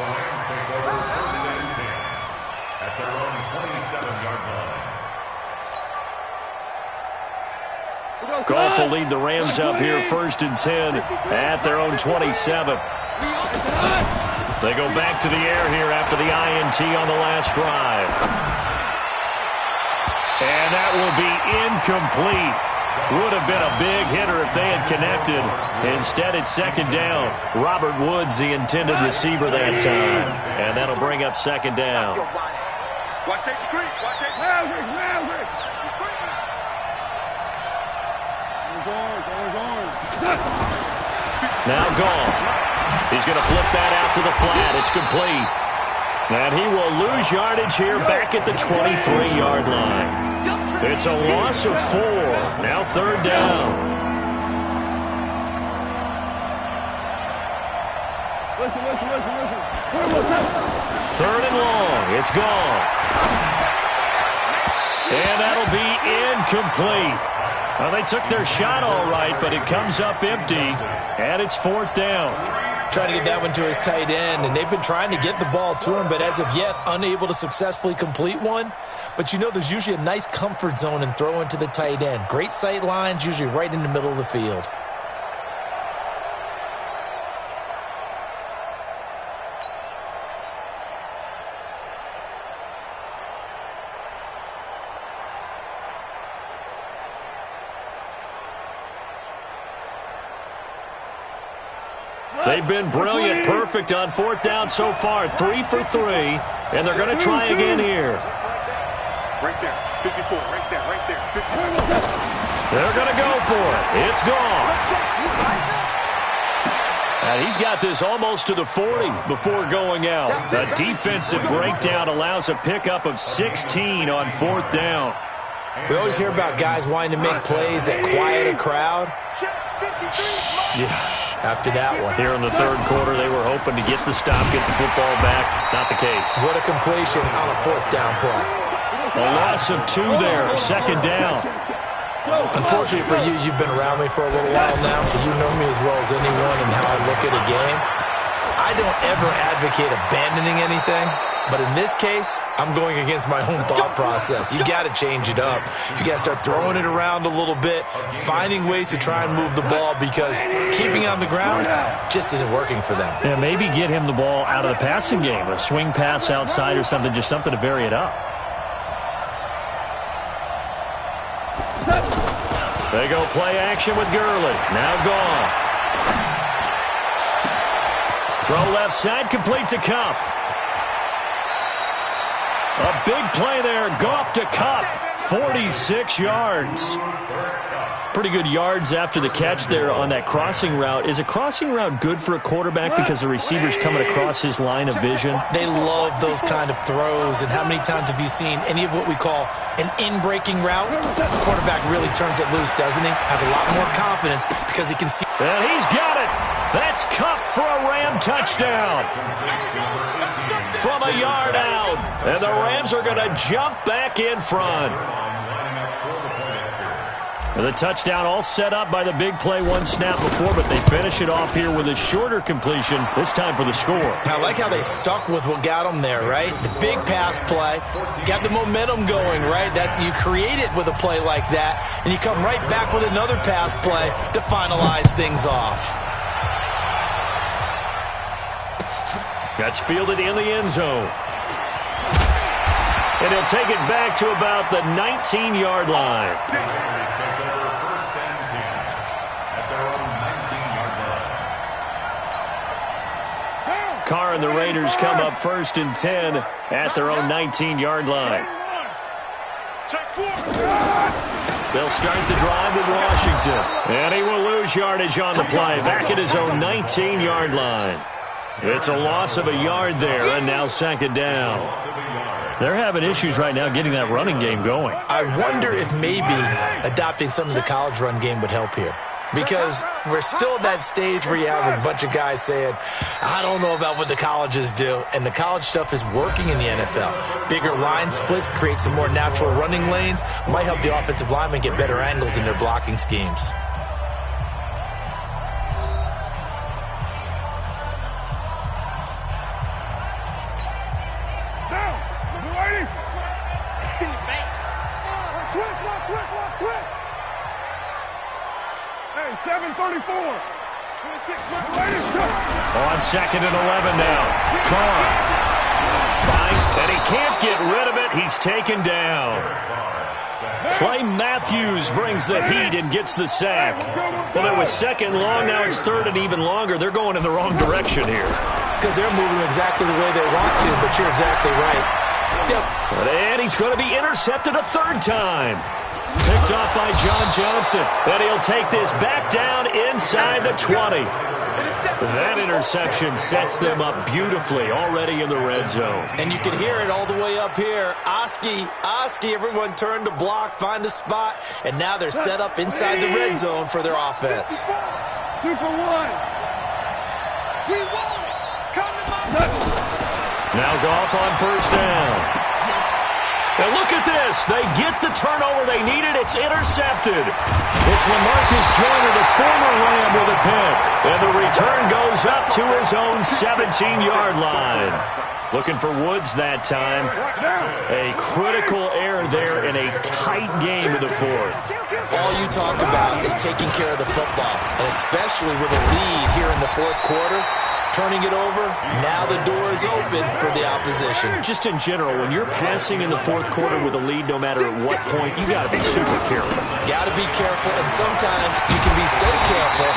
Rams take over 1st and 10 at their own 27-yard line. Goff will lead the Rams up here 1st and 10 at their own 27. They go back to the air here after the INT on the last drive. And that will be incomplete. Would have been a big hitter if they had connected. Instead, it's 2nd down. Robert Woods, the intended receiver that time. And that'll bring up 2nd down. Watch safety crease. Watch safety. Now gone. He's going to flip that out to the flat. It's complete. And he will lose yardage here back at the 23-yard line. It's a loss of 4. Now 3rd down. Listen. 3rd and long. It's gone. And that'll be incomplete. Well, they took their shot all right, but it comes up empty, and it's 4th down. Trying to get that one to his tight end, and they've been trying to get the ball to him, but as of yet, unable to successfully complete one. But you know, there's usually a nice comfort zone in throwing to the tight end. Great sight lines, usually right in the middle of the field. They've been brilliant, perfect on fourth down so far, 3 for 3, and they're going to try again here. Right there, 54, right there, right there, 54. They're going to go for it. It's gone. And he's got this almost to the 40 before going out. A defensive breakdown allows a pickup of 16 on fourth down. We always hear about guys wanting to make plays that quiet a crowd. Yeah. After that one. Here in the third quarter, they were hoping to get the stop, get the football back. Not the case. What a completion on a fourth down play. A loss of 2 there, second down. Unfortunately for you, you've been around me for a little while now, so you know me as well as anyone and how I look at a game. I don't ever advocate abandoning anything, but in this case, I'm going against my own thought process. You got to change it up. You got to start throwing it around a little bit, finding ways to try and move the ball, because keeping on the ground just isn't working for them. Yeah, maybe get him the ball out of the passing game, a swing pass outside or something, just something to vary it up. They go play action with Gurley. Now gone. Throw left side, complete to Kupp. A big play there. Goff to Kupp. 46 yards. Pretty good yards after the catch there on that crossing route. Is a crossing route good for a quarterback because the receiver's coming across his line of vision? They love those kind of throws. And how many times have you seen any of what we call an in-breaking route? The quarterback really turns it loose, doesn't he? Has a lot more confidence because he can see. And he's got it. That's Kupp for a Ram touchdown. From a yard out. And the Rams are going to jump back in front. The touchdown all set up by the big play one snap before, but they finish it off here with a shorter completion, this time for the score. I like how they stuck with what got them there, right? The big pass play, got the momentum going, right? You create it with a play like that, and you come right back with another pass play to finalize things off. That's fielded in the end zone. And he'll take it back to about the 19-yard line. Carr and the Raiders come up 1st and 10 at their own 19-yard line. They'll start the drive with Washington. And he will lose yardage on the play, back at his own 19-yard line. It's a loss of a yard there, and now 2nd down. They're having issues right now getting that running game going. I wonder if maybe adopting some of the college run game would help here. Because we're still at that stage where you have a bunch of guys saying, I don't know about what the colleges do. And the college stuff is working in the NFL. Bigger line splits, create some more natural running lanes, might help the offensive linemen get better angles in their blocking schemes. Hey, 7:34. On 2nd and 11 now. Carr. And he can't get rid of it. He's taken down. Clay Matthews brings the heat and gets the sack. Well, it was 2nd long. Now it's 3rd and even longer. They're going in the wrong direction here. Because they're moving exactly the way they want to, but you're exactly right. Yep. And he's going to be intercepted a 3rd time. Picked off by John Johnson. And he'll take this back down inside the 20. That interception sets them up beautifully already in the red zone. And you can hear it all the way up here. Oski, everyone turned to block, find a spot, and now they're set up inside the red zone for their offense. 2 for 1. We won it. Come to my Now Goff on 1st down. And look at this. They get the turnover they needed. It's intercepted. It's LaMarcus Joyner, the former Ram, with a pick. And the return goes up to his own 17-yard line. Looking for Woods that time. A critical error there in a tight game in the fourth. All you talk about is taking care of the football, and especially with a lead here in the fourth quarter. Turning it over, now the door is open for the opposition. Just in general, when you're passing in the fourth quarter with a lead, no matter at what point, you got to be super careful. Got to be careful, and sometimes you can be so careful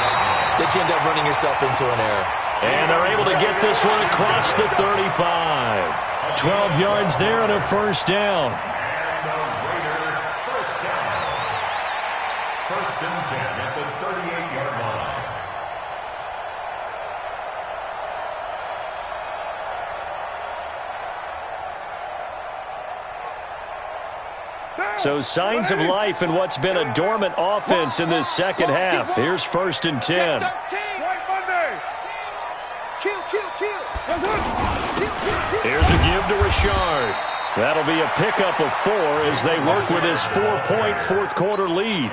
that you end up running yourself into an error. And they're able to get this one across the 35. 12 yards there and a first down. And the Raider first down. First and 10 at the 38-yard line. So signs of life in what's been a dormant offense in this second half. Here's first and 10. Here's a give to Richard. That'll be a pickup of 4 as they work with his 4-point fourth quarter lead.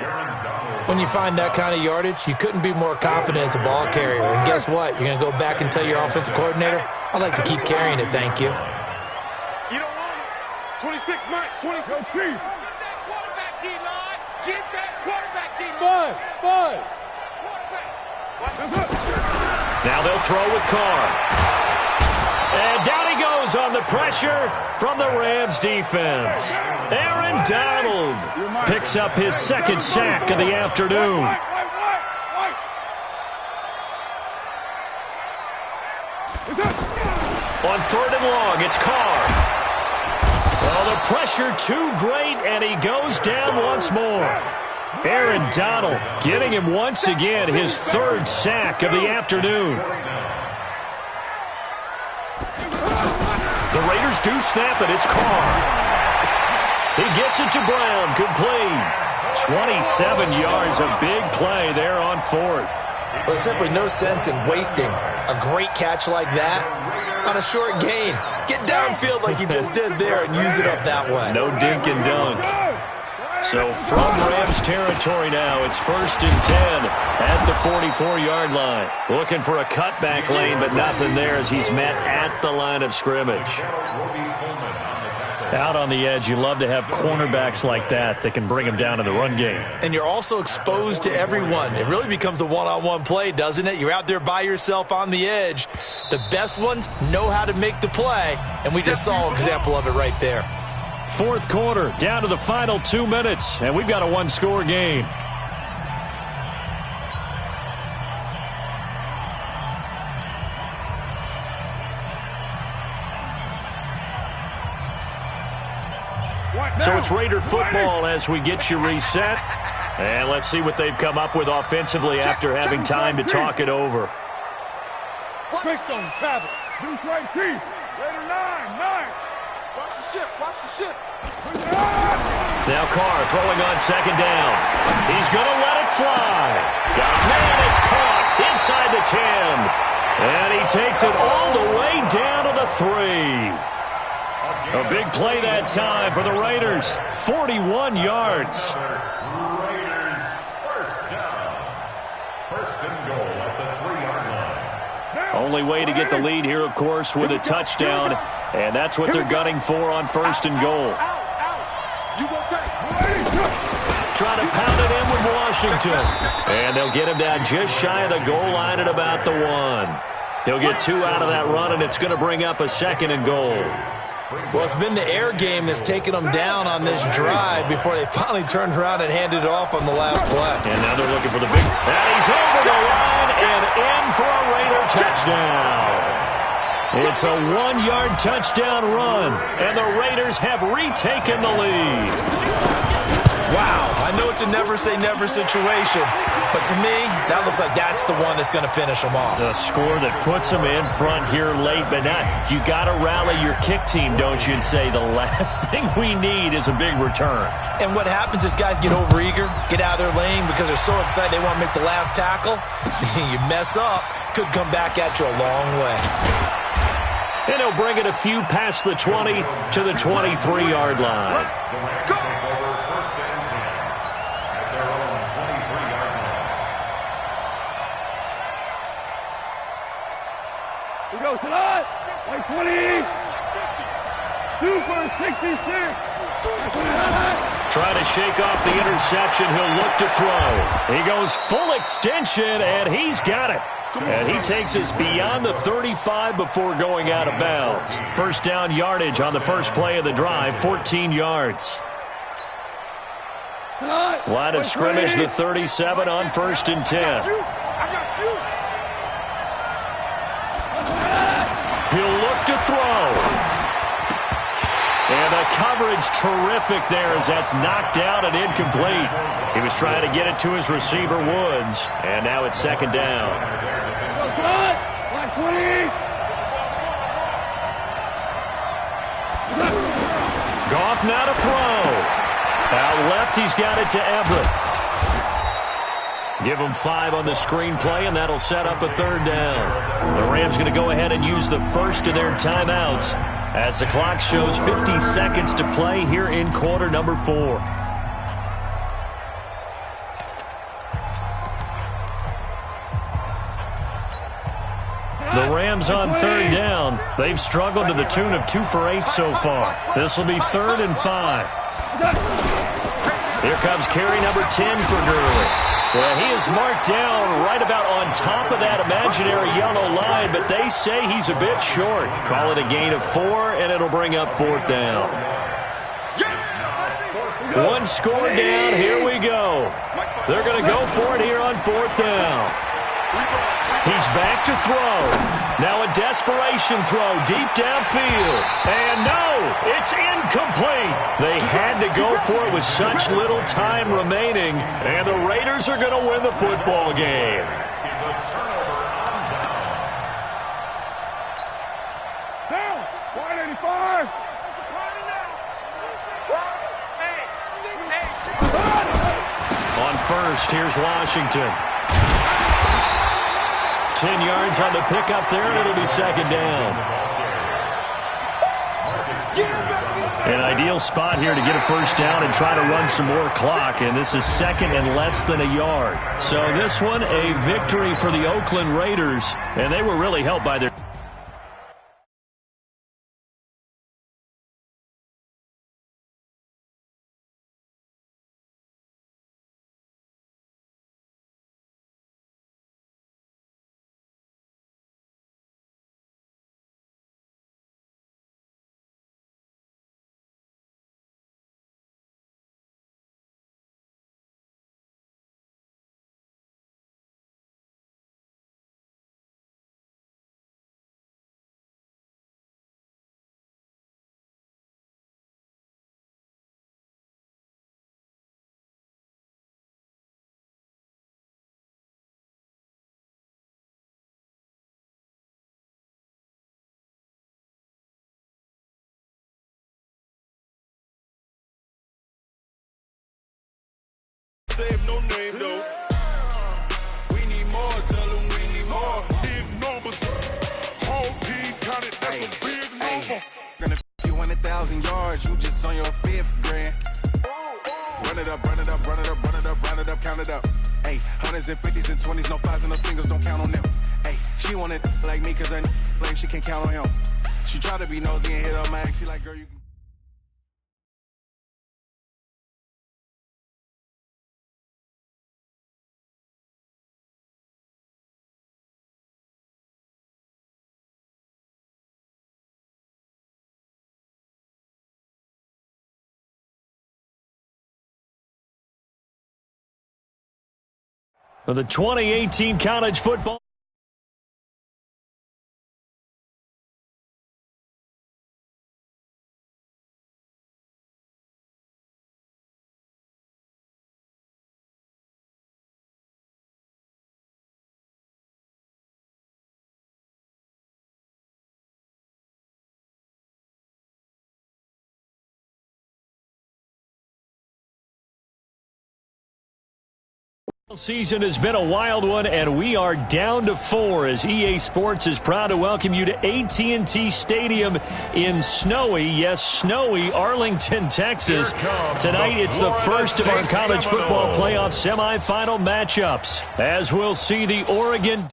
When you find that kind of yardage, you couldn't be more confident as a ball carrier. And guess what? You're going to go back and tell your offensive coordinator, I'd like to keep carrying it, thank you. You don't want it. 26, Mike. 26. Chief. Get that quarterback, D-Bud. Now they'll throw with Carr. And down he goes on the pressure from the Rams defense. Aaron Donald picks up his second sack of the afternoon. On third and long, it's Carr. Oh, the pressure too great, and he goes down once more. Aaron Donald getting him once again his third sack of the afternoon. The Raiders do snap it. It's Carr. He gets it to Brown. Complete. 27 yards. A big play there on fourth. There's simply no sense in wasting a great catch like that on a short gain. Get downfield like you just did there and use it up that way. No dink and dunk. So from Rams territory now, it's first and 10 at the 44-yard line. Looking for a cutback lane, but nothing there as he's met at the line of scrimmage. Out on the edge, you love to have cornerbacks like that can bring him down in the run game. And you're also exposed to everyone. It really becomes a one-on-one play, doesn't it? You're out there by yourself on the edge. The best ones know how to make the play, and we just saw an example of it right there. Fourth quarter, down to the final 2 minutes, and we've got a one-score game. So it's Raider football as we get you reset. And let's see what they've come up with offensively after having time to talk it over. Quickstone, travel. Deuce right, Chief. Raider 9. Watch the ship. Watch the ship. Now Carr throwing on second down. He's going to let it fly. Got a man. It's caught inside the 10. And he takes it all the way down to the 3. A big play that time for the Raiders. 41 yards. Raiders first down. First and goal at the 3-yard line. Only way to get the lead here, of course, with a touchdown. And that's what they're gunning for on first and goal. Trying to pound it in with Washington. And they'll get him down just shy of the goal line at about the 1. He'll get 2 out of that run, and it's going to bring up a second and goal. Well, it's been the air game that's taken them down on this drive before they finally turned around and handed it off on the last play. And now they're looking for the big... And he's over the line and in for a Raider touchdown. It's a 1-yard touchdown run, and the Raiders have retaken the lead. Wow, I know it's a never-say-never situation, but to me, that looks like that's the one that's going to finish them off. The score that puts them in front here late, but not. You got to rally your kick team, don't you, and say the last thing we need is a big return. And what happens is guys get overeager, get out of their lane because they're so excited they want to make the last tackle. You mess up, could come back at you a long way. And he'll bring it a few past the 20 to the 23-yard line. Go! First and 10 at their own 23-yard line. We go tonight. 20. 2 for 66. Trying to shake off the interception. He'll look to throw. He goes full extension, and he's got it. And he takes us beyond the 35 before going out of bounds. First down yardage on the first play of the drive, 14 yards. Line of scrimmage, the 37 on first and 10. He'll look to throw. And the coverage terrific there as that's knocked out and incomplete. He was trying to get it to his receiver, Woods. And now it's second down. Goff now to throw. Out left, he's got it to Everett. Give him 5 on the screenplay, and that'll set up a third down. The Rams going to go ahead and use the first of their timeouts as the clock shows 50 seconds to play here in quarter number 4. The Rams on third down. They've struggled to the tune of 2 for 8 so far. This will be 3rd and 5. Here comes carry number 10 for Gurley. Well, he is marked down right about on top of that imaginary yellow line, but they say he's a bit short. Call it a gain of 4, and it'll bring up 4th down. 1 score down. Here we go. They're going to go for it here on 4th down. He's back to throw. Now a desperation throw deep downfield. And no, it's incomplete. They had to go for it with such little time remaining. And the Raiders are going to win the football game. Down. 185. On first, here's Washington. 10 yards on the pickup there, and it'll be second down. An ideal spot here to get a first down and try to run some more clock, and this is second and less than a yard. So this one, a victory for the Oakland Raiders, and they were really helped by their... Save no name though. We need more, tell them we need more. Big numbers, whole team counted, that's a big number. Gonna you 100,000 yards, you just on your 5th grand. Run it up, run it up, run it up, run it up, run it up, count it up. Hey, hundreds and 50s and 20s, no 5s and no singles, don't count on them. Hey, she want it like me, cause I blame she can't count on him. She try to be nosy and hit up my ex, she like, girl, you can. For the 2018 college football. Season has been a wild one, and we are down to 4 as EA Sports is proud to welcome you to AT&T Stadium in snowy, yes, snowy Arlington, Texas. Tonight, it's the first of our college football playoff semifinal matchups, as we'll see the Oregon